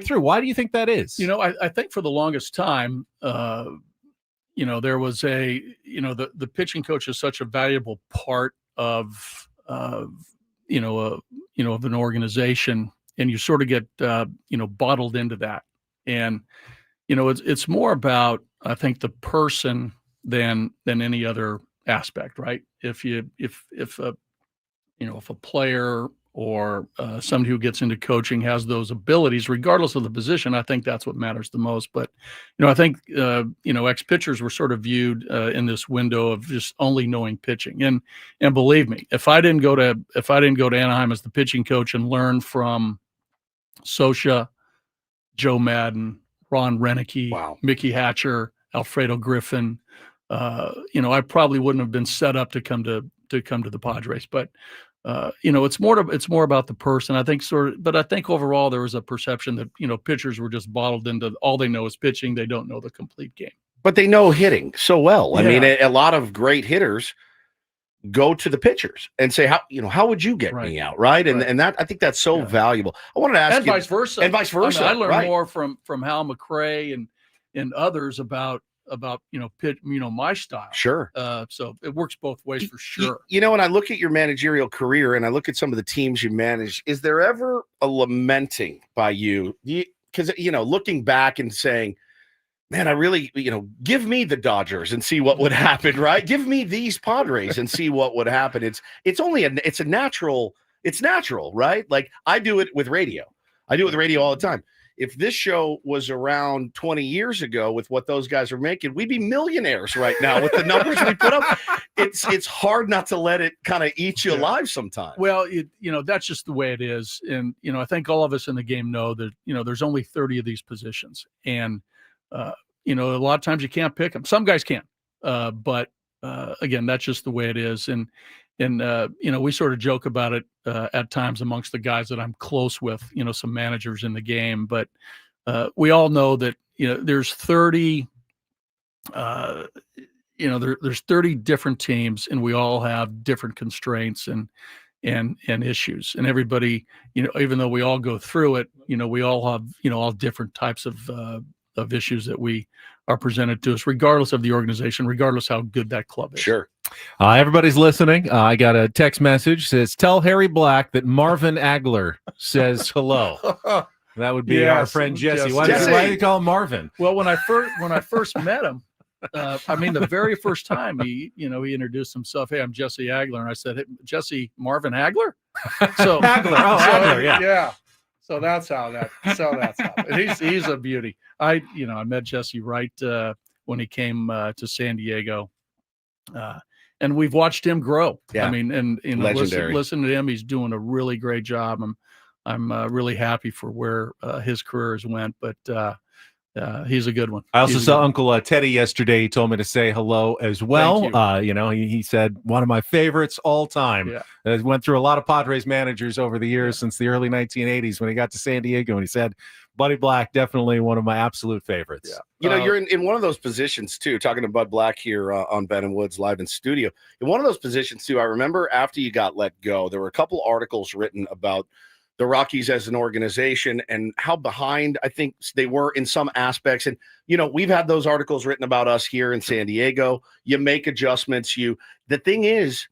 Speaker 1: through. Why do you think that is?
Speaker 12: I think for the longest time, there was the pitching coach is such a valuable part of an organization, and you sort of get bottled into that. And it's more about, I think, the person than any other aspect, right? If a player or somebody who gets into coaching has those abilities, regardless of the position, I think that's what matters the most. But, I think, ex-pitchers were sort of viewed in this window of just only knowing pitching. And believe me, if I didn't go to Anaheim as the pitching coach and learn from Scioscia, Joe Madden, Ron Renicky, Mickey Hatcher, Alfredo Griffin, I probably wouldn't have been set up to come to the Padres. But it's more about the person. I think but I think overall there was a perception that, pitchers were just bottled into all they know is pitching. They don't know the complete game.
Speaker 2: But they know hitting so well. Yeah. I mean, a lot of great hitters go to the pitchers and say, how would you get me out? Right. And that, I think that's so valuable. I wanted to ask you.
Speaker 12: Vice versa.
Speaker 2: And vice versa.
Speaker 12: I learned more from Hal McRae and others about my style.
Speaker 2: Sure.
Speaker 12: So it works both ways for sure.
Speaker 2: When I look at your managerial career and I look at some of the teams you manage, is there ever a lamenting by you? Because, looking back and saying, man, I really, give me the Dodgers and see what would happen, right? Give me these Padres and see what would happen. It's natural, right? Like I do it with radio. I do it with radio all the time. If this show was around 20 years ago with what those guys are making, we'd be millionaires right now with the numbers we put up. It's hard not to let it kind of eat you alive sometimes.
Speaker 12: Well, that's just the way it is. And, I think all of us in the game know that, there's only 30 of these positions. And, a lot of times you can't pick them. Some guys can. But again, that's just the way it is. And we sort of joke about it at times amongst the guys that I'm close with, some managers in the game. But we all know that, there's 30, there's 30 different teams, and we all have different constraints and issues. And everybody, even though we all go through it, we all have, all different types of issues that we are presented to us, regardless of the organization, regardless how good that club is.
Speaker 2: Sure.
Speaker 1: Everybody's listening. I got a text message says, "Tell Harry Black that Marvin Agler says hello." That would be our friend Jesse. Why do you call him Marvin?
Speaker 12: Well, when I first met him, the very first time he introduced himself. "Hey, I'm Jesse Agler," and I said, "Hey, Jesse Marvin Agler." So
Speaker 1: Agler,
Speaker 12: yeah. So that's how he's a beauty. I met Jesse right when he came to San Diego. And we've watched him grow. Yeah. Listen to him. He's doing a really great job. I'm really happy for where his career has went. But He's a good one.
Speaker 1: I also saw Uncle Teddy yesterday. He told me to say hello as well. He said one of my favorites all time.
Speaker 12: Yeah.
Speaker 1: Went through a lot of Padres managers over the years since the early 1980s when he got to San Diego, and he said Buddy Black, definitely one of my absolute favorites.
Speaker 2: Yeah. You're in one of those positions too, talking to Bud Black here on Ben and Woods live in studio. In one of those positions too, I remember after you got let go, there were a couple articles written about the Rockies as an organization and how behind I think they were in some aspects. And, we've had those articles written about us here in San Diego. You make adjustments. The thing is,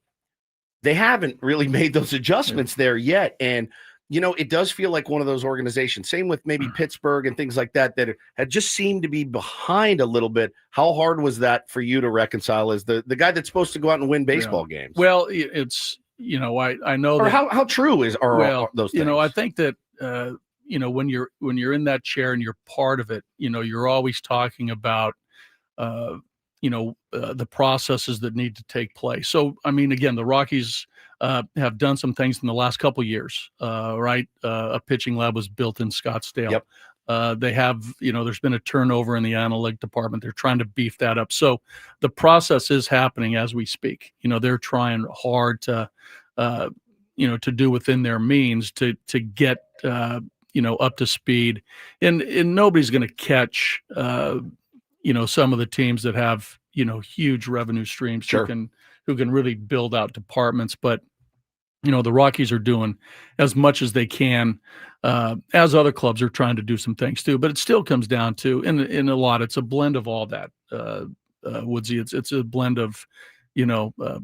Speaker 2: they haven't really made those adjustments there yet. And, it does feel like one of those organizations, same with maybe Pittsburgh and things like that had just seemed to be behind a little bit. How hard was that for you to reconcile as the guy that's supposed to go out and win baseball games?
Speaker 12: Well, it's, I know
Speaker 2: or
Speaker 12: that
Speaker 2: how true are those things?
Speaker 12: I think that, when you're in that chair and you're part of it, you're always talking about, the processes that need to take place. So, I mean, again, the Rockies have done some things in the last couple of years, right? A pitching lab was built in Scottsdale.
Speaker 2: Yep.
Speaker 12: They have, there's been a turnover in the analytic department. They're trying to beef that up. So the process is happening as we speak. They're trying hard to, to do within their means to get, up to speed. And nobody's going to catch, some of the teams that have, huge revenue streams
Speaker 2: Sure.
Speaker 12: who can really build out departments. But, the Rockies are doing as much as they can, as other clubs are trying to do some things too. But it still comes down to, in a lot, it's a blend of all that, Woodsy. It's a blend of,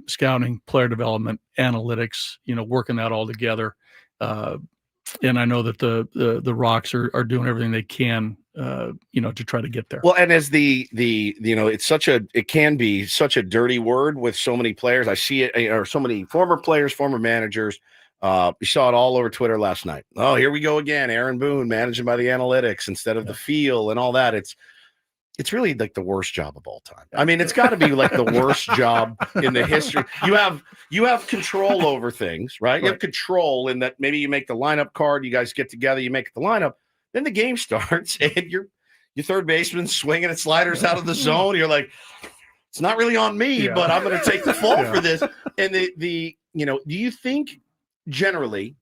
Speaker 12: scouting, player development, analytics, working that all together. And I know that the Rocks are doing everything they can, to try to get there.
Speaker 2: Well, and as it can be such a dirty word with so many players. I see it, or so many former players, former managers. We saw it all over Twitter last night. Oh, here we go again. Aaron Boone managing by the analytics instead of the feel and all that. It's really like the worst job of all time. I mean, it's got to be like the worst job in the history. You have control over things, right? You have control in that maybe you make the lineup card, you guys get together, you make the lineup, then the game starts and your third baseman swinging at sliders out of the zone. You're like, it's not really on me, but I'm going to take the fall for this. And do you think generally,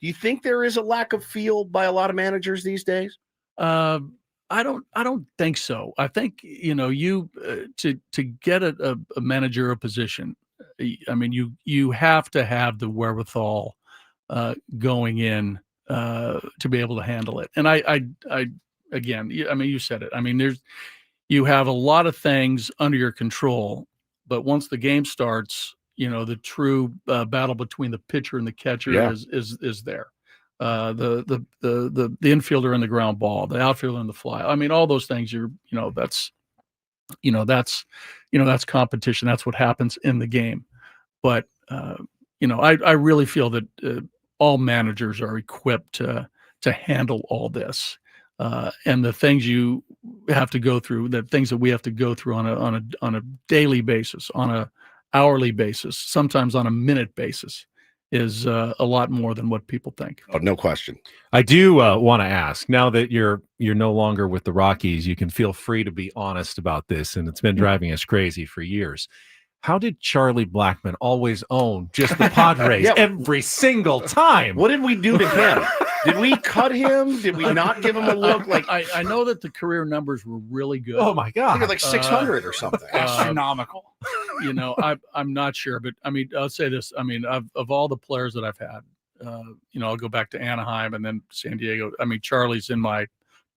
Speaker 2: there is a lack of feel by a lot of managers these days?
Speaker 12: I don't think so. I think, to get a managerial position, I mean, you have to have the wherewithal going in to be able to handle it. And I again, I mean, you said it. I mean, you have a lot of things under your control, but once the game starts, the true battle between the pitcher and the catcher is there. The infielder and the ground ball, the outfielder and the fly. I mean, all those things that's competition. That's what happens in the game. But, I really feel that all managers are equipped to handle all this. And the things you have to go through, the things that we have to go through on a daily basis, on a hourly basis, sometimes on a minute basis, is a lot more than what people think.
Speaker 2: Oh, no question.
Speaker 1: I do want to ask, now that you're no longer with the Rockies, you can feel free to be honest about this, and it's been driving us crazy for years. How did Charlie Blackmon always own just the Padres every single time?
Speaker 2: What did we do to him? Did we cut him? Did we not give him a look? Like
Speaker 12: I know that the career numbers were really good.
Speaker 1: Oh my God,
Speaker 2: I think like 600 or something.
Speaker 3: Astronomical.
Speaker 12: I'm not sure, but I mean, I'll say this. I mean, of all the players that I've had, I'll go back to Anaheim and then San Diego. I mean, Charlie's in my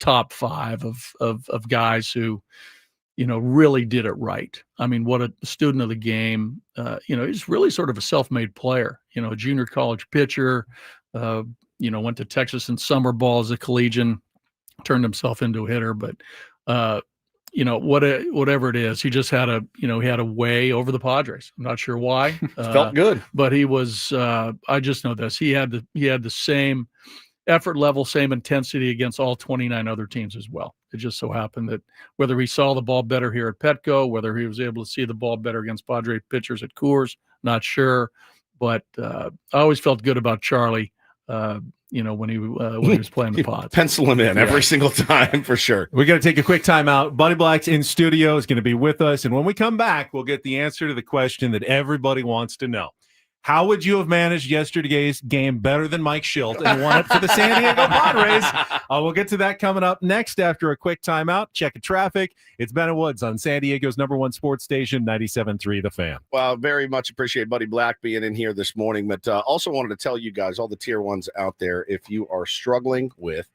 Speaker 12: top 5 of guys who, really did it right. I mean, what a student of the game. He's really sort of a self-made player. A junior college pitcher. Went to Texas in summer ball as a collegian, turned himself into a hitter. But whatever it is, he just had a way over the Padres. I'm not sure why.
Speaker 2: Felt good,
Speaker 12: but he was. I just know this. He had the same effort level, same intensity against all 29 other teams as well. It just so happened that whether he saw the ball better here at Petco, whether he was able to see the ball better against Padre pitchers at Coors, not sure. But I always felt good about Charlie. when he was playing the pods.
Speaker 2: Pencil him in every single time for sure.
Speaker 1: We're going to take a quick time out. Buddy Black's in studio, is going to be with us. And when we come back, we'll get the answer to the question that everybody wants to know. How would you have managed yesterday's game better than Mike Shildt and won it for the San Diego Padres? We'll get to that coming up next after a quick timeout. Check traffic. It's Ben and Woods on San Diego's #1 sports station, 97.3 The Fan.
Speaker 2: Well, very much appreciate Buddy Black being in here this morning, but also wanted to tell you guys, all the tier ones out there, if you are struggling with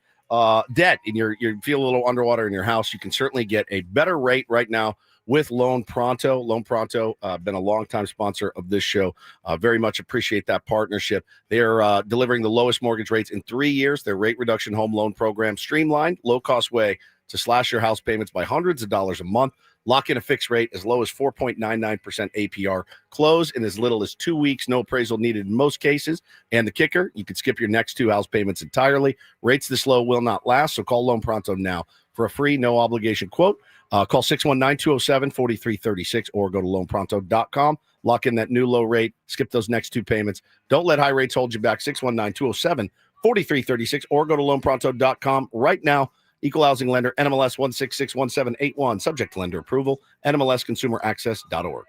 Speaker 2: debt and you feel a little underwater in your house, you can certainly get a better rate right now with Loan Pronto. Loan Pronto, been a longtime sponsor of this show. Very much appreciate that partnership. They're delivering the lowest mortgage rates in 3 years. Their rate reduction home loan program, streamlined, low-cost way to slash your house payments by hundreds of dollars a month. Lock in a fixed rate as low as 4.99% APR. Close in as little as 2 weeks. No appraisal needed in most cases. And the kicker, you could skip your next 2 house payments entirely. Rates this low will not last, so call Loan Pronto now for a free, no-obligation quote. Call 619-207-4336 or go to loanpronto.com. Lock in that new low rate. Skip those next 2 payments. Don't let high rates hold you back. 619-207-4336 or go to loanpronto.com right now. Equal housing lender, NMLS 1661781. Subject to lender approval, NMLSconsumeraccess.org.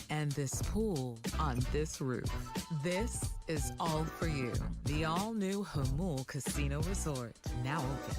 Speaker 6: And this pool on this roof. This is all for you. The all-new Hamul Casino Resort, now open.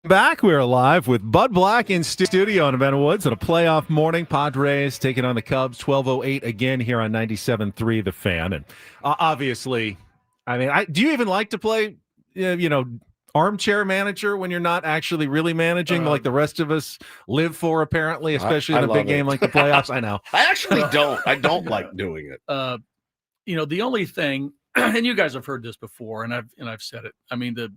Speaker 1: Back, we're live with Bud Black in studio and Ben Woods on a playoff morning. Padres taking on the Cubs, 12:08 again here on 97.3 The Fan. And obviously, I mean, do you even like to play, armchair manager when you're not actually really managing like the rest of us live for, apparently, especially in a big game like the playoffs? I know.
Speaker 2: I actually don't. I don't like doing it.
Speaker 12: The only thing, and you guys have heard this before, and I've said it. I mean, the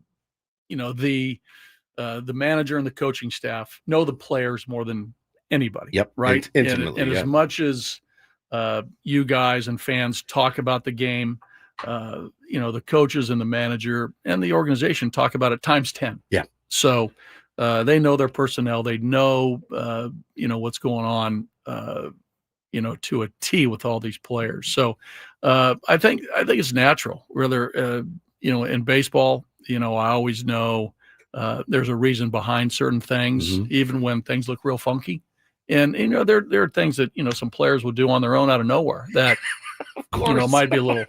Speaker 12: manager and the coaching staff know the players more than anybody.
Speaker 2: Yep.
Speaker 12: Right.
Speaker 2: Intimately.
Speaker 12: And as much as you guys and fans talk about the game, the coaches and the manager and the organization talk about it times 10.
Speaker 2: Yeah.
Speaker 12: So they know their personnel. They know, what's going on, to a T with all these players. So I think it's natural. Whether, in baseball, I always know there's a reason behind certain things, even when things look real funky. And, there are things that, some players will do on their own out of nowhere that, might be a little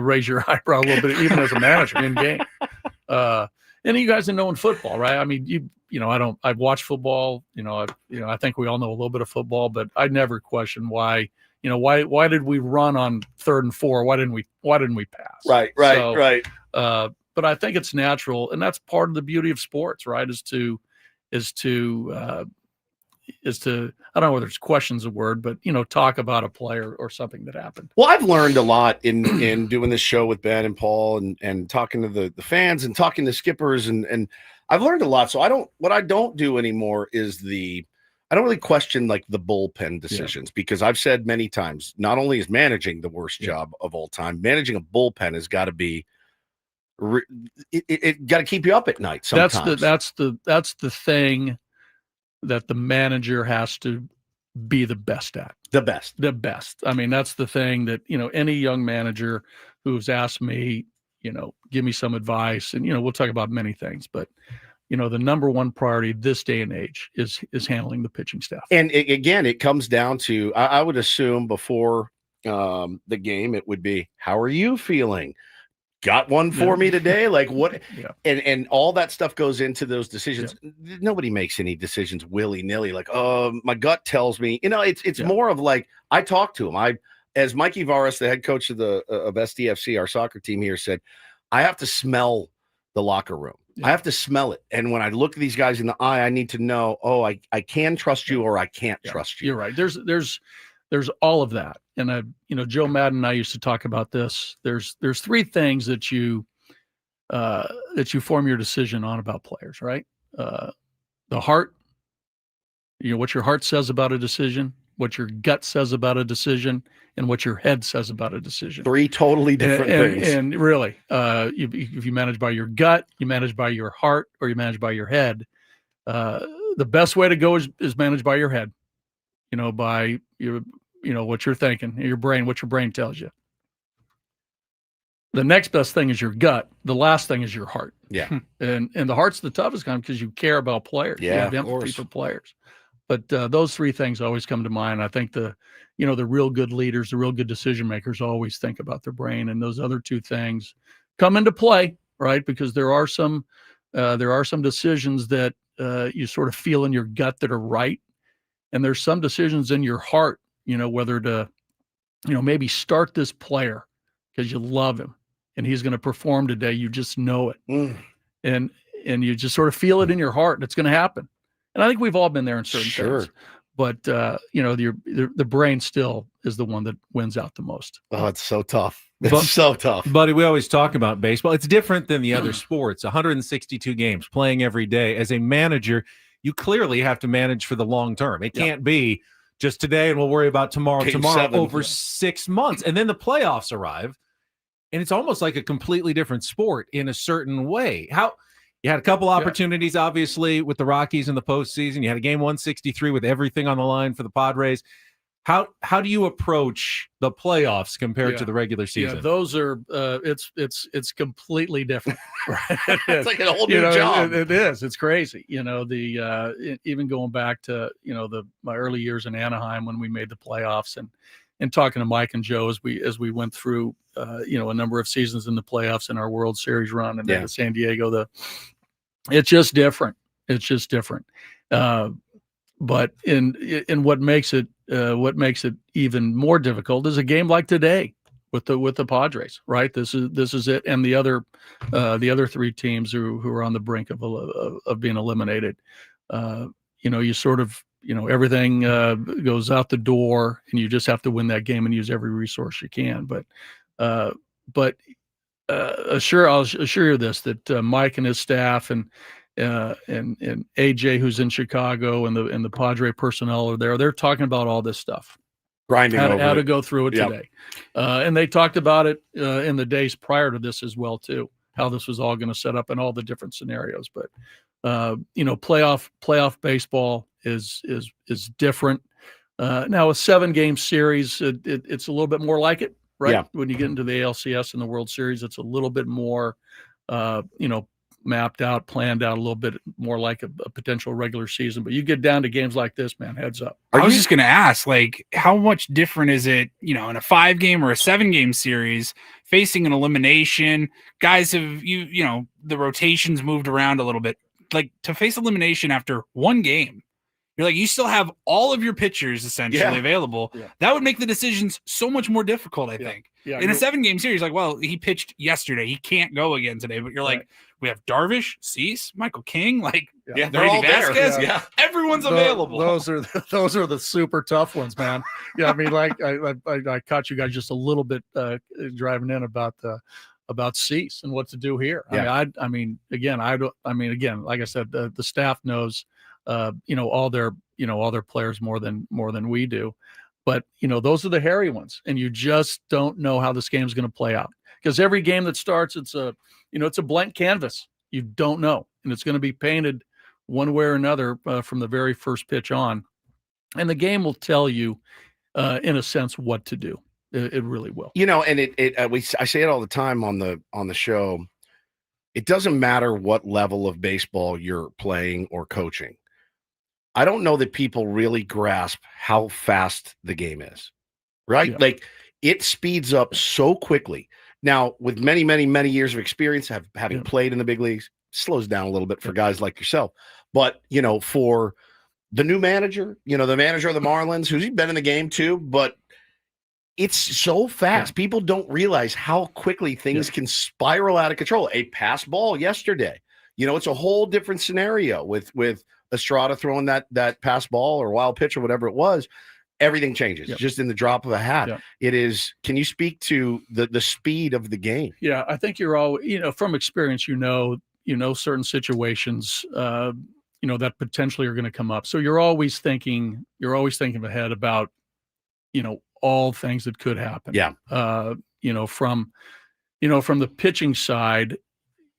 Speaker 12: raise your eyebrow a little bit, even as a manager in game. And you guys know in football, right? I mean, I've watched football, I think we all know a little bit of football, but I never question why did we run on 3rd and 4? Why didn't we pass?
Speaker 2: Right.
Speaker 12: But I think it's natural, and that's part of the beauty of sports, right? Is to I don't know whether it's questions a word, but talk about a player or something that happened.
Speaker 2: Well, I've learned a lot in doing this show with Ben and Paul and talking to the fans and talking to skippers and I've learned a lot. So what I don't do anymore is I don't really question like the bullpen decisions because I've said many times, not only is managing the worst job of all time, managing a bullpen has got to be it got to keep you up at night sometimes.
Speaker 12: That's the thing that the manager has to be the best at.
Speaker 2: The best.
Speaker 12: I mean, that's the thing that, any young manager who's asked me, give me some advice, and, we'll talk about many things, but, the number one priority this day and age is handling the pitching staff.
Speaker 2: And again, it comes down to, I would assume before the game, it would be, how are you feeling? Got one for me today? Like what?
Speaker 12: Yeah.
Speaker 2: And all that stuff goes into those decisions. Yeah. Nobody makes any decisions willy-nilly. Like, my gut tells me, it's more of like, I talk to him. As Mikey Varas, the head coach of SDFC, our soccer team here, said, I have to smell the locker room. Yeah. I have to smell it. And when I look at these guys in the eye, I need to know, I can trust you or I can't trust you.
Speaker 12: You're right. There's all of that. And Joe Madden and I used to talk about this. There's 3 things that you form your decision on about players, right? The heart, what your heart says about a decision, what your gut says about a decision, and what your head says about a decision.
Speaker 2: 3 totally different things.
Speaker 12: And really, if you manage by your gut, you manage by your heart, or you manage by your head. The best way to go is manage by your head. By your, what you're thinking, your brain, what your brain tells you. The next best thing is your gut. The last thing is your heart.
Speaker 2: Yeah.
Speaker 12: And the heart's the toughest kind because you care about players.
Speaker 2: Yeah,
Speaker 12: you have empathy for players. But those 3 things always come to mind. I think the real good leaders, the real good decision makers always think about their brain, and those other 2 things come into play, right? Because there are some decisions that you sort of feel in your gut that are right. And there's some decisions in your heart, whether to, maybe start this player because you love him and he's going to perform today. You just know it. And you just sort of feel it in your heart. It's going to happen. And I think we've all been there in certain things. But, the brain still is the one that wins out the most.
Speaker 2: Oh, it's so tough. It's so tough.
Speaker 1: Buddy, we always talk about baseball. It's different than the other sports. 162 games, playing every day. As a manager, you clearly have to manage for the long term. It can't be just today and we'll worry about tomorrow over 6 months. And then the playoffs arrive, and it's almost like a completely different sport in a certain way. You had a couple opportunities, obviously, with the Rockies in the postseason. You had a game 163 with everything on the line for the Padres. How do you approach the playoffs compared to the regular season?
Speaker 12: Yeah, those are it's completely different. Right?
Speaker 2: It's like a whole new job.
Speaker 12: It is. It's crazy. Even going back to my early years in Anaheim when we made the playoffs and talking to Mike and Joe as we went through a number of seasons in the playoffs in our World Series run and then to San Diego. It's just different. It's just different. But in what makes it even more difficult is a game like today with the Padres, right? This is it, and the other 3 teams who are on the brink of being eliminated. You sort of, everything goes out the door, and you just have to win that game and use every resource you can. But I'll assure you this, that Mike and his staff and AJ, who's in Chicago, and the Padre personnel are there. They're talking about all this stuff,
Speaker 2: grinding
Speaker 12: how to go through it today, and they talked about it in the days prior to this as well too, how this was all going to set up in all the different scenarios. But playoff baseball is different. Now a 7-game series, it's a little bit more like it, right?
Speaker 2: Yeah.
Speaker 12: When you get into the ALCS and the World Series, it's a little bit more, mapped out, planned out, a little bit more like a potential regular season. But you get down to games like this, man, heads up.
Speaker 3: I was just going to ask, like, how much different is it, in a 5-game or a 7-game series facing an elimination? Guys have, the rotations moved around a little bit. Like, to face elimination after 1 game, you're like, you still have all of your pitchers essentially available. Yeah. That would make the decisions so much more difficult, I think. Yeah, in a 7-game series, like, well, he pitched yesterday, he can't go again today. But you're like, we have Darvish, Cease, Michael King, like,
Speaker 2: they're all
Speaker 3: Vasquez,
Speaker 2: there. Yeah.
Speaker 3: Everyone's available.
Speaker 12: Those are the super tough ones, man. Yeah, I mean, like I caught you guys just a little bit driving in about Cease and what to do here.
Speaker 2: Yeah.
Speaker 12: I mean, again, like I said, the staff knows, all their players more than we do. But, those are the hairy ones, and you just don't know how this game's going to play out, because every game that starts, it's a blank canvas. You don't know, and it's going to be painted one way or another from the very first pitch on, and the game will tell you, in a sense, what to do. It really will.
Speaker 2: And I say it all the time on the show. It doesn't matter what level of baseball you're playing or coaching. I don't know that people really grasp how fast the game is, right? Yeah. Like, it speeds up so quickly. Now, with many, many, many years of experience, having played in the big leagues, slows down a little bit for guys like yourself. But, for the new manager, the manager of the Marlins, who's been in the game too, but it's so fast. Yeah. People don't realize how quickly things can spiral out of control. A pass ball yesterday, it's a whole different scenario with Estrada throwing that pass ball or wild pitch or whatever it was. Everything changes just in the drop of a hat. Yeah. It is. Can you speak to the speed of the game? Yeah,
Speaker 12: I think you're all, from experience, certain situations, that potentially are going to come up. So you're always thinking ahead about, all things that could happen.
Speaker 2: Yeah.
Speaker 12: From the pitching side,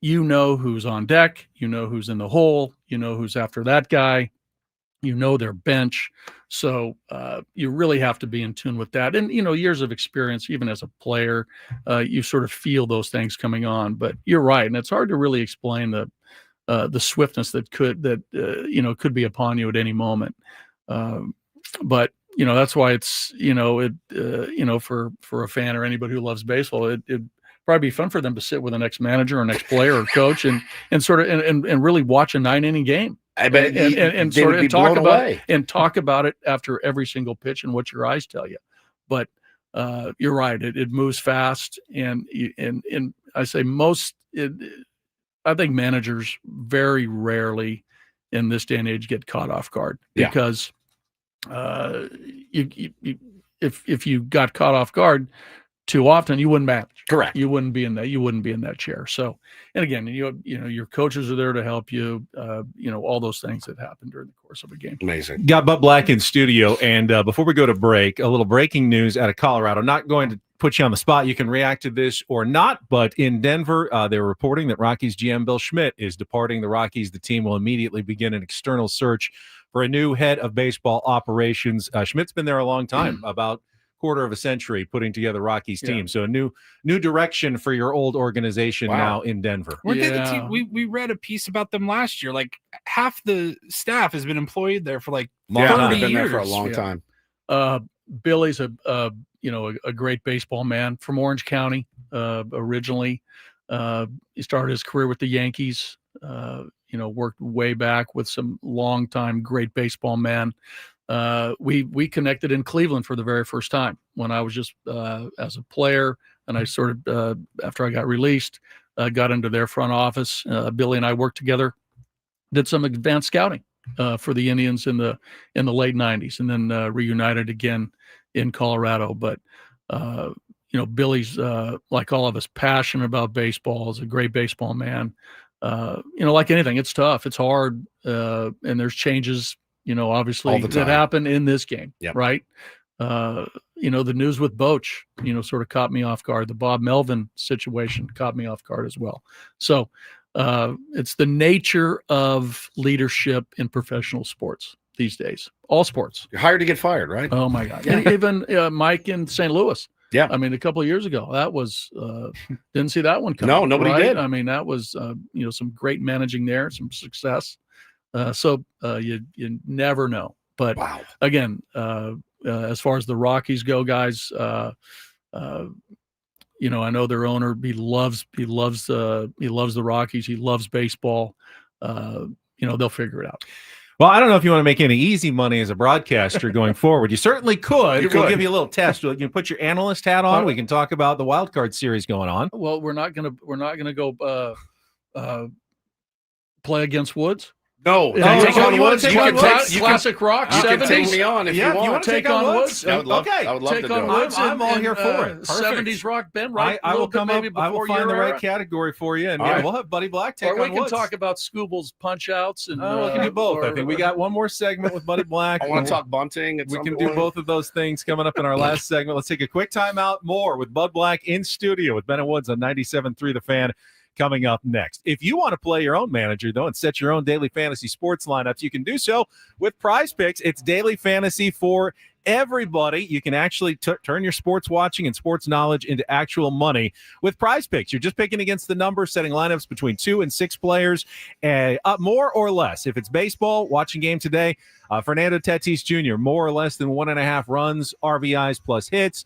Speaker 12: who's on deck, who's in the hole, who's after that guy, their bench. So you really have to be in tune with that. And, years of experience, even as a player, you sort of feel those things coming on. But you're right. And it's hard to really explain the swiftness that could be upon you at any moment. But that's why it's, for a fan or anybody who loves baseball, it'd probably be fun for them to sit with an ex-manager or an ex-player or coach and sort of and really watch a 9-inning game.
Speaker 2: I bet
Speaker 12: and sort of talk about it after every single pitch and what your eyes tell you. But you're right; it moves fast, and I say I think managers very rarely in this day and age get caught off guard because if you got caught off guard too often, you wouldn't manage.
Speaker 2: Correct.
Speaker 12: You wouldn't be in that chair. So, and again, your coaches are there to help you. All those things that happen during the course of a game.
Speaker 2: Amazing.
Speaker 1: Got Bud Black in studio, and before we go to break, a little breaking news out of Colorado. Not going to put you on the spot. You can react to this or not, but in Denver, they're reporting that Rockies GM Bill Schmidt is departing the Rockies. The team will immediately begin an external search for a new head of baseball operations. Schmidt's been there a long time, about quarter of a century, putting together Rockies team. So a new direction for your old organization now in Denver.
Speaker 3: We read a piece about them last year. Like, half the staff has been employed there for like 30
Speaker 2: been
Speaker 3: years.
Speaker 2: There for a long time.
Speaker 12: Billy's a great baseball man from Orange County originally. He started his career with the Yankees. worked way back with some longtime great baseball men. We connected in Cleveland for the very first time when I was just as a player, and I sort of after I got released, got into their front office. Billy and I worked together, did some advanced scouting for the Indians in the late '90s, and then reunited again in Colorado. But Billy's like all of us, passionate about baseball. Is a great baseball man. Like anything, it's tough, it's hard, and there's changes. Obviously that happen in this game, right? The news with Boch, sort of caught me off guard. The Bob Melvin situation caught me off guard as well. So it's the nature of leadership in professional sports these days, all sports.
Speaker 2: You're hired to get fired, right?
Speaker 12: Oh my God. And even Mike in St. Louis.
Speaker 2: Yeah.
Speaker 12: I mean, a couple of years ago, that was, didn't see that one coming.
Speaker 2: No, nobody did.
Speaker 12: I mean, that was, some great managing there, some success. So you never know. But again, as far as the Rockies go, guys, I know their owner. He loves the Rockies. He loves baseball. They'll figure it out.
Speaker 1: Well, I don't know if you want to make any easy money as a broadcaster going forward. You certainly could. We'll give you a little test. You can put your analyst hat on. We can talk about the Wildcard series going on.
Speaker 12: Well, we're not gonna go play against Woods.
Speaker 2: No,
Speaker 12: you can classic rock.
Speaker 2: You
Speaker 12: 70s.
Speaker 2: can take me on if you want.
Speaker 1: You want to take on Woods?
Speaker 2: I would love to do it.
Speaker 12: I'm
Speaker 1: all here for it.
Speaker 12: 70s rock, Ben. Right?
Speaker 1: I will come up. I will find the right category for you, and we'll have Buddy Black take on Woods.
Speaker 12: Or we can talk about Scooble's punch outs, and
Speaker 1: we can do both. I think we got one more segment with Buddy Black.
Speaker 2: I want to talk bunting.
Speaker 1: We can do both of those things coming up in our last segment. Let's take a quick timeout. More with Bud Black in studio with Ben and Woods on 97.3 The Fan. Coming up next. If you want to play your own manager, though, and set your own daily fantasy sports lineups, you can do so with Prize Picks. It's daily fantasy for everybody. You can actually turn your sports watching and sports knowledge into actual money with Prize Picks. You're just picking against the numbers, setting lineups between 2 and 6 players, up more or less. If it's baseball, watching game today, Fernando Tatis Jr., more or less than 1.5 runs, RBIs plus hits.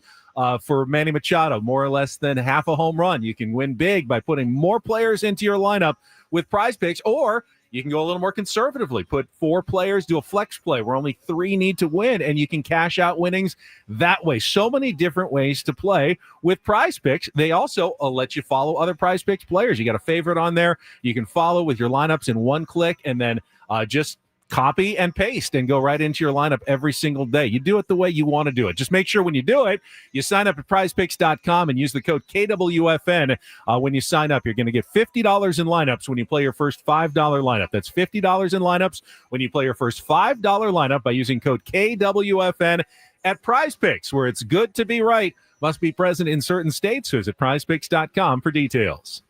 Speaker 1: For Manny Machado, more or less than half a home run. You can win big by putting more players into your lineup with Prize Picks, or you can go a little more conservatively. Put 4 players, do a flex play where only 3 need to win, and you can cash out winnings that way. So many different ways to play with Prize Picks. They also let you follow other Prize Picks players. You got a favorite on there. You can follow with your lineups in one click, and then just copy and paste and go right into your lineup every single day. You do it the way you want to do it. Just make sure when you do it, you sign up at prizepicks.com and use the code KWFN. When you sign up, you're going to get $50 in lineups when you play your first $5 lineup. That's $50 in lineups when you play your first $5 lineup by using code KWFN at Prize Picks, where it's good to be right. Must be present in certain states. Visit prizepicks.com for details.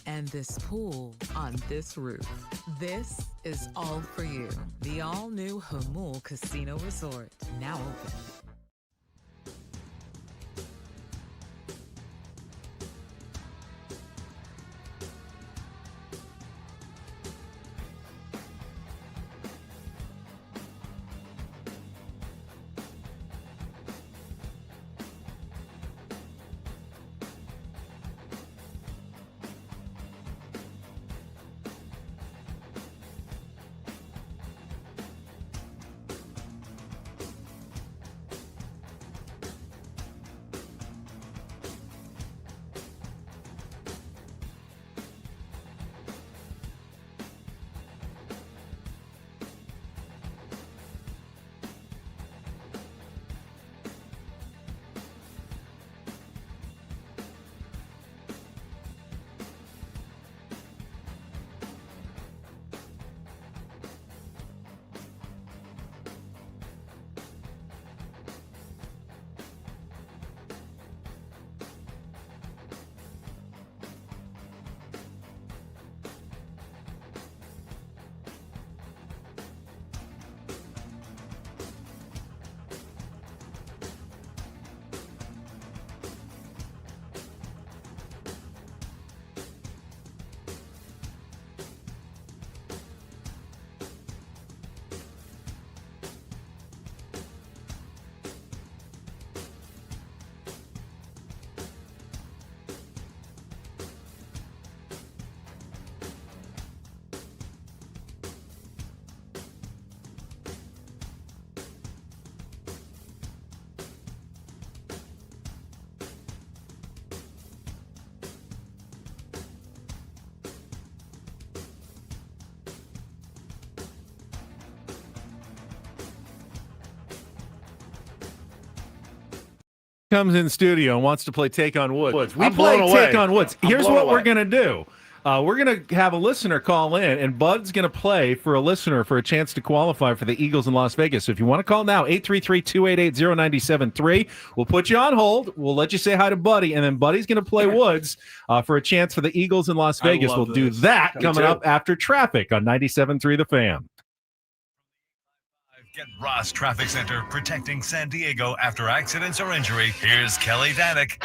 Speaker 6: and this pool on this roof. This is all for you. The all-new Humul Casino Resort, now open.
Speaker 1: Comes in studio and wants to play Take on Woods. We
Speaker 2: I'm
Speaker 1: play
Speaker 2: blown away.
Speaker 1: Take on Woods.
Speaker 2: I'm
Speaker 1: Here's
Speaker 2: blown
Speaker 1: what
Speaker 2: away.
Speaker 1: we're going to do. We're going to have a listener call in, and Bud's going to play for a listener for a chance to qualify for the Eagles in Las Vegas. So if you want to call now, 833-288-0973. We'll put you on hold. We'll let you say hi to Buddy, and then Buddy's going to play Woods for a chance for the Eagles in Las Vegas. We'll do that coming up after traffic on 97.3 The Fan.
Speaker 4: Get Ross Traffic Center, protecting San Diego after accidents or injury. Here's Kelly Danick.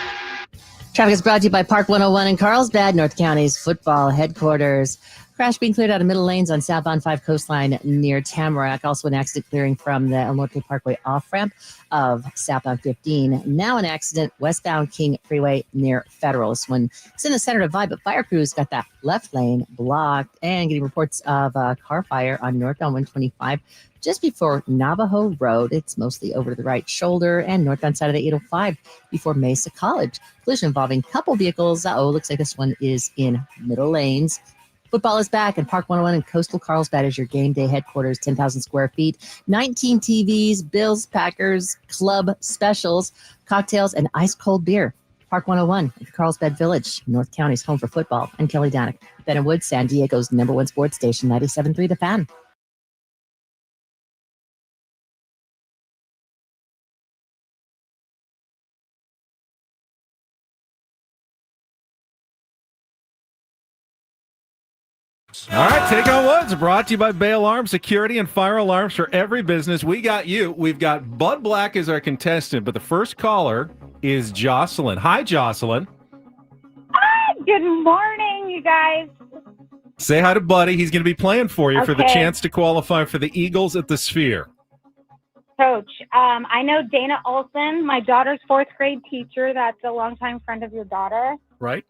Speaker 5: Traffic is brought to you by Park 101 in Carlsbad, North County's football headquarters. Crash being cleared out of middle lanes on southbound 5 coastline near Tamarack. Also an accident clearing from the El Norte Parkway off-ramp of southbound 15. Now an accident westbound King Freeway near Federal. This one is in the center of Vibe, but fire crews got that left lane blocked and getting reports of a car fire on northbound 125 just before Navajo Road. It's mostly over to the right shoulder and northbound side of the 805 before Mesa College. Collision involving couple vehicles. Looks like this one is in middle lanes. Football is back, and Park 101 in Coastal Carlsbad is your game day headquarters, 10,000 square feet, 19 TVs, Bills, Packers, club specials, cocktails, and ice-cold beer. Park 101 in Carlsbad Village, North County's home for football. And Kelly Danick, Ben & Woods, San Diego's #1 sports station, 97.3 The Fan.
Speaker 1: All right, Take on Woods, brought to you by Bay Alarm Security and Fire Alarms for every business. We got you. We've got Bud Black as our contestant, but the first caller is Jocelyn. Hi, Jocelyn.
Speaker 13: Hi, good morning, you guys.
Speaker 1: Say hi to Buddy. He's going to be playing for you for the
Speaker 13: Okay.
Speaker 1: chance to qualify for the Eagles at the Sphere.
Speaker 13: Coach, I know Dana Olson, my daughter's 4th grade teacher. That's a longtime friend of your daughter.
Speaker 1: Right.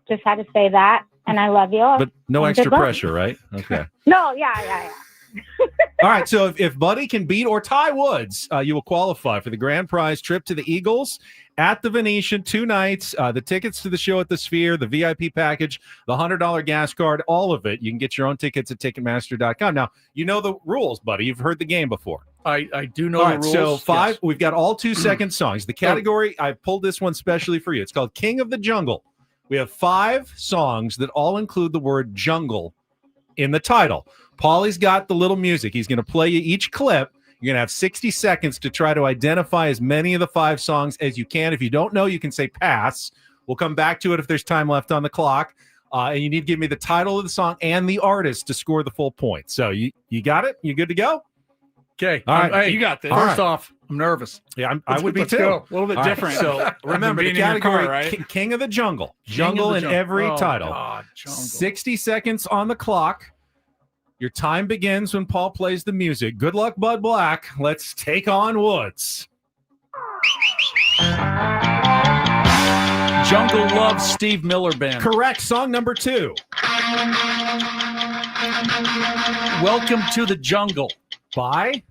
Speaker 13: Just had to say that, and I love you.
Speaker 1: But no
Speaker 13: And
Speaker 1: extra
Speaker 13: good luck.
Speaker 1: pressure, right? Okay.
Speaker 13: No, yeah.
Speaker 1: All right, so if Buddy can beat or tie Woods, you will qualify for the grand prize trip to the Eagles at the Venetian, 2 nights, the tickets to the show at the Sphere, the VIP package, the $100 gas card, all of it. You can get your own tickets at Ticketmaster.com. Now, you know the rules, Buddy. You've heard the game before.
Speaker 12: I do know
Speaker 1: All
Speaker 12: the
Speaker 1: right,
Speaker 12: rules.
Speaker 1: so
Speaker 12: Yes.
Speaker 1: we've got all 2-second songs. The category, I pulled this one specially for you. It's called King of the Jungle. We have 5 songs that all include the word jungle in the title. Paulie's got the little music. He's going to play you each clip. You're going to have 60 seconds to try to identify as many of the 5 songs as you can. If you don't know, you can say pass. We'll come back to it if there's time left on the clock. And you need to give me the title of the song and the artist to score the full point. So you got it? You good to go?
Speaker 12: Okay.
Speaker 1: All right.
Speaker 12: Hey,
Speaker 3: You got this.
Speaker 12: First off, I'm nervous.
Speaker 1: Yeah, I would be
Speaker 12: Let's
Speaker 1: too.
Speaker 12: go.
Speaker 3: A little bit
Speaker 1: All right,
Speaker 3: different.
Speaker 1: So remember the
Speaker 3: being in your
Speaker 1: category
Speaker 3: car, right?
Speaker 1: King of the Jungle.
Speaker 12: King of
Speaker 1: Jungle
Speaker 12: the
Speaker 1: in
Speaker 12: Jungle.
Speaker 1: every
Speaker 12: Oh,
Speaker 1: title.
Speaker 12: God, jungle.
Speaker 1: 60 seconds on the clock. Your time begins when Paul plays the music. Good luck, Bud Black. Let's take on Woods.
Speaker 12: Jungle Love Steve Miller Band.
Speaker 1: Correct. Song number 2.
Speaker 12: Welcome to the Jungle.
Speaker 1: By?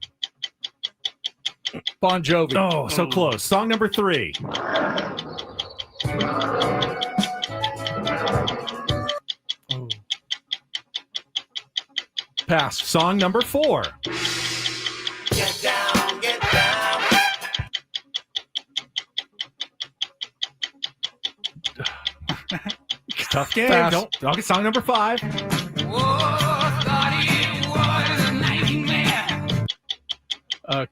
Speaker 12: Bon Jovi.
Speaker 1: Oh, so close. Song number 3.
Speaker 12: Pass.
Speaker 1: Song number 4.
Speaker 7: Get down, get down.
Speaker 1: Tough game.
Speaker 12: Pass.
Speaker 1: Don't. Okay, song number 5.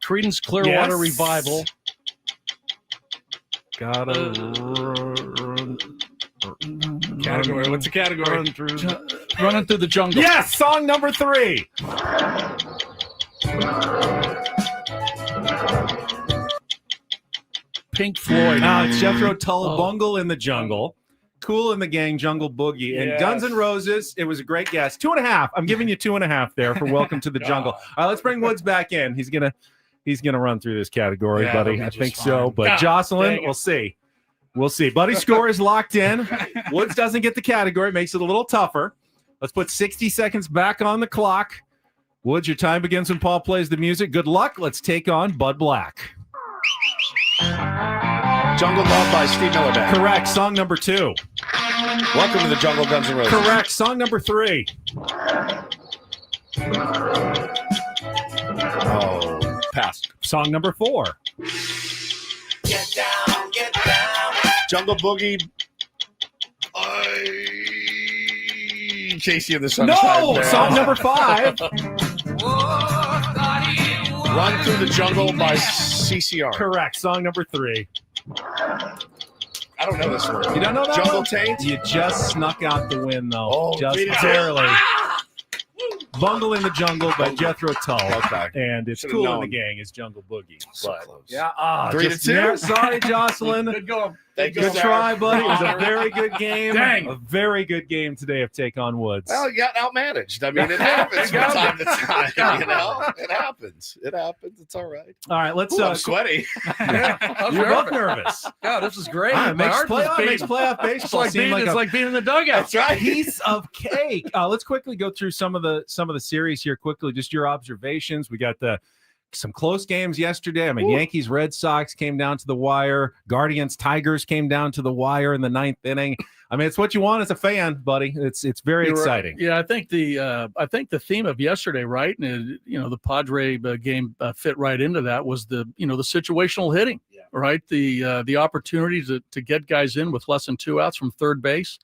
Speaker 12: Creedence Clearwater
Speaker 1: Yes.
Speaker 12: Revival.
Speaker 1: Gotta
Speaker 3: Category. What's the category?
Speaker 12: Running through the jungle.
Speaker 1: Yes, song number 3.
Speaker 12: Pink Floyd.
Speaker 1: It's Jethro Tull, Bungle in the Jungle. Cool in the Gang, Jungle Boogie. And
Speaker 3: Yes.
Speaker 1: Guns N' Roses, it was a great guess. 2.5. I'm giving you 2.5 there for Welcome to the Jungle. All right, let's bring Woods back in. He's gonna run through this category,
Speaker 3: Yeah,
Speaker 1: buddy.
Speaker 3: he'll be
Speaker 1: I
Speaker 3: just
Speaker 1: think
Speaker 3: fine.
Speaker 1: so. But
Speaker 3: God,
Speaker 1: Jocelyn,
Speaker 3: dang it.
Speaker 1: we'll see. We'll see. Buddy's score is locked in. Woods doesn't get the category. It makes it a little tougher. Let's put 60 seconds back on the clock. Woods, your time begins when Paul plays the music. Good luck. Let's take on Bud Black.
Speaker 2: Jungle Love by Steve Miller Band.
Speaker 1: Correct. Song number 2.
Speaker 2: Welcome to the Jungle, Guns N' Roses.
Speaker 1: Correct. Song number 3.
Speaker 2: Oh, pass.
Speaker 1: Song number 4.
Speaker 7: Get down, get down.
Speaker 2: Jungle Boogie. Casey of the Sunshine
Speaker 1: No!
Speaker 2: Band.
Speaker 1: Song number 5.
Speaker 2: Run Through the Jungle by CCR.
Speaker 1: Correct. Song number 3.
Speaker 2: I don't know this one.
Speaker 1: You don't know that
Speaker 2: Jungle
Speaker 1: one?
Speaker 2: Taint?
Speaker 1: You just snuck out the win, though.
Speaker 2: Oh,
Speaker 1: just
Speaker 2: beat it.
Speaker 1: barely. Bungle in the Jungle by Jethro Tull.
Speaker 2: Okay.
Speaker 1: And it's
Speaker 2: Should've
Speaker 1: Cool in
Speaker 2: known.
Speaker 1: the Gang is Jungle Boogie.
Speaker 2: So
Speaker 1: But,
Speaker 2: close.
Speaker 1: yeah.
Speaker 2: 3-2.
Speaker 1: Sorry, Jocelyn.
Speaker 12: Good going.
Speaker 1: Good try, buddy. It was a very good game.
Speaker 12: Dang.
Speaker 1: A very good game today of Take on Woods.
Speaker 2: Well, you got outmanaged. I mean, it happens from time to time. You know, it happens. It happens. It's all right.
Speaker 1: All right, let's.
Speaker 2: Ooh, I'm sweaty.
Speaker 1: You're both nervous.
Speaker 12: God, this is great.
Speaker 1: All right,
Speaker 12: My
Speaker 1: makes
Speaker 12: heart was
Speaker 1: playoff
Speaker 12: beating.
Speaker 1: baseball
Speaker 12: It's
Speaker 1: seem
Speaker 12: like,
Speaker 1: like a
Speaker 12: being in the dugout.
Speaker 2: That's right.
Speaker 1: piece of cake. Let's quickly go through some of the series here quickly. Just your observations. We got some close games yesterday. I mean, Yankees, Red Sox came down to the wire. Guardians, Tigers came down to the wire in the 9th inning. I mean, it's what you want as a fan, buddy. It's very exciting.
Speaker 12: Yeah, I think the theme of yesterday, right? And the Padre game fit right into that was the situational hitting, right? The opportunity to get guys in with less than 2 outs from third base.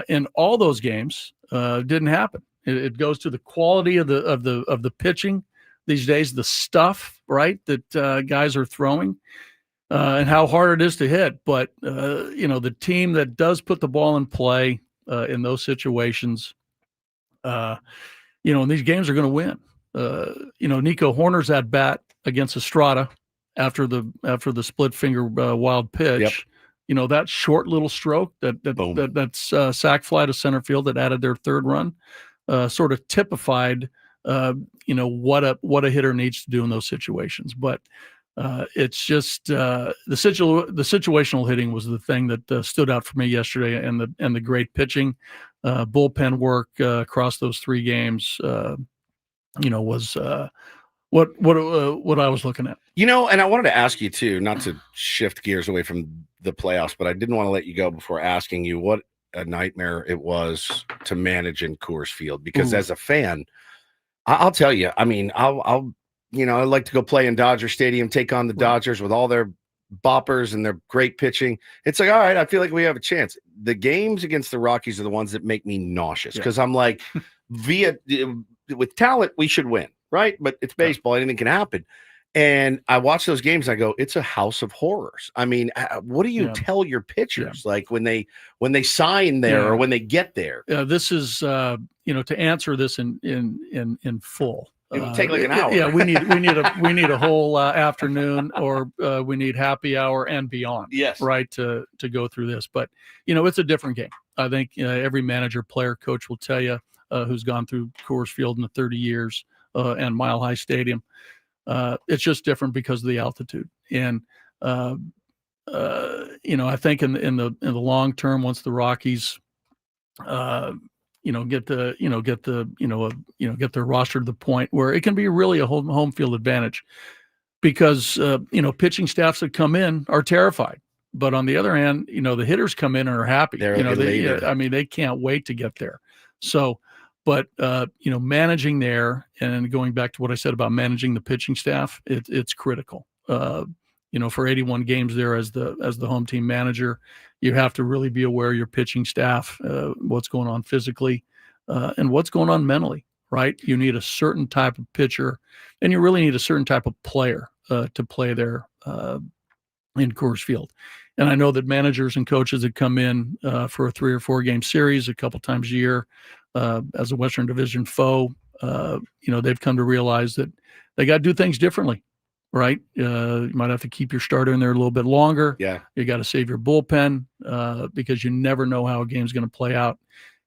Speaker 12: In all those games, didn't happen. It goes to the quality of the pitching these days, the stuff, right, that guys are throwing, and how hard it is to hit. But the team that does put the ball in play in those situations, and these games are going to win. Nico Horner's at bat against Estrada after the split finger wild pitch.
Speaker 2: Yep.
Speaker 12: That short little stroke that's sac fly to center field that added their third run, sort of typified what a hitter needs to do in those situations. But it's just the situational hitting was the thing that stood out for me yesterday, and the great pitching, bullpen work across those 3 games, was what I was looking at.
Speaker 2: And I wanted to ask you too, not to shift gears away from the playoffs, but I didn't want to let you go before asking you what a nightmare it was to manage in Coors Field, because as a fan, I'll tell you, I mean, I'd like to go play in Dodger Stadium, take on the Dodgers with all their boppers and their great pitching. It's like, all right, I feel like we have a chance. The games against the Rockies are the ones that make me nauseous, because I'm like, with talent, we should win, right? But it's baseball. Anything can happen. And I watch those games. And I go, it's a house of horrors. I mean, what do you tell your pitchers like when they sign there or when they get there?
Speaker 12: This is to answer this in full.
Speaker 2: It'll take like an hour.
Speaker 12: Yeah, we need a whole afternoon, or we need happy hour and beyond.
Speaker 2: Yes,
Speaker 12: right, to go through this. But it's a different game. I think every manager, player, coach will tell you who's gone through Coors Field in the 30 years and Mile High Stadium. It's just different because of the altitude. And I think in the long term, once the Rockies get their roster to the point where it can be really a home field advantage, because pitching staffs that come in are terrified, but on the other hand, the hitters come in and are happy. They can't wait to get there. So, but managing there, and going back to what I said about managing the pitching staff, it's critical. For 81 games there as the home team manager, you have to really be aware of your pitching staff, what's going on physically, and what's going on mentally, right? You need a certain type of pitcher, and you really need a certain type of player to play there in Coors Field. And I know that managers and coaches that come in for a 3 or 4 game series a couple times a year as a Western Division foe, they've come to realize that they got to do things differently. Right. You might have to keep your starter in there a little bit longer.
Speaker 2: Yeah.
Speaker 12: You got to save your bullpen because you never know how a game's going to play out.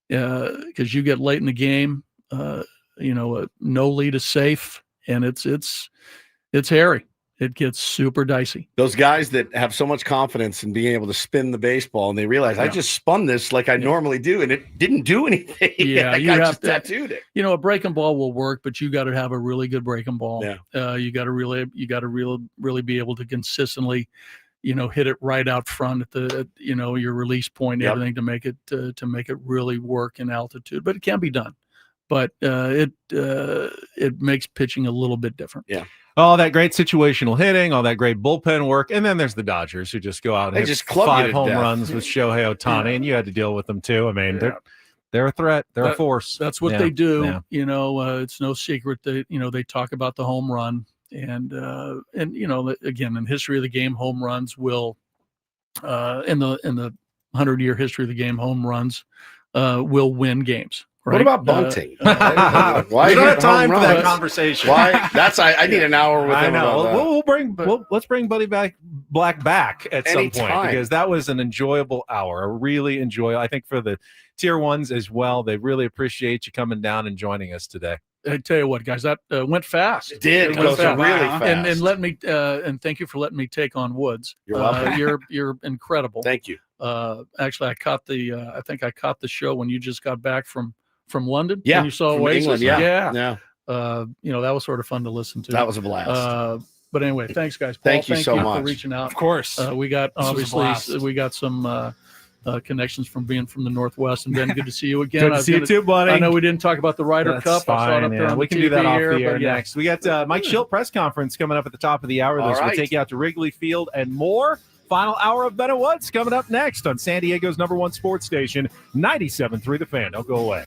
Speaker 12: Because you get late in the game, no lead is safe, and it's hairy. It gets super dicey.
Speaker 2: Those guys that have so much confidence in being able to spin the baseball, and they realize I just spun this like I normally do, and it didn't do anything.
Speaker 12: Yeah,
Speaker 2: you have to tattooed it.
Speaker 12: A breaking ball will work, but you got to have a really good breaking ball.
Speaker 2: Yeah.
Speaker 12: You got to really be able to consistently, hit it right out front at your release point, everything to make it really work in altitude. But it can be done. But it makes pitching a little bit different.
Speaker 2: Yeah.
Speaker 1: All that great situational hitting, all that great bullpen work, and then there's the Dodgers who just go out and hit 5 home runs with Shohei Ohtani, and you had to deal with them too. I mean, they're a threat, they're a force.
Speaker 12: That's what they do. Yeah. It's no secret that they talk about the home run, and again, in history of the game, home runs will in the 100-year history of the game, home runs will win games. Right?
Speaker 2: What about bunting?
Speaker 1: Why we don't have time for that conversation.
Speaker 2: Why? I need an hour with him.
Speaker 1: Let's bring Buddy Black back at some point, because that was an enjoyable hour. I really enjoy. I think for the tier ones as well, they really appreciate you coming down and joining us today.
Speaker 12: I tell you what, guys, that went fast.
Speaker 2: It did. It went really fast.
Speaker 12: And let me and thank you for letting me take on Woods.
Speaker 2: You're welcome.
Speaker 12: You're incredible.
Speaker 2: Thank you.
Speaker 12: Actually, I think I caught the show when you just got back from London.
Speaker 2: Yeah,
Speaker 12: you saw
Speaker 2: from
Speaker 12: Oasis.
Speaker 2: England, yeah.
Speaker 12: That was sort of fun to listen to.
Speaker 2: That was a blast.
Speaker 12: But anyway, thanks, guys. Paul,
Speaker 2: thank you so much
Speaker 12: for reaching out.
Speaker 3: Of course.
Speaker 12: We got some connections from being from the Northwest, and Ben, good to see you again.
Speaker 1: Good to see you too, buddy.
Speaker 12: I know we didn't talk about the Ryder Cup.
Speaker 1: Fine,
Speaker 12: I saw it up there on
Speaker 1: we
Speaker 12: the
Speaker 1: can
Speaker 12: TV
Speaker 1: do that off
Speaker 12: here,
Speaker 1: the air
Speaker 12: but
Speaker 1: next. We got Mike Shildt press conference coming up at the top of the hour.
Speaker 2: All
Speaker 1: We'll
Speaker 2: right.
Speaker 1: take you out to Wrigley Field and more. Final hour of Ben and Woods coming up next on San Diego's #1 sports station, 97.3 The Fan. Don't go away.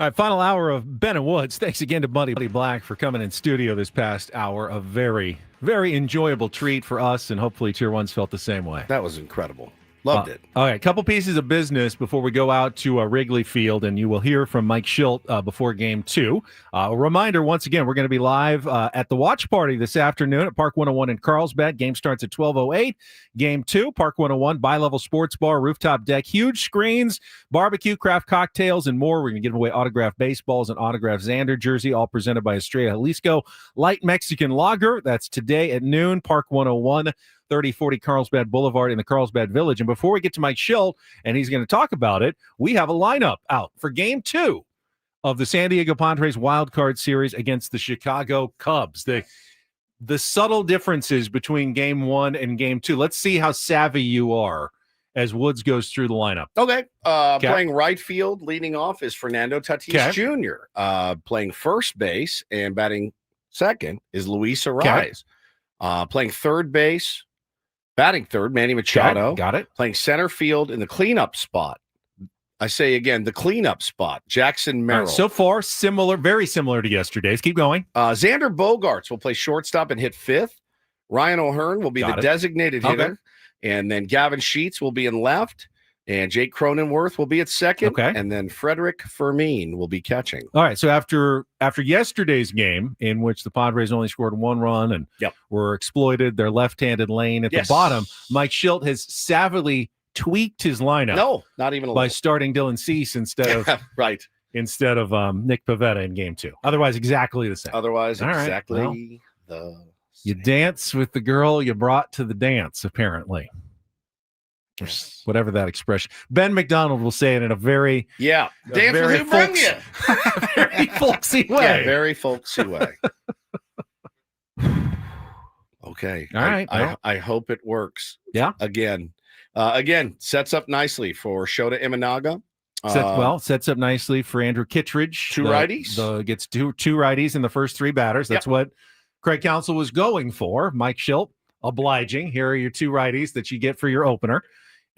Speaker 1: All right, final hour of Ben and Woods. Thanks again to Buddy Black for coming in studio this past hour. A very, very enjoyable treat for us, and hopefully Tier 1's felt the same way.
Speaker 2: That was incredible. Loved it.
Speaker 1: All right, a couple pieces of business before we go out to Wrigley Field, and you will hear from Mike Shildt before Game 2. A reminder, once again, we're going to be live at the watch party this afternoon at Park 101 in Carlsbad. Game starts at 12:08. Game 2, Park 101, bi-level sports bar, rooftop deck, huge screens, barbecue, craft cocktails, and more. We're going to give away autographed baseballs and autographed Xander jersey, all presented by Estrella Jalisco Light Mexican Lager. That's today at noon, Park 101. 3040 Carlsbad Boulevard in the Carlsbad Village. And before we get to Mike Shildt, and he's going to talk about it, we have a lineup out for Game 2 of the San Diego Padres Wildcard Series against the Chicago Cubs. The subtle differences between Game 1 and Game 2. Let's see how savvy you are as Woods goes through the lineup.
Speaker 2: Okay. Playing right field, leading off is Fernando Tatis Jr. Playing first base and batting second is Luis Arraez. Playing third base, batting third, Manny Machado.
Speaker 1: Got it.
Speaker 2: Playing center field in the cleanup spot. I say again, the cleanup spot, Jackson Merrill.
Speaker 1: So far, similar, very similar to yesterday's. Keep going.
Speaker 2: Xander Bogaerts will play shortstop and hit fifth. Ryan O'Hearn will be the designated hitter. And then Gavin Sheets will be in left. And Jake Cronenworth will be at second. And then Frederick Fermin will be catching.
Speaker 1: All right. So after yesterday's game, in which the Padres only scored one run and were exploited their left-handed lane at the bottom, Mike Shildt has savvily tweaked his lineup.
Speaker 2: No, not even a
Speaker 1: by
Speaker 2: little.
Speaker 1: Starting Dylan Cease instead of instead of Nick Pivetta in Game 2. Otherwise, exactly the same.
Speaker 2: Otherwise,
Speaker 1: All right,
Speaker 2: exactly
Speaker 1: well,
Speaker 2: the
Speaker 1: you dance with the girl you brought to the dance, apparently. Whatever that expression. Ben McDonald will say it in a very
Speaker 2: dance with who brung you.
Speaker 1: Very folksy way.
Speaker 2: Yeah, very folksy way. Okay.
Speaker 1: All right.
Speaker 2: I hope it works.
Speaker 1: Yeah.
Speaker 2: Again, sets up nicely for Shota Imanaga.
Speaker 1: Sets up nicely for Andrew Kittredge.
Speaker 2: Two righties.
Speaker 1: Gets two righties in the first three batters. That's what Craig Counsell was going for. Mike Shildt, obliging. Here are your two righties that you get for your opener.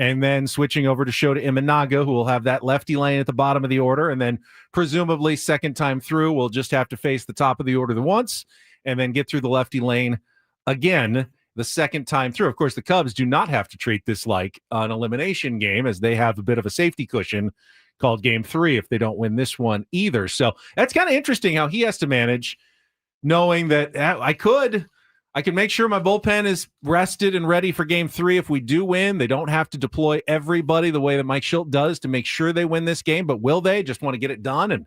Speaker 1: And then switching over to Shota Imanaga, who will have that lefty lane at the bottom of the order. And then presumably second time through, we'll just have to face the top of the order once and then get through the lefty lane again the second time through. Of course, the Cubs do not have to treat this like an elimination game, as they have a bit of a safety cushion called Game 3 if they don't win this one either. So that's kind of interesting how he has to manage, knowing that I could make sure my bullpen is rested and ready for Game 3 if we do win. They don't have to deploy everybody the way that Mike Shildt does to make sure they win this game, but will they just want to get it done? And,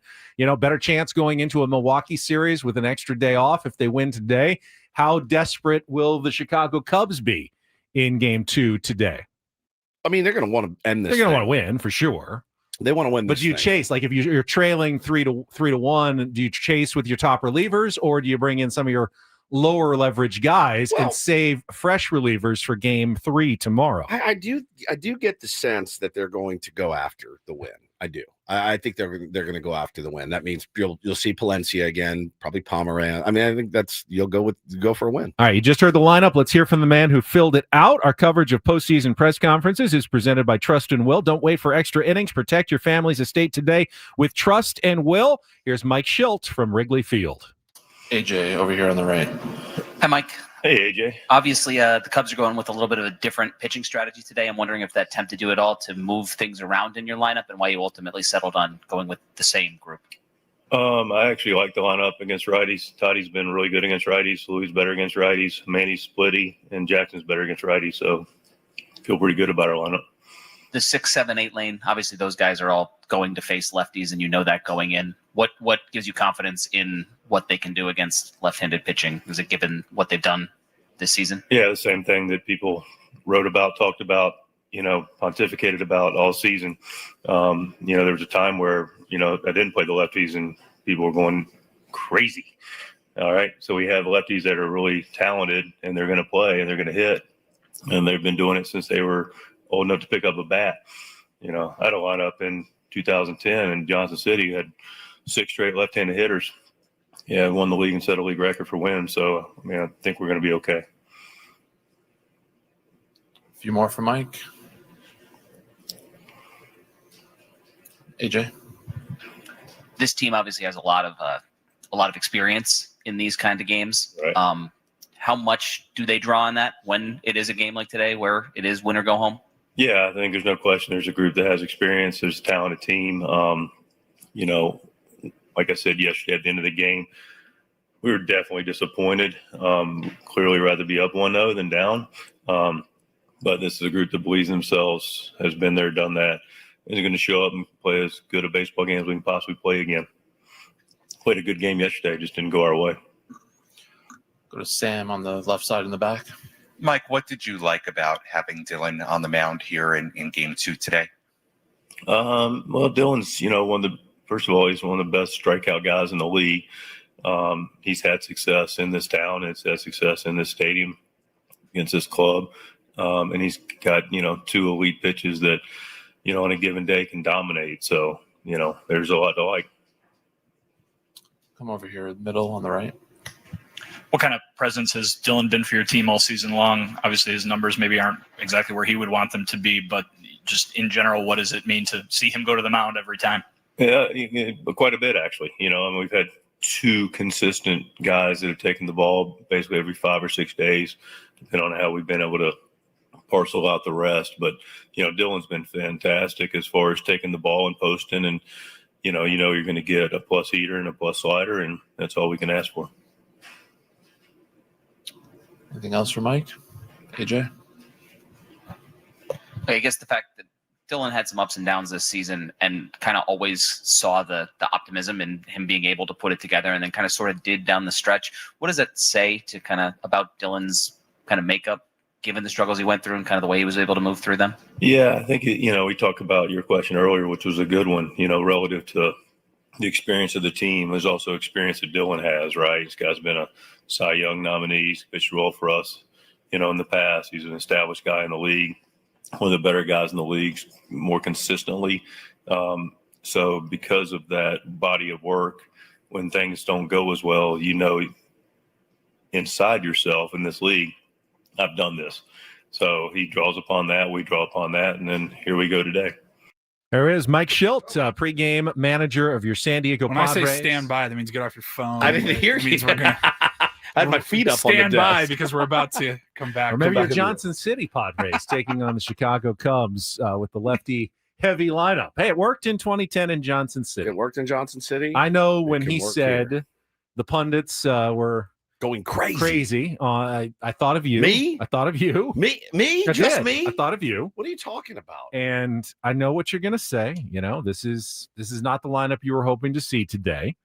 Speaker 1: better chance going into a Milwaukee series with an extra day off if they win today. How desperate will the Chicago Cubs be in Game 2 today?
Speaker 2: I mean, they're going to want to end this.
Speaker 1: They're going to want to win for sure.
Speaker 2: They want to win.
Speaker 1: But do you chase, like if you're trailing 3-1, do you chase with your top relievers, or do you bring in some of your lower leverage guys and save fresh relievers for Game 3 tomorrow?
Speaker 2: I do get the sense that they're going to go after the win. I do. I think they're going to go after the win. That means you'll see Palencia again, probably Pomeranz. I mean, I think you'll go for a win.
Speaker 1: All right, you just heard the lineup. Let's hear from the man who filled it out. Our coverage of postseason press conferences is presented by Trust and Will. Don't wait for extra innings. Protect your family's estate today with Trust and Will. Here's Mike Shildt from Wrigley Field.
Speaker 14: AJ over here on the right.
Speaker 15: Hi, Mike.
Speaker 8: Hey, AJ.
Speaker 15: Obviously, the Cubs are going with a little bit of a different pitching strategy today. I'm wondering if that tempted you at all to move things around in your lineup and why you ultimately settled on going with the same group.
Speaker 8: I actually like the lineup against righties. Toddy's been really good against righties. Louis better against righties. Manny's splitty, and Jackson's better against righties. So I feel pretty good about our lineup.
Speaker 15: The 6, 7, 8 lane, obviously those guys are all going to face lefties, and you know that going in. What gives you confidence in what they can do against left-handed pitching? Is it given what they've done this season?
Speaker 8: Yeah, the same thing that people wrote about, talked about, pontificated about all season. There was a time where, I didn't play the lefties and people were going crazy. All right. So we have lefties that are really talented and they're going to play and they're going to hit. And they've been doing it since they were old enough to pick up a bat. I had a lineup in 2010 in Johnson City, had 6 straight left-handed hitters. Yeah, won the league and set a league record for wins. So, I think we're going to be okay.
Speaker 14: A few more for Mike. AJ.
Speaker 15: this team obviously has a lot of experience in these kind of games.
Speaker 8: Right.
Speaker 15: How much do they draw on that when it is a game like today where it is win or go home?
Speaker 8: Yeah, I think there's no question. There's a group that has experience. There's a talented team. Like I said yesterday at the end of the game, we were definitely disappointed. Clearly rather be up 1-0 than down. But this is a group that believes themselves, has been there, done that, is going to show up and play as good a baseball game as we can possibly play again. Played a good game yesterday, just didn't go our way.
Speaker 14: Go to Sam on the left side in the back.
Speaker 16: Mike, what did you like about having Dylan on the mound here in game 2 today?
Speaker 8: Well, Dylan's, first of all, he's one of the best strikeout guys in the league. He's had success in this town. He's had success in this stadium against this club. And he's got, 2 elite pitches that, on a given day can dominate. So, there's a lot to like.
Speaker 14: Come over here, middle on the right.
Speaker 17: What kind of presence has Dylan been for your team all season long? Obviously, his numbers maybe aren't exactly where he would want them to be, but just in general, what does it mean to see him go to the mound every time?
Speaker 8: Yeah, quite a bit, actually. We've had 2 consistent guys that have taken the ball basically every 5 or 6 days, depending on how we've been able to parcel out the rest. But, Dylan's been fantastic as far as taking the ball and posting, and, you're going to get a plus heater and a plus slider, and that's all we can ask for.
Speaker 14: Anything else for Mike? AJ?
Speaker 15: I guess the fact that Dylan had some ups and downs this season and kind of always saw the optimism in him being able to put it together and then kind of sort of did down the stretch. What does that say to kind of about Dylan's kind of makeup, given the struggles he went through and kind of the way he was able to move through them?
Speaker 8: Yeah, I think, we talked about your question earlier, which was a good one, relative to the experience of the team. There's also experience that Dylan has, right? This guy's been a Cy Young nominee. He's pitched well for us, in the past. He's an established guy in the league, one of the better guys in the league more consistently. So because of that body of work, when things don't go as well, inside yourself in this league, I've done this. So he draws upon that. We draw upon that. And then here we go today.
Speaker 1: There is Mike Shildt, pregame manager of your San Diego Padres.
Speaker 3: When I say stand by, that means get off your phone.
Speaker 2: I didn't hear you. I had my feet up on the desk.
Speaker 3: Stand by because we're about to come back.
Speaker 1: Remember your Johnson City Padres taking on the Chicago Cubs with the lefty heavy lineup. Hey, it worked in 2010 in Johnson City.
Speaker 2: It worked in Johnson City.
Speaker 1: I know when he said
Speaker 2: here.
Speaker 1: The pundits were
Speaker 2: going crazy.
Speaker 1: I thought of you.
Speaker 2: Me?
Speaker 1: I thought of you.
Speaker 2: Me?
Speaker 1: I
Speaker 2: Just
Speaker 1: did.
Speaker 2: me?
Speaker 1: I thought of you.
Speaker 2: What are you talking about?
Speaker 1: And I know what you're going to say. This is not the lineup you were hoping to see today.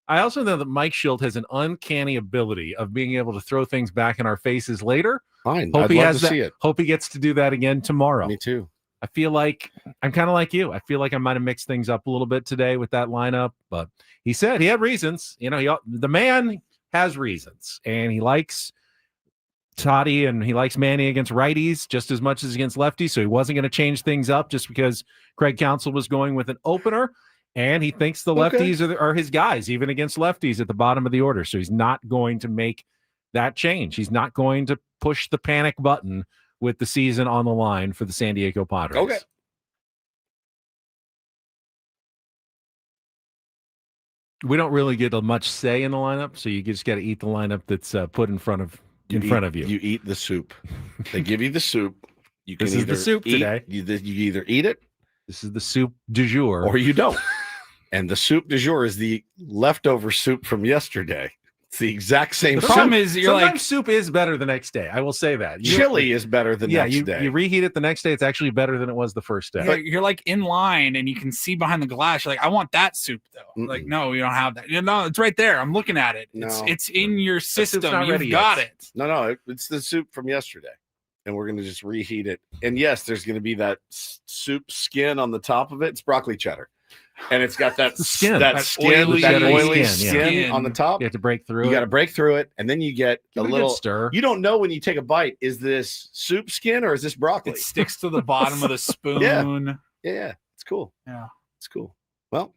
Speaker 1: I also know that Mike Shildt has an uncanny ability of being able to throw things back in our faces later.
Speaker 2: Fine.
Speaker 1: Hope
Speaker 2: I'd
Speaker 1: he
Speaker 2: love
Speaker 1: has
Speaker 2: to
Speaker 1: that.
Speaker 2: see it.
Speaker 1: Hope he gets to do that again tomorrow.
Speaker 2: Me too.
Speaker 1: I feel like I'm kind of like you. I feel like I might have mixed things up a little bit today with that lineup, but he said he had reasons. The man has reasons, and he likes Toddy and he likes Manny against righties just as much as against lefties, so he wasn't going to change things up just because Craig Counsell was going with an opener. And he thinks the lefties are his guys, even against lefties at the bottom of the order. So he's not going to make that change. He's not going to push the panic button with the season on the line for the San Diego Padres.
Speaker 2: Okay.
Speaker 1: We don't really get much say in the lineup, so you just got to eat the lineup that's put in front of you.
Speaker 2: You eat the soup. They give you the soup. You can
Speaker 1: This is the soup today.
Speaker 2: You either eat it.
Speaker 1: This is the soup du jour.
Speaker 2: Or you don't. And the soup du jour is the leftover soup from yesterday. It's the exact same
Speaker 1: The
Speaker 2: soup.
Speaker 1: problem is, sometimes soup is better the next day. I will say that.
Speaker 2: Chili is better the next day.
Speaker 1: You reheat it the next day, it's actually better than it was the first day.
Speaker 3: Yeah, you're like in line and you can see behind the glass. You're like, I want that soup though. Like, no, you don't have that. No, it's right there. I'm looking at it. It's in your system. You've got it.
Speaker 2: No, it's the soup from yesterday. And we're going to just reheat it. And yes, there's going to be that soup skin on the top of it. It's broccoli cheddar. And it's got that
Speaker 1: skin,
Speaker 2: that oily skin on the top.
Speaker 1: You have to break through it.
Speaker 2: You got to break through it. And then you get
Speaker 1: Give
Speaker 2: a
Speaker 1: it a
Speaker 2: little
Speaker 1: good stir.
Speaker 2: You don't know when you take a bite, is this soup skin or is this broccoli?
Speaker 3: It sticks to the bottom of the spoon.
Speaker 2: Yeah. It's cool.
Speaker 3: Yeah.
Speaker 2: It's cool. Well,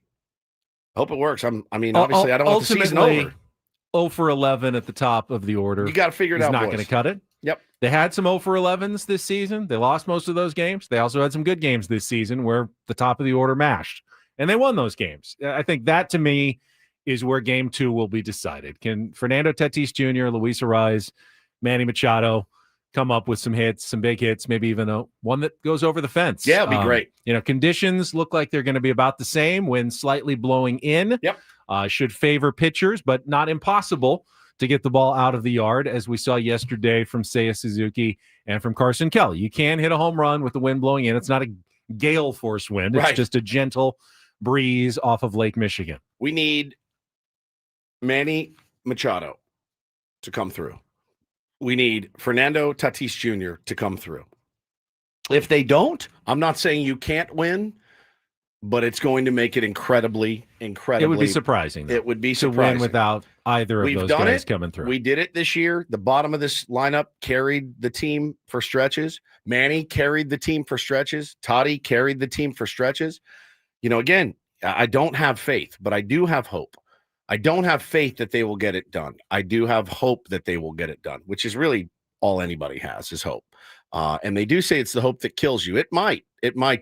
Speaker 2: hope it works. Obviously, I don't want the season over.
Speaker 1: 0 for 11 at the top of the order.
Speaker 2: You got to figure it out,
Speaker 1: He's not
Speaker 2: boys.
Speaker 1: going to cut it.
Speaker 2: Yep.
Speaker 1: They had some 0 for 11s this season. They lost most of those games. They also had some good games this season where the top of the order mashed. and they won those games. I think that, to me, is where game 2 will be decided. Can Fernando Tatis Jr., Luis Arraez, Manny Machado come up with some hits, some big hits, maybe even one that goes over the fence?
Speaker 2: Yeah, it'd be great.
Speaker 1: Conditions look like they're going to be about the same. Wind slightly blowing in.
Speaker 2: Yep.
Speaker 1: Should favor pitchers, but not impossible to get the ball out of the yard, as we saw yesterday from Seiya Suzuki and from Carson Kelly. You can hit a home run with the wind blowing in. It's not a gale force wind. It's just a gentle breeze off of Lake Michigan.
Speaker 2: We need Manny Machado to come through. We need Fernando Tatis Jr. to come through. If they don't, I'm not saying you can't win, but it's going to make it incredibly. It
Speaker 1: would be surprising.
Speaker 2: It would be
Speaker 1: to
Speaker 2: surprising
Speaker 1: win without either of those guys coming through.
Speaker 2: We did it this year. The bottom of this lineup carried the team for stretches. Manny carried the team for stretches. Toddy carried the team for stretches. Again, I don't have faith, but I do have hope. I don't have faith that they will get it done. I do have hope that they will get it done, which is really all anybody has is hope. And they do say it's the hope that kills you. It might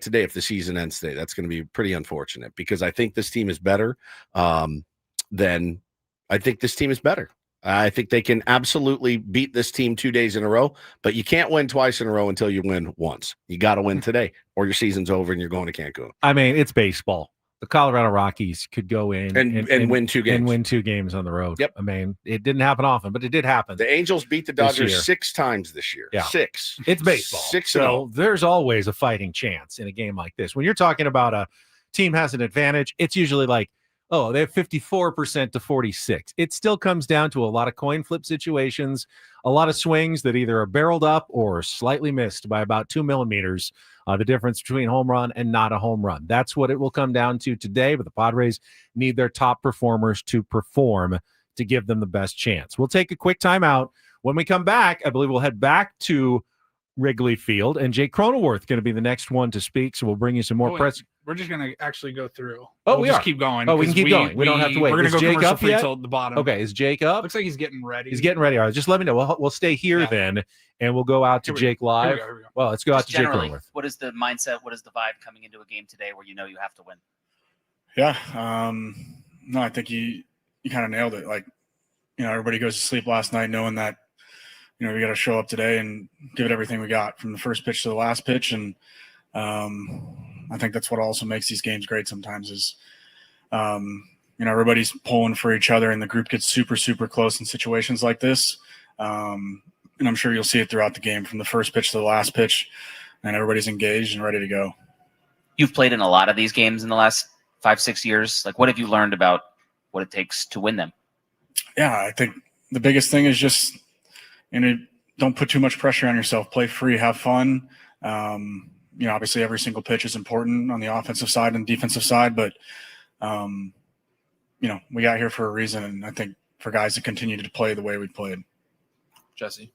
Speaker 2: today if the season ends today. That's going to be pretty unfortunate because I think this team is better than I think this team is better. I think they can absolutely beat this team 2 days in a row, but you can't win twice in a row until you win once. You got to win today or your season's over and you're going to Cancun.
Speaker 1: I mean, it's baseball. The Colorado Rockies could go in
Speaker 2: and win 2 games.
Speaker 1: And win 2 games on the road.
Speaker 2: Yep.
Speaker 1: I mean, it didn't happen often, but it did happen.
Speaker 2: The Angels beat the Dodgers 6 times this year.
Speaker 1: Yeah.
Speaker 2: 6.
Speaker 1: It's baseball.
Speaker 2: 6
Speaker 1: so there's always a fighting chance in a game like this. When you're talking about a team has an advantage, it's usually like, oh, they have 54% to 46. It still comes down to a lot of coin flip situations, a lot of swings that either are barreled up or slightly missed by about 2 millimeters. The difference between home run and not a home run. That's what it will come down to today, but the Padres need their top performers to perform to give them the best chance. We'll take a quick timeout. When we come back, I believe we'll head back to Wrigley Field, and Jake Cronenworth going to be the next one to speak, so we'll bring you some more press.
Speaker 3: We're just going to actually go through.
Speaker 1: Oh,
Speaker 3: we'll just keep going.
Speaker 1: Oh, we can keep going. We don't have to wait.
Speaker 3: We're going to go
Speaker 1: Jake
Speaker 3: commercial
Speaker 1: up
Speaker 3: free
Speaker 1: yet?
Speaker 3: till the bottom.
Speaker 1: Okay, is Jake up?
Speaker 3: Looks like he's getting ready.
Speaker 1: He's getting ready. All right, just let me know. We'll stay here then, and we'll go out to Jake live.
Speaker 15: Here we go.
Speaker 1: Well, let's go out to Jake
Speaker 15: Generally,
Speaker 1: Cronenworth.
Speaker 15: what is the mindset? What is the vibe coming into a game today where you know you have to win?
Speaker 18: Yeah. No, I think you kind of nailed it. Like, everybody goes to sleep last night knowing that, we got to show up today and give it everything we got from the first pitch to the last pitch. And I think that's what also makes these games great sometimes is, everybody's pulling for each other and the group gets super, super close in situations like this. And I'm sure you'll see it throughout the game from the first pitch to the last pitch, and everybody's engaged and ready to go.
Speaker 15: You've played in a lot of these games in the last 5-6 years. Like, what have you learned about what it takes to win them?
Speaker 18: Yeah, I think the biggest thing is just, don't put too much pressure on yourself. Play free, have fun. Obviously every single pitch is important on the offensive side and defensive side, but, we got here for a reason. And I think for guys to continue to play the way we played.
Speaker 14: Jesse.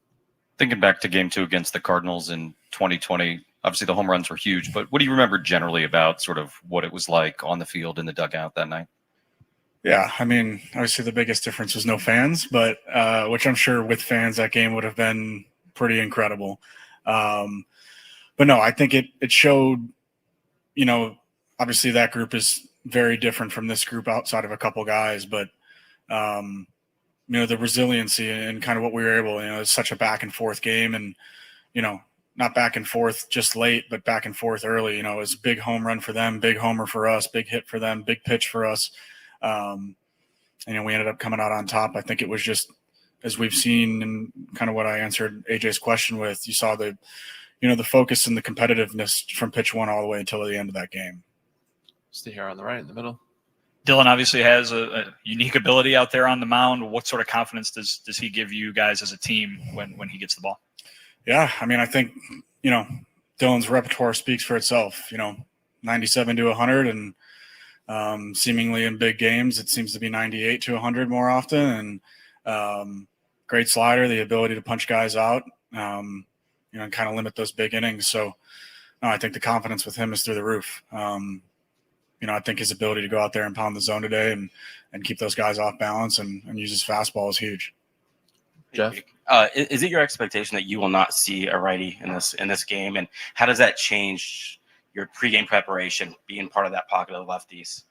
Speaker 19: Thinking back to game 2 against the Cardinals in 2020, obviously the home runs were huge, but what do you remember generally about sort of what it was like on the field in the dugout that night?
Speaker 18: Yeah, I mean, obviously the biggest difference was no fans, but which I'm sure with fans that game would have been pretty incredible. But no, I think it showed, obviously that group is very different from this group outside of a couple guys, but the resiliency and kind of what we were able, it's such a back and forth game and, not back and forth just late, but back and forth early, it was a big home run for them, big homer for us, big hit for them, big pitch for us. And we ended up coming out on top. I think it was just, as we've seen and kind of what I answered AJ's question with, you saw the focus and the competitiveness from pitch 1 all the way until the end of that game.
Speaker 14: Stay here on the right in the middle.
Speaker 17: Dylan obviously has a unique ability out there on the mound. What sort of confidence does he give you guys as a team when he gets the ball?
Speaker 18: Yeah, I mean, I think, Dylan's repertoire speaks for itself, 97 to 100 and seemingly in big games, it seems to be 98 to 100 more often. And great slider, the ability to punch guys out, and kind of limit those big innings. So no, I think the confidence with him is through the roof. I think his ability to go out there and pound the zone today and keep those guys off balance and use his fastball is huge.
Speaker 14: Jeff?
Speaker 20: Is it your expectation that you will not see a righty in this game? And how does that change your pregame preparation, being part of that pocket of the lefties?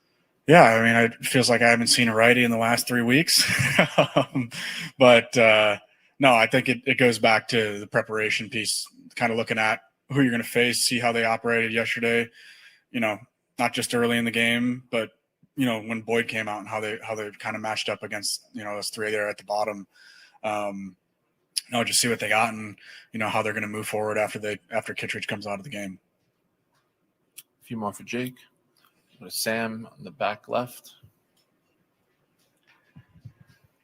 Speaker 18: Yeah, I mean, it feels like I haven't seen a righty in the last 3 weeks. But no, I think it goes back to the preparation piece, kind of looking at who you're going to face, see how they operated yesterday, not just early in the game, but, when Boyd came out and how they kind of matched up against, those three there at the bottom. Just see what they got and, how they're going to move forward after Kittredge comes out of the game.
Speaker 14: A few more for Jake. Sam on the back left.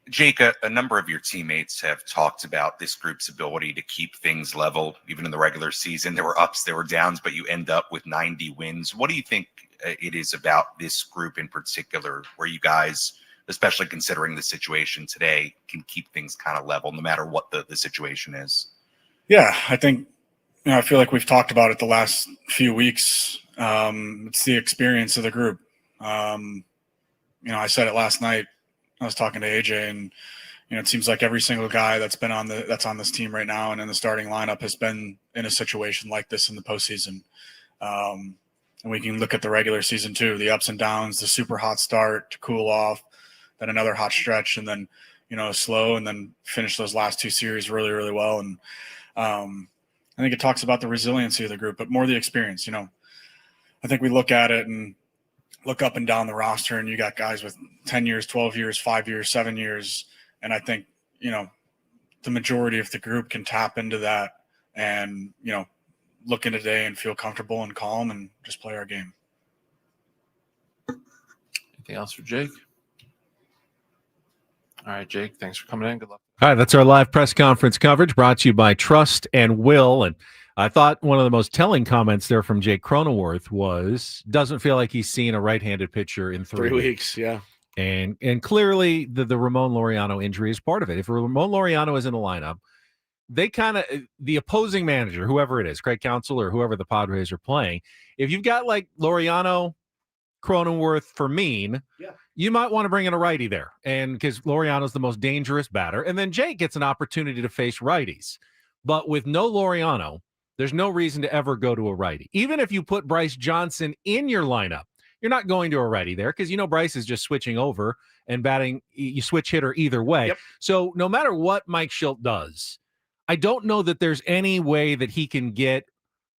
Speaker 16: Jake, a number of your teammates have talked about this group's ability to keep things level, even in the regular season. There were ups, there were downs, but you end up with 90 wins. What do you think it is about this group in particular where you guys, especially considering the situation today, can keep things kind of level no matter what the situation is?
Speaker 18: Yeah, I think, I feel like we've talked about it the last few weeks. It's the experience of the group. I said it last night. I was talking to AJ, and it seems like every single guy that's on this team right now and in the starting lineup has been in a situation like this in the postseason. And we can look at the regular season too, the ups and downs, the super hot start to cool off, then another hot stretch, and then slow, and then finish those last two series really, really well. And I think it talks about the resiliency of the group, but more the experience. I think we look at it and look up and down the roster, and you got guys with 10 years, 12 years, 5 years, 7 years. And I think, the majority of the group can tap into that and, look in today and feel comfortable and calm and just play our game.
Speaker 14: Anything else for Jake? All right, Jake, thanks for coming in. Good luck.
Speaker 1: All right, that's our live press conference coverage brought to you by Trust and Will. And I thought one of the most telling comments there from Jake Cronenworth was, doesn't feel like he's seen a right-handed pitcher in 3
Speaker 2: weeks. Yeah.
Speaker 1: And clearly the Ramon Laureano injury is part of it. If Ramon Laureano is in the lineup, they the opposing manager, whoever it is, Craig Counsell or whoever the Padres are playing, if you've got like Laureano, Cronenworth, Fermin, you might want to bring in a righty there. And because Laureano's the most dangerous batter. And then Jake gets an opportunity to face righties. But with no Laureano, there's no reason to ever go to a righty. Even if you put Bryce Johnson in your lineup, you're not going to a righty there because Bryce is just switching over and batting. You switch hitter either way. Yep. So no matter what Mike Shildt does, I don't know that there's any way that he can get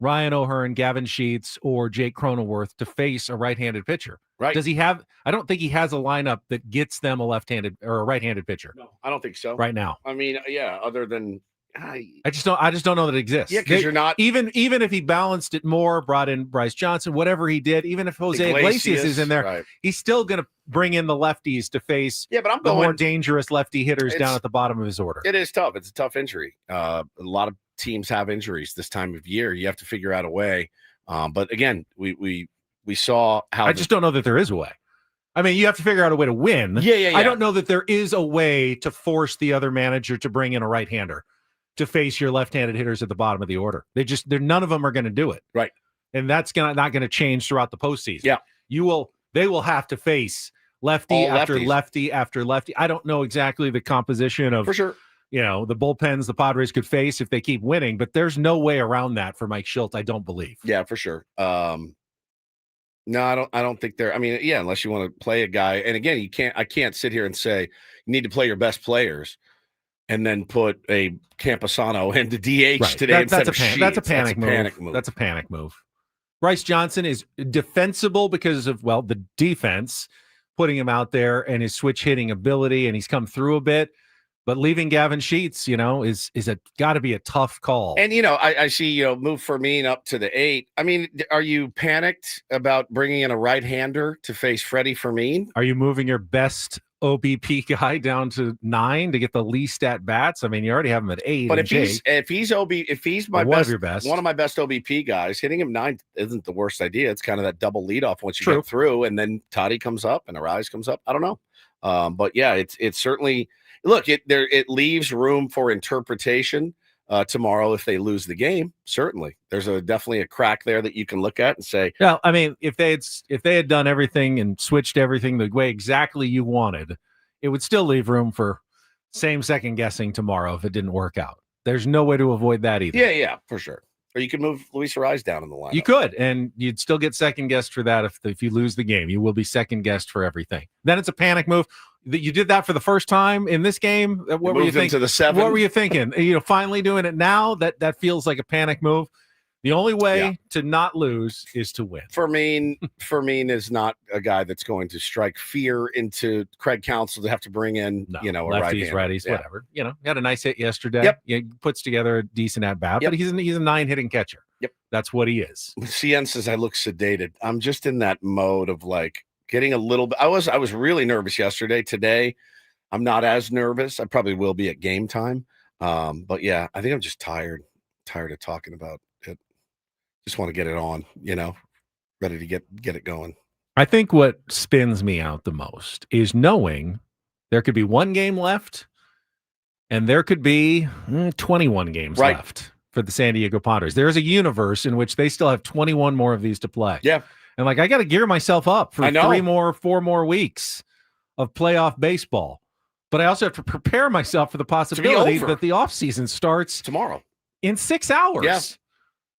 Speaker 1: Ryan O'Hearn, Gavin Sheets, or Jake Cronenworth to face a right-handed pitcher.
Speaker 2: Right.
Speaker 1: Does he have? I don't think he has a lineup that gets them a left-handed or a right-handed pitcher.
Speaker 2: No, I don't think so.
Speaker 1: Right now.
Speaker 2: I mean, yeah, other than
Speaker 1: I just don't know that it exists.
Speaker 2: Yeah, because you're not
Speaker 1: even if he balanced it more, brought in Bryce Johnson, whatever he did, even if Jose Iglesias is in there, right, he's still going to bring in the lefties to face
Speaker 2: but
Speaker 1: the more dangerous lefty hitters down at the bottom of his order.
Speaker 2: It is tough. It's a tough injury. A lot of teams have injuries this time of year. You have to figure out a way. But again, we saw how
Speaker 1: I just don't know that there is a way. I mean, you have to figure out a way to win.
Speaker 2: Yeah.
Speaker 1: I don't know that there is a way to force the other manager to bring in a right-hander to face your left-handed hitters at the bottom of the order. None of them are going to do it.
Speaker 2: Right.
Speaker 1: And that's not going to change throughout the postseason.
Speaker 2: Yeah.
Speaker 1: They will have to face lefty after lefty after lefty. I don't know exactly the composition of,
Speaker 2: for sure,
Speaker 1: the bullpens the Padres could face if they keep winning, but there's no way around that for Mike Shildt, I don't believe.
Speaker 2: Yeah, for sure. No, I don't think they're, unless you want to play a guy. And again, I can't sit here and say you need to play your best players and then put a Camposano into DH today instead of Sheets.
Speaker 1: That's a panic move. That's a panic move. Bryce Johnson is defensible because of, the defense, putting him out there and his switch hitting ability, and he's come through a bit. But leaving Gavin Sheets, is got to be a tough call.
Speaker 2: And, I see, move Fermin up to the 8. I mean, are you panicked about bringing in a right-hander to face Freddie Fermin?
Speaker 1: Are you moving your best OBP guy down to 9 to get the least at bats? I mean, you already have him at 8.
Speaker 2: But if he's my
Speaker 1: one
Speaker 2: best,
Speaker 1: of your best,
Speaker 2: one of my best OBP guys, hitting him 9 isn't the worst idea. It's kind of that double leadoff once you get through, and then Toddy comes up and Arise comes up. I don't know, but yeah, it's certainly. Look, it leaves room for interpretation tomorrow if they lose the game. Certainly, there's definitely a crack there that you can look at and say.
Speaker 1: Yeah, I mean, if they had done everything and switched everything the way exactly you wanted, it would still leave room for second guessing tomorrow if it didn't work out. There's no way to avoid that either.
Speaker 2: Yeah, for sure. Or you could move Luis Ariz down in the lineup.
Speaker 1: You could, and you'd still get second guessed for that if you lose the game. You will be second guessed for everything. Then it's a panic move. You did that for the first time in this game. What were you thinking?
Speaker 2: To the 7.
Speaker 1: What were you thinking? Finally doing it now. That feels like a panic move. The only way to not lose is to win.
Speaker 2: Fermin is not a guy that's going to strike fear into Craig Counsell to have to bring in, a
Speaker 1: lefties, righties, whatever. He had a nice hit yesterday.
Speaker 2: Yep.
Speaker 1: He puts together a decent at bat, but he's a 9-hitting catcher.
Speaker 2: Yep.
Speaker 1: That's what he is.
Speaker 2: CN says I look sedated. I'm just in that mode of like getting a little bit. I was really nervous yesterday. Today, I'm not as nervous. I probably will be at game time. But yeah, I think I'm just tired of talking about it. Just want to get it on, ready to get it going.
Speaker 1: I think what spins me out the most is knowing there could be one game left and there could be 21 games left for the San Diego Padres. There's a universe in which they still have 21 more of these to play.
Speaker 2: Yeah.
Speaker 1: And I got to gear myself up for 4 more weeks of playoff baseball. But I also have to prepare myself for the possibility that the offseason starts
Speaker 2: tomorrow
Speaker 1: in 6 hours.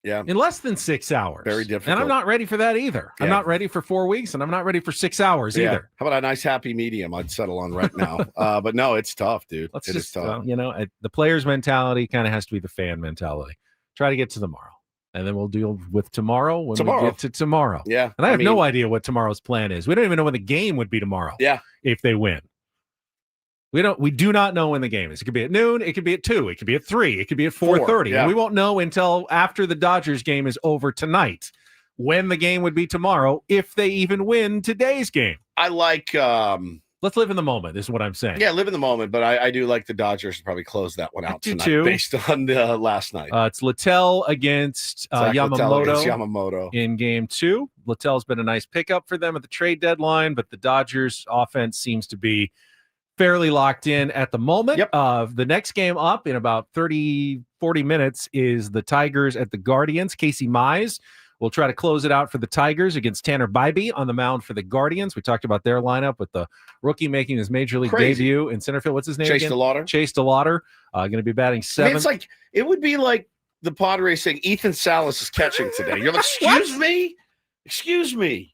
Speaker 2: Yeah.
Speaker 1: In less than 6 hours.
Speaker 2: Very difficult.
Speaker 1: And I'm not ready for that either. I'm not ready for 4 weeks, and I'm not ready for 6 hours either.
Speaker 2: How about a nice happy medium I'd settle on right now? But no, it's tough, dude. It is tough.
Speaker 1: The player's mentality kind of has to be the fan mentality. Try to get to tomorrow. And then we'll deal with tomorrow when we get to tomorrow.
Speaker 2: Yeah.
Speaker 1: And I have no idea what tomorrow's plan is. We don't even know when the game would be tomorrow.
Speaker 2: Yeah.
Speaker 1: If they win. We do not know when the game is. It could be at noon, it could be at 2, it could be at 3, it could be at 4:30.
Speaker 2: Yeah.
Speaker 1: And we won't know until after the Dodgers game is over tonight when the game would be tomorrow if they even win today's game.
Speaker 2: I like
Speaker 1: let's live in the moment is what I'm saying.
Speaker 2: Yeah, live in the moment, but I do like the Dodgers to probably close that one out tonight
Speaker 1: too.
Speaker 2: based on last night.
Speaker 1: It's Littell against
Speaker 2: Yamamoto
Speaker 1: in game 2. Littell's been a nice pickup for them at the trade deadline, but the Dodgers offense seems to be fairly locked in at the moment.
Speaker 2: Yep.
Speaker 1: The next game up in about 30, 40 minutes is the Tigers at the Guardians. Casey Mize will try to close it out for the Tigers against Tanner Bybee on the mound for the Guardians. We talked about their lineup with the rookie making his major league debut in center field. What's his name
Speaker 2: Chase
Speaker 1: again?
Speaker 2: DeLauder.
Speaker 1: Chase DeLauder. Going to be batting 7th.
Speaker 2: It would be like the Padres saying Ethan Salas is catching today. You're like, excuse me.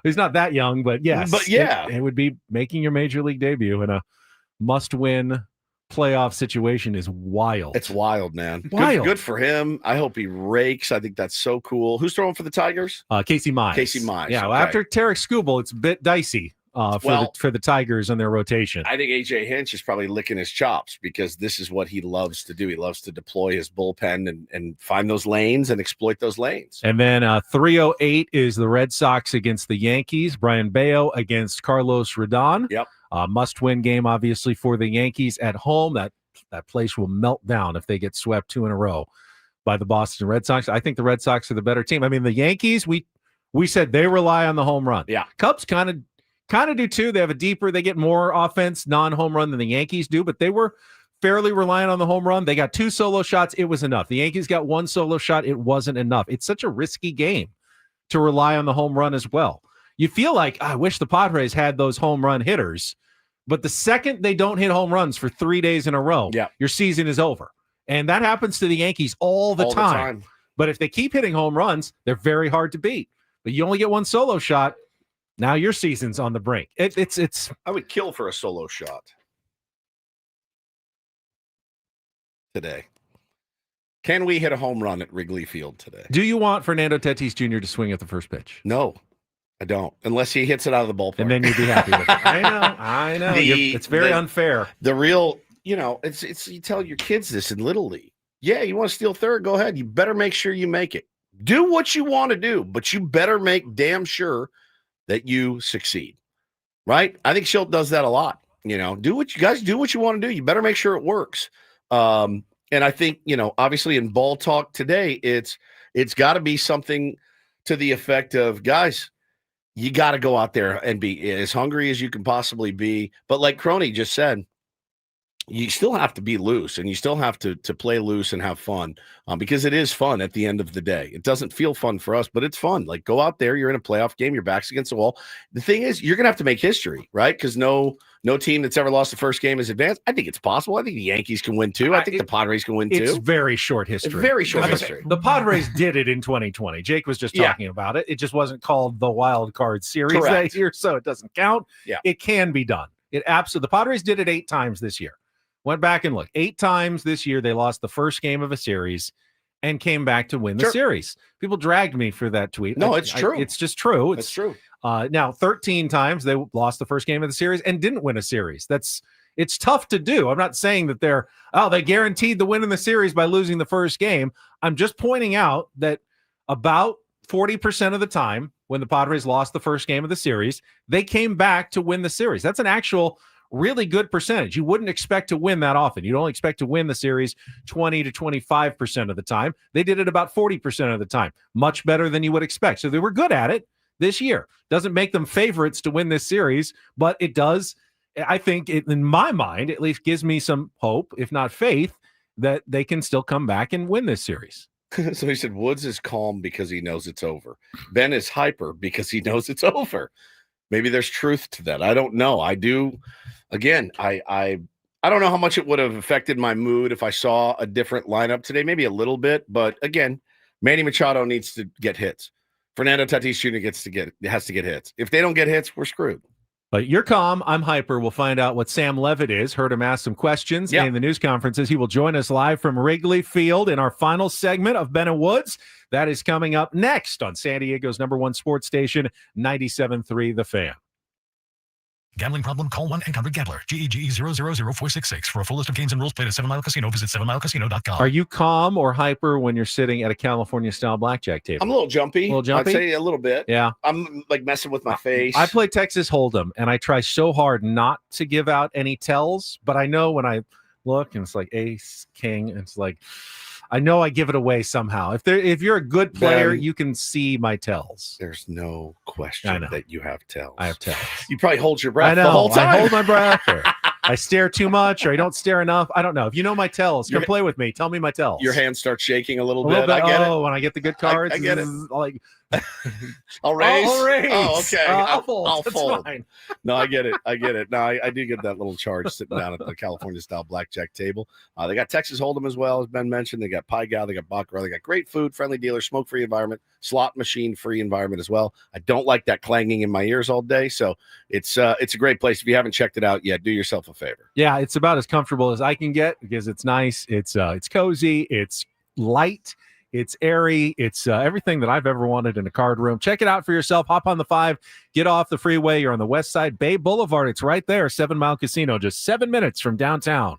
Speaker 1: He's not that young, but yes.
Speaker 2: But yeah.
Speaker 1: It would be making your major league debut in a must-win playoff situation is wild.
Speaker 2: It's wild, man.
Speaker 1: Wild.
Speaker 2: Good for him. I hope he rakes. I think that's so cool. Who's throwing for the Tigers?
Speaker 1: Casey Mize.
Speaker 2: Casey Mize.
Speaker 1: Yeah, well,
Speaker 2: okay.
Speaker 1: after Tarek Skubal, it's a bit dicey for the Tigers and their rotation.
Speaker 2: I think AJ Hinch is probably licking his chops because this is what he loves to do. He loves to deploy his bullpen and find those lanes and exploit those lanes.
Speaker 1: And then 3:08 is the Red Sox against the Yankees. Brian Bayo against Carlos Rodon.
Speaker 2: Yep.
Speaker 1: Must-win game, obviously, for the Yankees at home. That place will melt down if they get swept 2 in a row by the Boston Red Sox. I think the Red Sox are the better team. I mean, the Yankees, we said they rely on the home run.
Speaker 2: Yeah.
Speaker 1: Cubs kind of do too. They get more offense non-home run than the Yankees do, but they were fairly reliant on the home run. They got 2 solo shots. It was enough. The Yankees got 1 solo shot. It wasn't enough. It's such a risky game to rely on the home run as well. You feel like, I wish the Padres had those home run hitters, but the second they don't hit home runs for 3 days in a row, your season is over. And that happens to the Yankees all the time. But if they keep hitting home runs, they're very hard to beat. But you only get 1 solo shot. Now your season's on the brink. It's.
Speaker 2: I would kill for a solo shot today. Can we hit a home run at Wrigley Field today?
Speaker 1: Do you want Fernando Tatis Jr. to swing at the first pitch?
Speaker 2: No, I don't. Unless he hits it out of the ballpark.
Speaker 1: And then you'd be happy with it. I know. It's very unfair.
Speaker 2: The real, it's you tell your kids this in Little League. Yeah, you want to steal third? Go ahead. You better make sure you make it. Do what you want to do, but you better make damn sure that you succeed, right? I think Shildt does that a lot. Do what you want to do. You better make sure it works. And I think, obviously in ball talk today, it's got to be something to the effect of, guys, you got to go out there and be as hungry as you can possibly be. But like Croney just said, you still have to be loose, and you still have to play loose and have fun, because it is fun at the end of the day. It doesn't feel fun for us, but it's fun. Like, go out there, you're in a playoff game, your back's against the wall. The thing is, you're going to have to make history, right? Because no team that's ever lost the first game is advanced. I think it's possible. I think the Yankees can win too. I think the Padres can win too.
Speaker 1: It's very short history.
Speaker 2: Very short history.
Speaker 1: The Padres did it in 2020. Jake was just talking about it. It just wasn't called the Wild Card Series that year, so it doesn't count.
Speaker 2: Yeah.
Speaker 1: It can be done. It absolutely. The Padres did it 8 times this year. Went back and looked. 8 times this year, they lost the first game of a series and came back to win the series. People dragged me for that tweet.
Speaker 2: No, it's true.
Speaker 1: It's just true.
Speaker 2: It's true.
Speaker 1: Now, 13 times they lost the first game of the series and didn't win a series. It's tough to do. I'm not saying that they guaranteed the win in the series by losing the first game. I'm just pointing out that about 40% of the time when the Padres lost the first game of the series, they came back to win the series. That's an actual really good percentage. You wouldn't expect to win that often. You'd only expect to win the series 20 to 25% of the time. They did it about 40% of the time. Much better than you would expect. So they were good at it this year. Doesn't make them favorites to win this series, but it does. I think in my mind, at least gives me some hope, if not faith, that they can still come back and win this series.
Speaker 2: So he said Woods is calm because he knows it's over. Ben is hyper because he knows it's over. Maybe there's truth to that. I don't know. I do. Again, I don't know how much it would have affected my mood if I saw a different lineup today. Maybe a little bit, but again, Manny Machado needs to get hits. Fernando Tatis Jr. has to get hits. If they don't get hits, we're screwed.
Speaker 1: But you're calm. I'm hyper. We'll find out what Sam Levitt is. Heard him ask some questions in the news conferences. He will join us live from Wrigley Field in our final segment of Ben and Woods. That is coming up next on San Diego's #1 sports station, 97.3 The Fan.
Speaker 21: Gambling problem? Call 1-800-GAMBLER. GEGE 000-466. For a full list of games and rules, play at 7 Mile Casino. Visit 7milecasino.com.
Speaker 1: Are you calm or hyper when you're sitting at a California-style blackjack table?
Speaker 2: I'm a little jumpy. I'd say a little bit.
Speaker 1: Yeah.
Speaker 2: I'm like messing with my face.
Speaker 1: I play Texas Hold'em, and I try so hard not to give out any tells, but I know when I look and it's like ace, king, and it's like, I know I give it away somehow. If you're a good player, you can see my tells.
Speaker 2: There's no question that you have tells.
Speaker 1: I have tells.
Speaker 2: You probably hold your breath
Speaker 1: I know.
Speaker 2: the whole time.
Speaker 1: I hold my breath, or I stare too much, or I don't stare enough. I don't know. If you know my tells, come play with me. Tell me my tells.
Speaker 2: Your hands start shaking a little bit. I get it.
Speaker 1: When I get the good cards,
Speaker 2: I get it.
Speaker 1: Like,
Speaker 2: I'll raise.
Speaker 1: I'll raise.
Speaker 2: Oh, okay.
Speaker 1: I'll fold.
Speaker 2: I'll
Speaker 1: That's
Speaker 2: fold.
Speaker 1: fine.
Speaker 2: No, I get it. No, I do get that little charge sitting down at the California-style blackjack table. They got Texas Hold'em as well, as Ben mentioned. They got Pai Gow. They got Baccarat. They got great food, friendly dealer, smoke-free environment, slot machine-free environment as well. I don't like that clanging in my ears all day, so it's a great place. If you haven't checked it out yet, do yourself a favor.
Speaker 1: Yeah, it's about as comfortable as I can get because it's nice. It's cozy. It's light. It's airy. It's everything that I've ever wanted in a card room. Check it out for yourself. Hop on the 5. Get off the freeway. You're on the west side, Bay Boulevard. It's right there, 7 Mile Casino, just 7 minutes from downtown.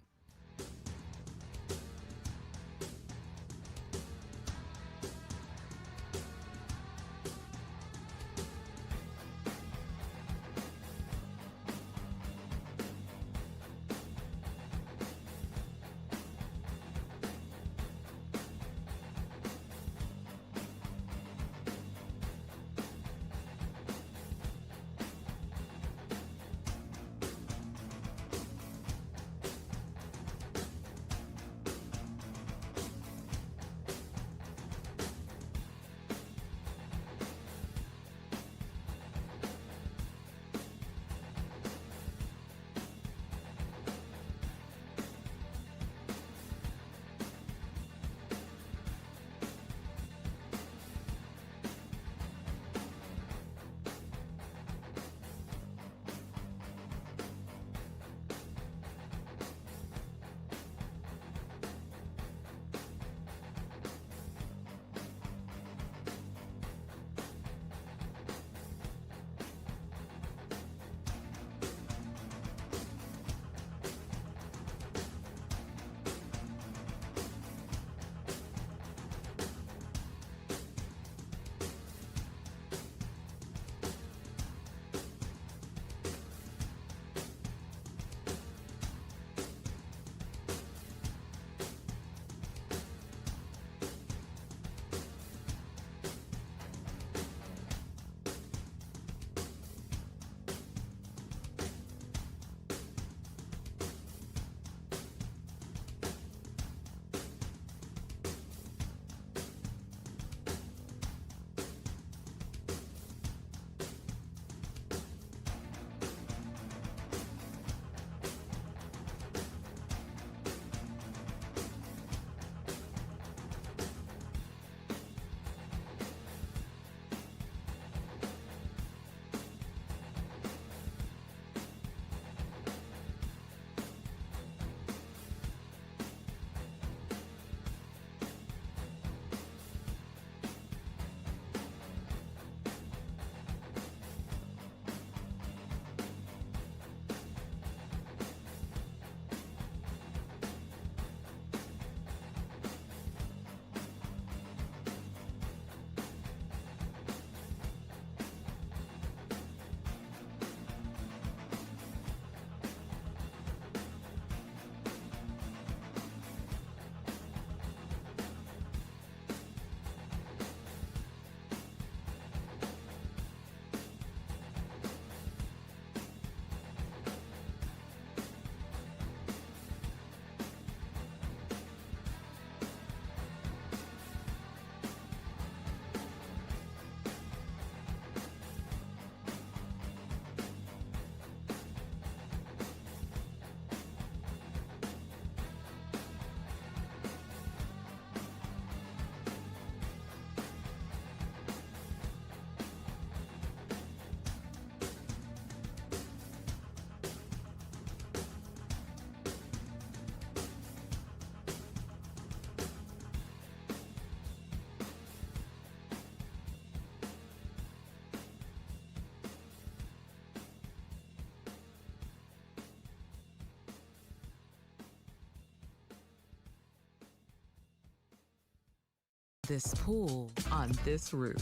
Speaker 6: This pool on this roof.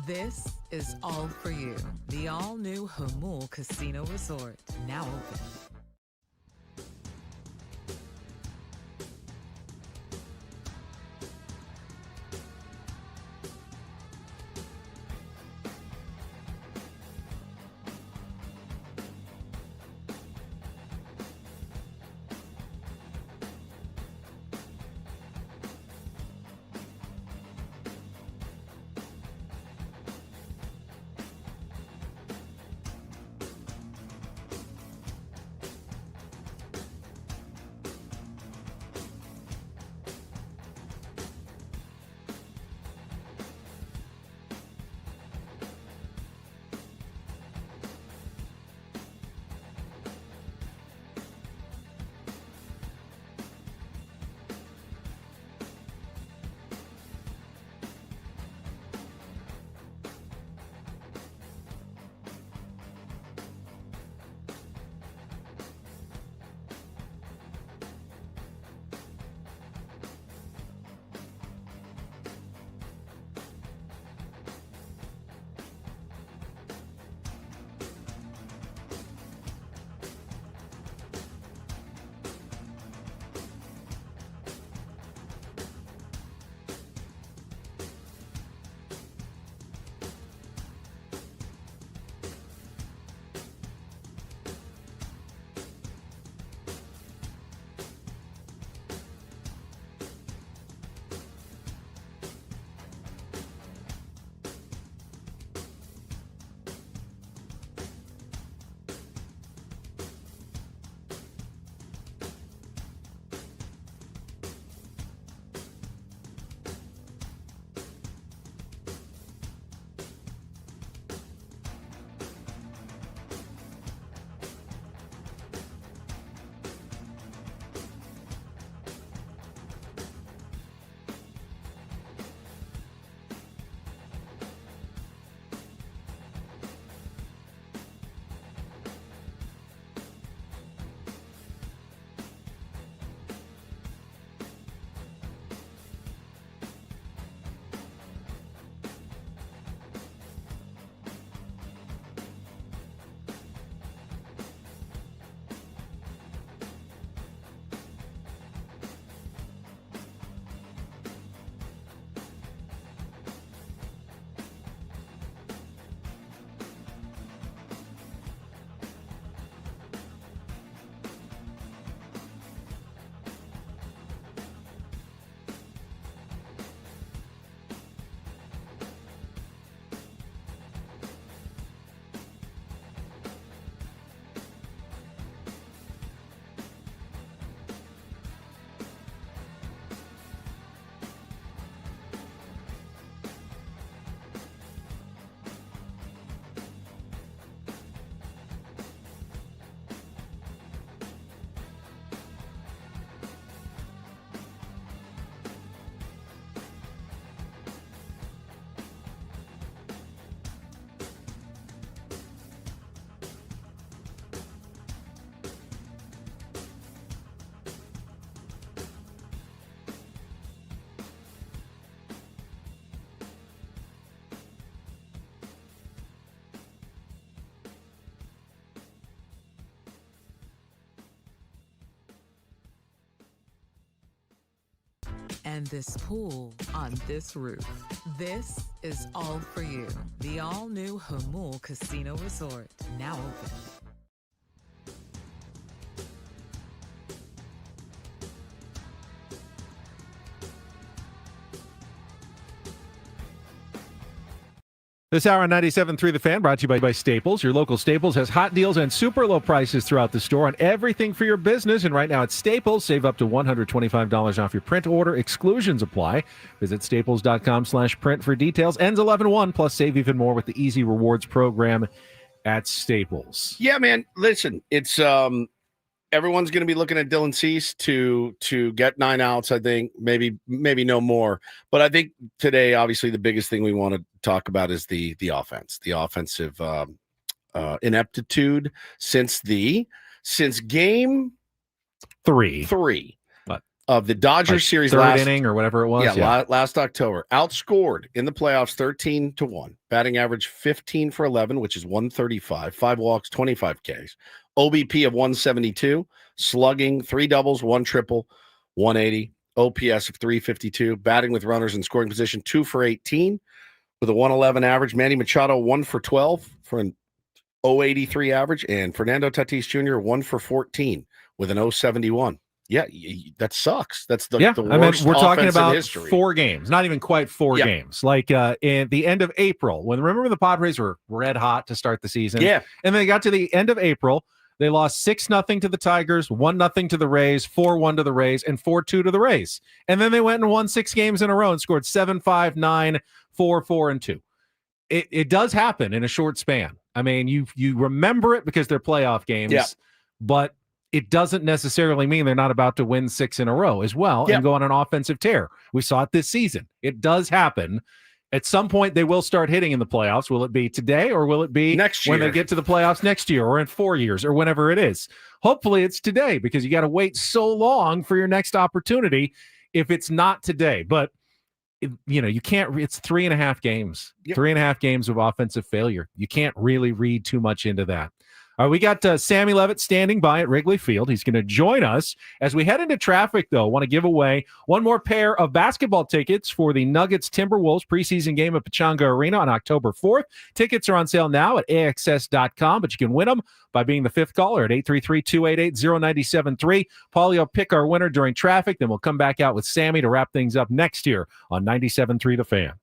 Speaker 6: This is all for you. The all-new Hamul Casino Resort, now open. And this pool on this roof. This is all for you. The all-new Hamul Casino Resort, now open.
Speaker 1: This hour on 97.3 The Fan, brought to you by Staples. Your local Staples has hot deals and super low prices throughout the store on everything for your business. And right now at Staples, save up to $125 off your print order. Exclusions apply. Visit staples.com/print for details. Ends 11/1, plus save even more with the Easy Rewards program at Staples.
Speaker 2: Yeah, man. Listen, it's everyone's going to be looking at Dylan Cease to get 9 outs, I think, maybe no more. But I think today, obviously, the biggest thing we want to talk about is the offense, the offensive ineptitude since game 3.
Speaker 1: But
Speaker 2: of the Dodgers series
Speaker 1: third inning or whatever it was.
Speaker 2: Last October. Outscored in the playoffs 13-1. Batting average 15 for 11, which is 135. 5 walks, 25 Ks. OBP of 172. Slugging, 3 doubles, 1 triple, 180. OPS of 352. Batting with runners in scoring position, 2 for 18 with a 111 average. Manny Machado, 1 for 12 for an 083 average. And Fernando Tatis Jr., 1 for 14 with an 071. Yeah, that sucks. That's the worst
Speaker 1: we're talking
Speaker 2: offense in
Speaker 1: about
Speaker 2: history.
Speaker 1: 4 games, not even quite 4 games. Like in the end of April, remember the Padres were red hot to start the season?
Speaker 2: Yeah.
Speaker 1: And they got to the end of April, they lost 6-0 to the Tigers, 1-0 to the Rays, 4-1 to the Rays, and 4-2 to the Rays. And then they went and won 6 games in a row and scored 7-5, 9, 4, 4, and 2. It does happen in a short span. I mean, you remember it because they're playoff games, but it doesn't necessarily mean they're not about to win 6 in a row as well and go on an offensive tear. We saw it this season. It does happen. At some point, they will start hitting in the playoffs. Will it be today or will it be
Speaker 2: next year
Speaker 1: when they get to the playoffs next year or in 4 years or whenever it is? Hopefully it's today because you got to wait so long for your next opportunity if it's not today. But, you can't – it's 3.5 games. 3.5 games of offensive failure. You can't really read too much into that. All right, we got Sammy Levitt standing by at Wrigley Field. He's going to join us as we head into traffic, though. I want to give away one more pair of basketball tickets for the Nuggets Timberwolves preseason game at Pechanga Arena on October 4th. Tickets are on sale now at AXS.com, but you can win them by being the 5th caller at 833-288-0973. Paulie will pick our winner during traffic, then we'll come back out with Sammy to wrap things up next year on 97.3 The Fan.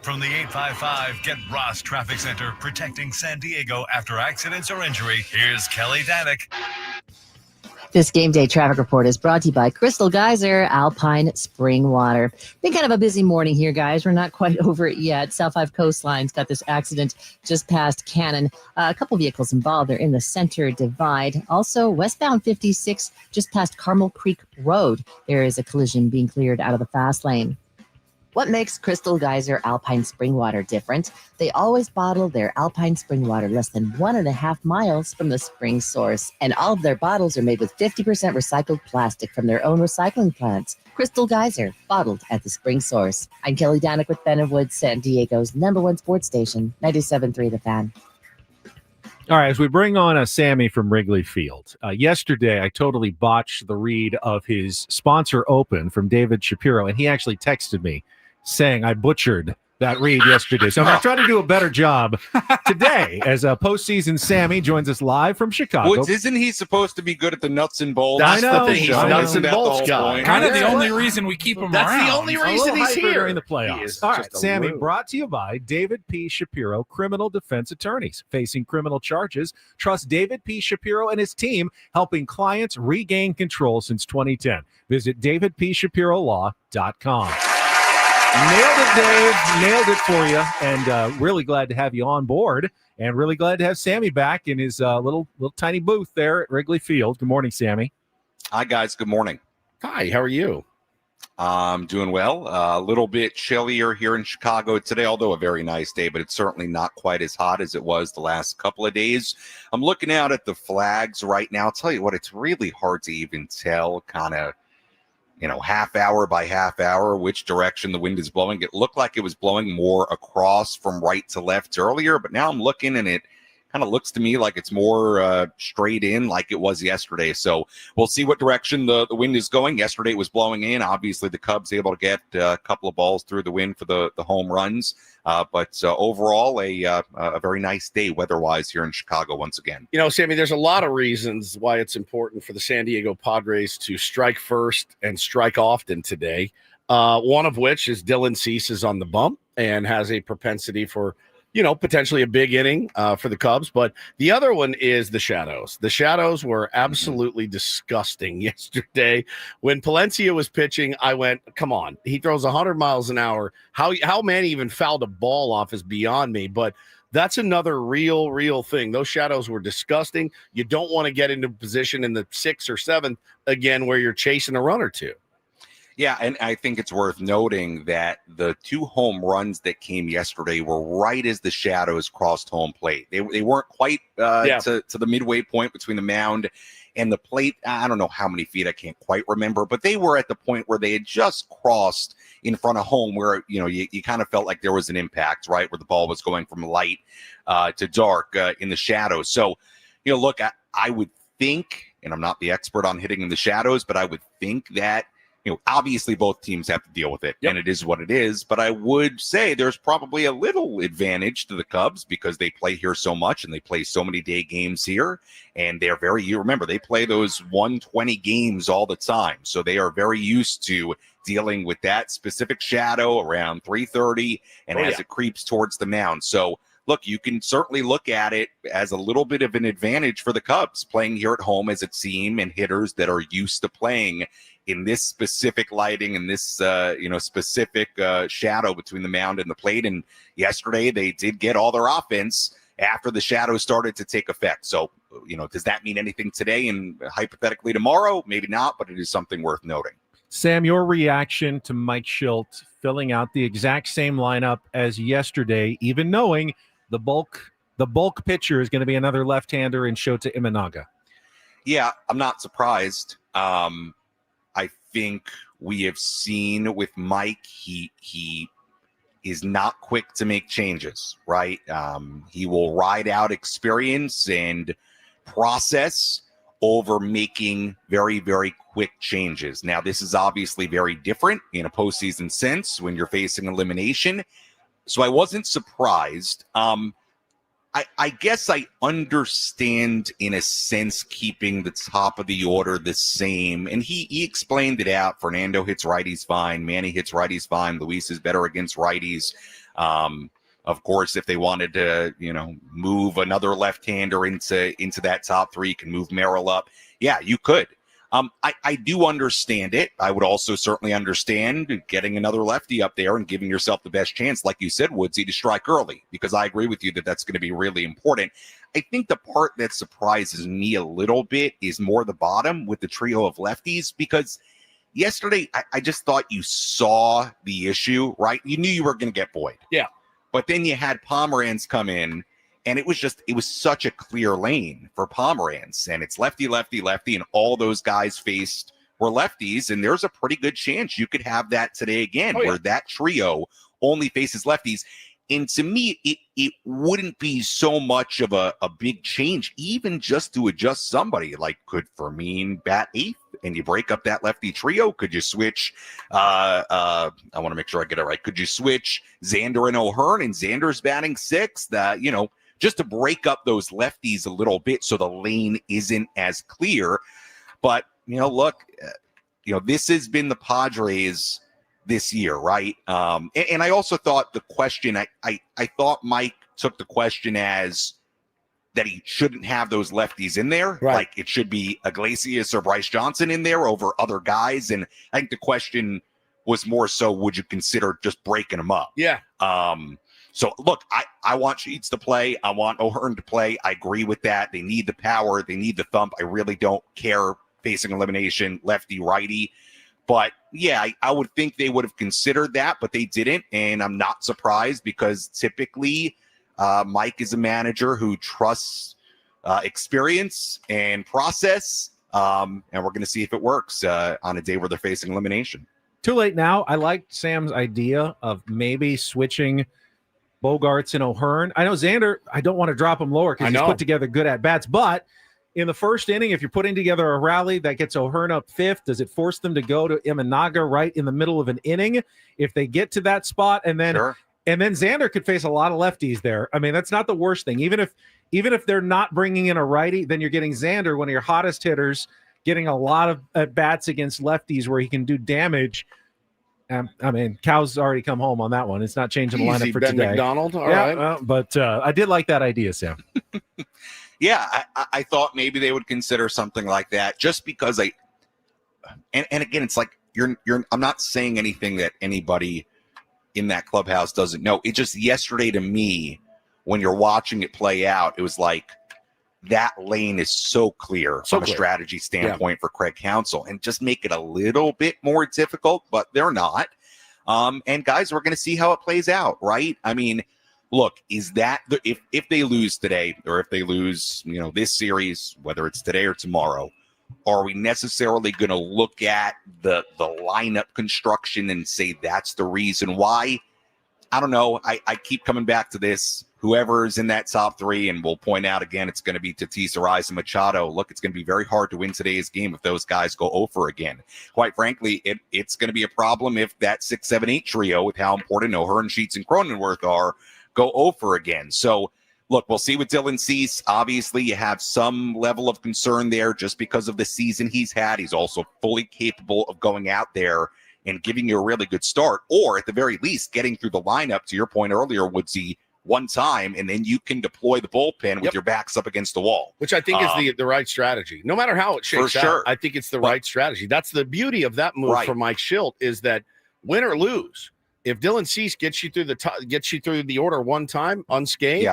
Speaker 4: From the 855 Get Ross Traffic Center, protecting San Diego after accidents or injury, here's Kelly Danick.
Speaker 5: This game day traffic report is brought to you by Crystal Geyser, Alpine Spring Water. Been kind of a busy morning here, guys. We're not quite over it yet. South 5 Coastline's got this accident just past Cannon. A couple vehicles involved. They're in the center divide. Also, westbound 56 just past Carmel Creek Road. There is a collision being cleared out of the fast lane. What makes Crystal Geyser Alpine Spring Water different? They always bottle their Alpine Spring Water less than 1.5 miles from the spring source. And all of their bottles are made with 50% recycled plastic from their own recycling plants. Crystal Geyser, bottled at the spring source. I'm Kelly Danick with Ben and Woods, San Diego's #1 sports station, 97.3 The Fan.
Speaker 1: All right, as we bring on Sammy from Wrigley Field. Yesterday, I totally botched the read of his sponsor open from David Shapiro, and he actually texted me saying I butchered that read yesterday. So I'm going to try to do a better job today as Postseason Sammy joins us live from Chicago.
Speaker 16: Woods, isn't he supposed to be good at the nuts and bolts?
Speaker 2: That's the thing. He's nuts and bolts guy.
Speaker 3: Kind of the only reason we keep him around.
Speaker 2: That's the only reason he's here
Speaker 1: during the playoffs. All right, Sammy, brought to you by David P. Shapiro, criminal defense attorneys. Facing criminal charges, trust David P. Shapiro and his team, helping clients regain control since 2010. Visit davidpshapirolaw.com. Nailed it, Dave. Nailed it for you. And really glad to have you on board. And really glad to have Sammy back in his little tiny booth there at Wrigley Field. Good morning, Sammy.
Speaker 16: Hi, guys. Good morning.
Speaker 2: Hi, how are you?
Speaker 16: I'm doing well. A little bit chillier here in Chicago today, although a very nice day, but it's certainly not quite as hot as it was the last couple of days. I'm looking out at the flags right now. I'll tell you what, it's really hard to even tell kind of, half hour by half hour, which direction the wind is blowing. It looked like it was blowing more across from right to left earlier, but now I'm looking and it kind of looks to me like it's more straight in like it was yesterday. So we'll see what direction the wind is going. Yesterday it was blowing in. Obviously the Cubs able to get a couple of balls through the wind for the home runs. But overall, a very nice day weather-wise here in Chicago once again.
Speaker 2: Sammy, there's a lot of reasons why it's important for the San Diego Padres to strike first and strike often today. One of which is Dylan Cease is on the bump and has a propensity for potentially a big inning for the Cubs. But the other one is the shadows. The shadows were absolutely disgusting yesterday. When Palencia was pitching, I went, come on. He throws 100 miles an hour. How Manny even fouled a ball off is beyond me. But that's another real thing. Those shadows were disgusting. You don't want to get into position in the 6th or 7th again where you're chasing a run or two.
Speaker 16: Yeah, and I think it's worth noting that the 2 home runs that came yesterday were right as the Shadows crossed home plate. They weren't quite to the midway point between the mound and the plate. I don't know how many feet, I can't quite remember, but they were at the point where they had just crossed in front of home, where you kind of felt like there was an impact, right, where the ball was going from light to dark in the Shadows. So, look, I would think, and I'm not the expert on hitting in the Shadows, but I would think that obviously both teams have to deal with it, and it is what it is. But I would say there's probably a little advantage to the Cubs because they play here so much and they play so many day games here. And they're remember, they play those 120 games all the time. So they are very used to dealing with that specific shadow around 3:30 and as it creeps towards the mound. So look, you can certainly look at it as a little bit of an advantage for the Cubs playing here at home, as it seems, and hitters that are used to playing in this specific lighting and this, specific shadow between the mound and the plate. And yesterday they did get all their offense after the shadow started to take effect. So, does that mean anything today and hypothetically tomorrow? Maybe not, but it is something worth noting.
Speaker 1: Sam, your reaction to Mike Shildt filling out the exact same lineup as yesterday, even knowing the bulk pitcher is going to be another left-hander in Shota Imanaga.
Speaker 16: Yeah, I'm not surprised. I think we have seen with Mike, he is not quick to make changes, right? He will ride out experience and process over making very, very quick changes. Now, this is obviously very different in a postseason sense when you're facing elimination. So I wasn't surprised. I guess I understand, in a sense, keeping the top of the order the same. And he explained it out. Fernando hits righties fine. Manny hits righties fine. Luis is better against righties. Of course, if they wanted to, move another left-hander into that top 3, you can move Merrill up. Yeah, you could. I do understand it. I would also certainly understand getting another lefty up there and giving yourself the best chance, like you said, Woodsy, to strike early, because I agree with you that that's going to be really important. I think the part that surprises me a little bit is more the bottom with the trio of lefties, because yesterday I just thought you saw the issue, right? You knew you were going to get Boyd.
Speaker 2: Yeah.
Speaker 16: But then you had Pomeranz come in, and it was such a clear lane for Pomeranz, and it's lefty, lefty, lefty, and all those guys faced were lefties, and there's a pretty good chance you could have that today again, where that trio only faces lefties. And to me, it wouldn't be so much of a big change, even just to adjust somebody. Like, could Fermin bat 8th and you break up that lefty trio? Could you switch? I want to make sure I get it right. Could you switch Xander and O'Hearn, and Xander's batting 6th? Just to break up those lefties a little bit so the lane isn't as clear. But, look, this has been the Padres this year, right? And I also thought the question, I thought Mike took the question as that he shouldn't have those lefties in there. Right. Like it should be Iglesias or Bryce Johnson in there over other guys. And I think the question was more so, would you consider just breaking them up?
Speaker 2: Yeah.
Speaker 16: So, look, I want Shildt to play. I want O'Hearn to play. I agree with that. They need the power. They need the thump. I really don't care facing elimination, lefty, righty. But, yeah, I would think they would have considered that, but they didn't. And I'm not surprised, because typically Mike is a manager who trusts experience and process. And we're going to see if it works on a day where they're facing elimination.
Speaker 1: Too late now. I liked Sam's idea of maybe switching Bogarts and O'Hearn. I know Xander, I don't want to drop him lower because he's put together good at-bats, but in the first inning, if you're putting together a rally that gets O'Hearn up 5th, does it force them to go to Imanaga right in the middle of an inning if they get to that spot? And then Xander could face a lot of lefties there. I mean, that's not the worst thing. Even if they're not bringing in a righty, then you're getting Xander, one of your hottest hitters, getting a lot of at-bats against lefties where he can do damage. I mean, Cow's already come home on that one. It's not changing the lineup for
Speaker 2: Ben
Speaker 1: today.
Speaker 2: McDonald, all right.
Speaker 1: But I did like that idea, Sam.
Speaker 16: Yeah, I thought maybe they would consider something like that, just because and again, it's like I'm not saying anything that anybody in that clubhouse doesn't know. It just, yesterday to me, when you're watching it play out, it was like, that lane is so clear from a strategy standpoint for Craig Counsell, and just make it a little bit more difficult, but they're not. And guys, we're going to see how it plays out, right? I mean, look, is that if they lose today, or if they lose, this series, whether it's today or tomorrow, are we necessarily going to look at the lineup construction and say that's the reason why? I don't know. I keep coming back to this. Whoever is in that top three, and we'll point out again, it's going to be Tatis, Arraez, and Machado. Look, it's going to be very hard to win today's game if those guys go 0 again. Quite frankly, it's going to be a problem if that 6, 7, 8 trio, with how important O'Hearn, Sheets, and Cronenworth are, go 0 again. So, look, we'll see with Dylan Cease. Obviously, you have some level of concern there just because of the season he's had. He's also fully capable of going out there and giving you a really good start, or at the very least, getting through the lineup, to your point earlier, Woodsy, one time, and then you can deploy the bullpen with your backs up against the wall.
Speaker 2: Which I think is the right strategy. No matter how it shakes out, I think it's the right strategy. That's the beauty of that move from Mike Shildt, is that win or lose, if Dylan Cease gets you through the order one time unscathed,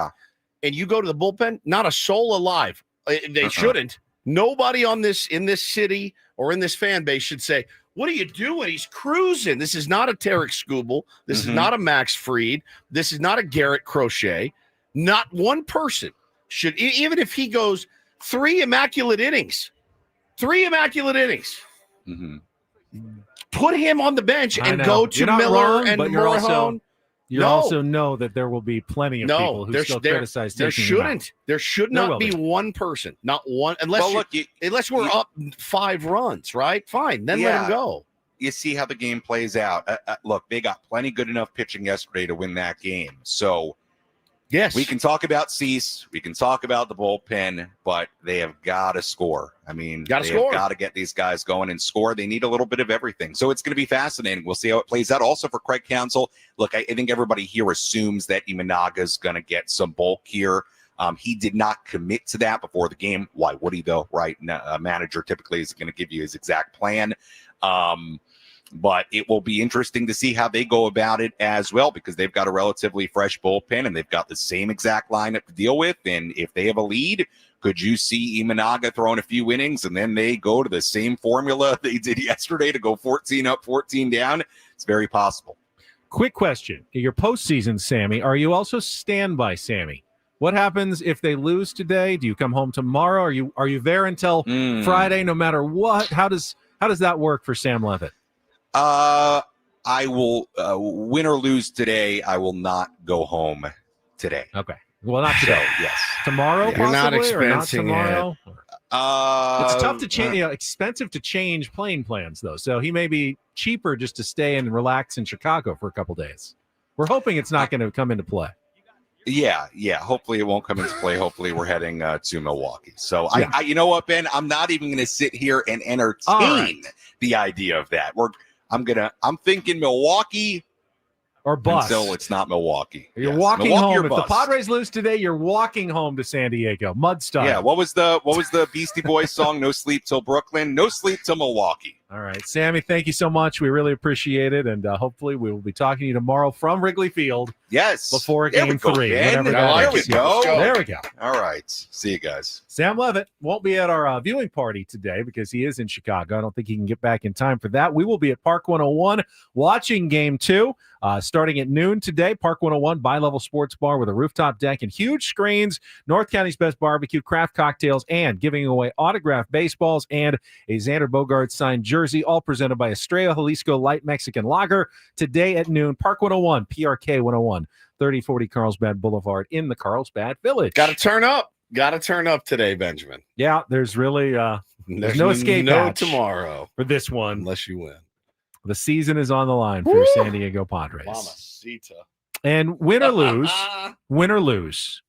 Speaker 2: and you go to the bullpen, not a soul alive. They shouldn't. Nobody in this city or in this fan base should say, what are you doing? He's cruising. This is not a Tarek Skubal. This is not a Max Fried. This is not a Garrett Crochet. Not one person should, even if he goes 3 immaculate innings, put him on the bench and go to Miller and Morejon.
Speaker 1: You also know that there will be plenty of people who still criticize taking him out.
Speaker 2: There should not be one person, not one, unless we're up 5 runs, right? Fine, then let him go.
Speaker 16: You see how the game plays out. Look, they got plenty good enough pitching yesterday to win that game. So,
Speaker 2: yes,
Speaker 16: we can talk about Cease, we can talk about the bullpen, but they have got to score. I mean, they have got to get these guys going and score. They need a little bit of everything. So it's going to be fascinating. We'll see how it plays out. Also for Craig Counsell, look, I think everybody here assumes that Imanaga is going to get some bulk here. He did not commit to that before the game. Why would he, though? Right? A manager typically is going to give you his exact plan. But it will be interesting to see how they go about it as well, because they've got a relatively fresh bullpen and they've got the same exact lineup to deal with. And if they have a lead, could you see Imanaga throwing a few innings and then they go to the same formula they did yesterday to go 14 up, 14 down? It's very possible.
Speaker 1: Quick question. Your postseason, Sammy, are you also standby, Sammy? What happens if they lose today? Do you come home tomorrow? Are you there until Friday, no matter what? How does that work for Sam Levitt?
Speaker 16: I will win or lose today. I will not go home today.
Speaker 1: Okay. Well, not today.
Speaker 16: So, yes.
Speaker 1: Tomorrow,
Speaker 2: You're not
Speaker 1: possibly, or not
Speaker 2: expensing
Speaker 1: tomorrow? It's tough to change.
Speaker 16: Uh,
Speaker 1: Expensive to change playing plans, though. So he may be cheaper just to stay and relax in Chicago for a couple days. We're hoping it's not going to come into play.
Speaker 16: Yeah. Hopefully it won't come into play. Hopefully we're heading to Milwaukee. So I you know what, Ben? I'm not even going to sit here and entertain the idea of that. I'm thinking Milwaukee
Speaker 1: or bus
Speaker 16: until it's not Milwaukee.
Speaker 1: You're walking home. If the Padres lose today, you're walking home to San Diego, mud style.
Speaker 16: Yeah. What was the Beastie Boys song? No sleep till Brooklyn. No sleep till Milwaukee.
Speaker 1: All right, Sammy, thank you so much. We really appreciate it, and hopefully we will be talking to you tomorrow from Wrigley Field.
Speaker 16: Yes,
Speaker 1: before Game 3.
Speaker 16: There we go.
Speaker 1: There we go.
Speaker 16: All right, see you guys.
Speaker 1: Sam Levitt won't be at our viewing party today because he is in Chicago. I don't think he can get back in time for that. We will be at Park 101 watching Game 2 starting at noon today. Park 101 bi-level sports bar with a rooftop deck and huge screens, North County's best barbecue, craft cocktails, and giving away autographed baseballs and a Xander Bogaerts signed jersey, all presented by Estrella Jalisco Light Mexican Lager today at noon. Park 101, PRK 101, 3040 Carlsbad Boulevard in the Carlsbad Village.
Speaker 2: Got to turn up today, Benjamin.
Speaker 1: Yeah, there's really there's no escape hatch
Speaker 2: tomorrow
Speaker 1: for this one
Speaker 2: unless you win.
Speaker 1: The season is on the line for your San Diego Padres.
Speaker 2: Mamacita.
Speaker 1: And win or lose,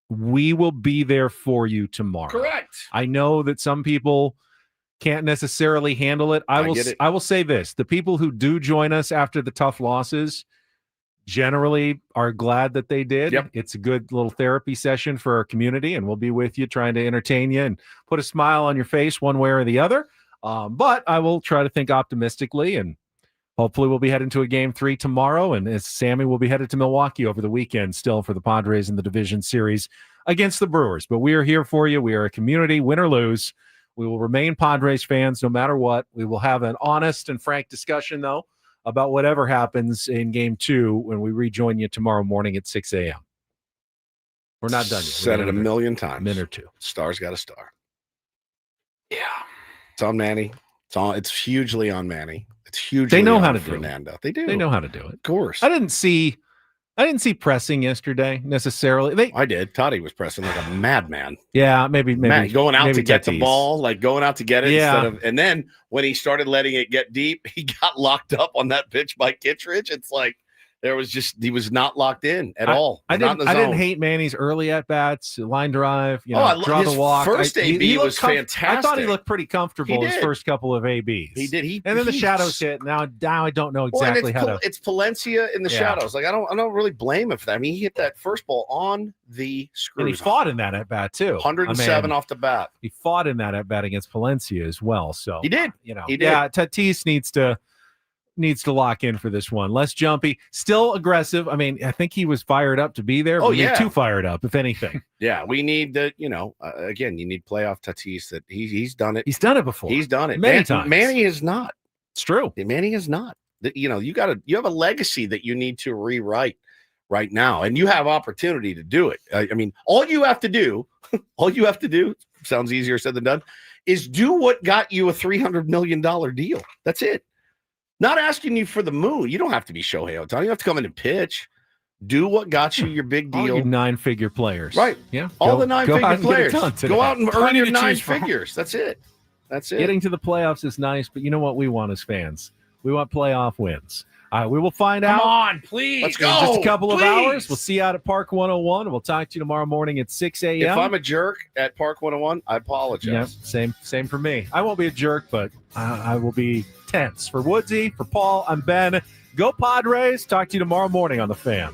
Speaker 1: we will be there for you tomorrow.
Speaker 2: Correct.
Speaker 1: I know that some people can't necessarily handle it. I will say this. The people who do join us after the tough losses generally are glad that they did.
Speaker 2: Yep.
Speaker 1: It's a good little therapy session for our community, and we'll be with you trying to entertain you and put a smile on your face one way or the other. But I will try to think optimistically, and hopefully we'll be heading to a Game 3 tomorrow, and Sammy will be headed to Milwaukee over the weekend still for the Padres in the Division Series against the Brewers. But we are here for you. We are a community, win or lose. We will remain Padres fans no matter what. We will have an honest and frank discussion, though, about whatever happens in Game 2 when we rejoin you tomorrow morning at 6 a.m. We're not done yet.
Speaker 2: Said it a million times.
Speaker 1: Minute or two.
Speaker 2: Star's got a star.
Speaker 3: Yeah.
Speaker 2: It's on Manny. It's hugely on Manny. It's hugely
Speaker 1: They know
Speaker 2: on
Speaker 1: how to
Speaker 2: Fernando.
Speaker 1: do it.
Speaker 2: They do.
Speaker 1: They know how to do it.
Speaker 2: Of course.
Speaker 1: I didn't see pressing yesterday necessarily.
Speaker 2: I did. Toddy was pressing like a madman.
Speaker 1: Yeah, maybe
Speaker 2: going out to get the
Speaker 1: Tatis.
Speaker 2: ball, like going out to get it
Speaker 1: Yeah.
Speaker 2: instead of. And then when he started letting it get deep, he got locked up on that pitch by Kittredge. It's like he was not locked in at all.
Speaker 1: I
Speaker 2: Not in the
Speaker 1: didn't
Speaker 2: zone.
Speaker 1: hate Manny's early at bats, line drive,
Speaker 2: I love
Speaker 1: draw
Speaker 2: his
Speaker 1: the walk.
Speaker 2: first AB
Speaker 1: looked
Speaker 2: was
Speaker 1: I thought he
Speaker 2: fantastic.
Speaker 1: looked pretty comfortable
Speaker 2: He
Speaker 1: his
Speaker 2: did.
Speaker 1: first couple of ABs.
Speaker 2: He did.
Speaker 1: And then the shadows hit. Now I don't know
Speaker 2: Well, and
Speaker 1: exactly how to.
Speaker 2: it's Palencia in the
Speaker 1: Yeah.
Speaker 2: shadows. Like I don't really blame him for that. I mean, he hit that first ball on the
Speaker 1: And he
Speaker 2: screws.
Speaker 1: fought in that at bat too.
Speaker 2: 107 off the bat.
Speaker 1: He fought in that at bat against Palencia as well. So
Speaker 2: He did.
Speaker 1: He
Speaker 2: He did.
Speaker 1: Yeah, Tatis needs to lock in for this one. Less jumpy, still aggressive. I mean, I think he was fired up to be there.
Speaker 2: Oh,
Speaker 1: We need
Speaker 2: yeah.
Speaker 1: too fired up, if anything.
Speaker 2: Yeah, we need the, again, you need playoff Tatis that he's done it.
Speaker 1: He's done it before.
Speaker 2: He's done it
Speaker 1: Many times.
Speaker 2: Manny is not.
Speaker 1: It's true.
Speaker 2: Manny is not. You have a legacy that you need to rewrite right now, and you have opportunity to do it. I mean, all you have to do sounds easier said than done, is do what got you a $300 million deal. That's it. Not asking you for the moon. You don't have to be Shohei Ohtani. You have to come in and pitch. Do what got you your big
Speaker 1: All
Speaker 2: deal.
Speaker 1: your 9-figure players.
Speaker 2: Right.
Speaker 1: Yeah.
Speaker 2: All
Speaker 1: Go-
Speaker 2: the
Speaker 1: go out
Speaker 2: 9-figure
Speaker 1: and get it
Speaker 2: players.
Speaker 1: done today.
Speaker 2: Go out and earn
Speaker 3: Plenty
Speaker 2: your
Speaker 3: to
Speaker 2: 9
Speaker 3: choose from.
Speaker 2: figures. That's it. That's it.
Speaker 1: Getting to the playoffs is nice, but you know what we want as fans? We want playoff wins. We will find
Speaker 3: Come
Speaker 1: out.
Speaker 3: on, please.
Speaker 2: Let's
Speaker 1: In just
Speaker 2: go.
Speaker 1: a couple of
Speaker 2: Please.
Speaker 1: hours. We'll see you out at Park 101. We'll talk to you tomorrow morning at 6 a.m.
Speaker 2: If I'm a jerk at Park 101, I apologize.
Speaker 1: Yeah, same for me. I won't be a jerk, but I will be tense. For Woodsy, for Paul, I'm Ben. Go Padres. Talk to you tomorrow morning on The Fan.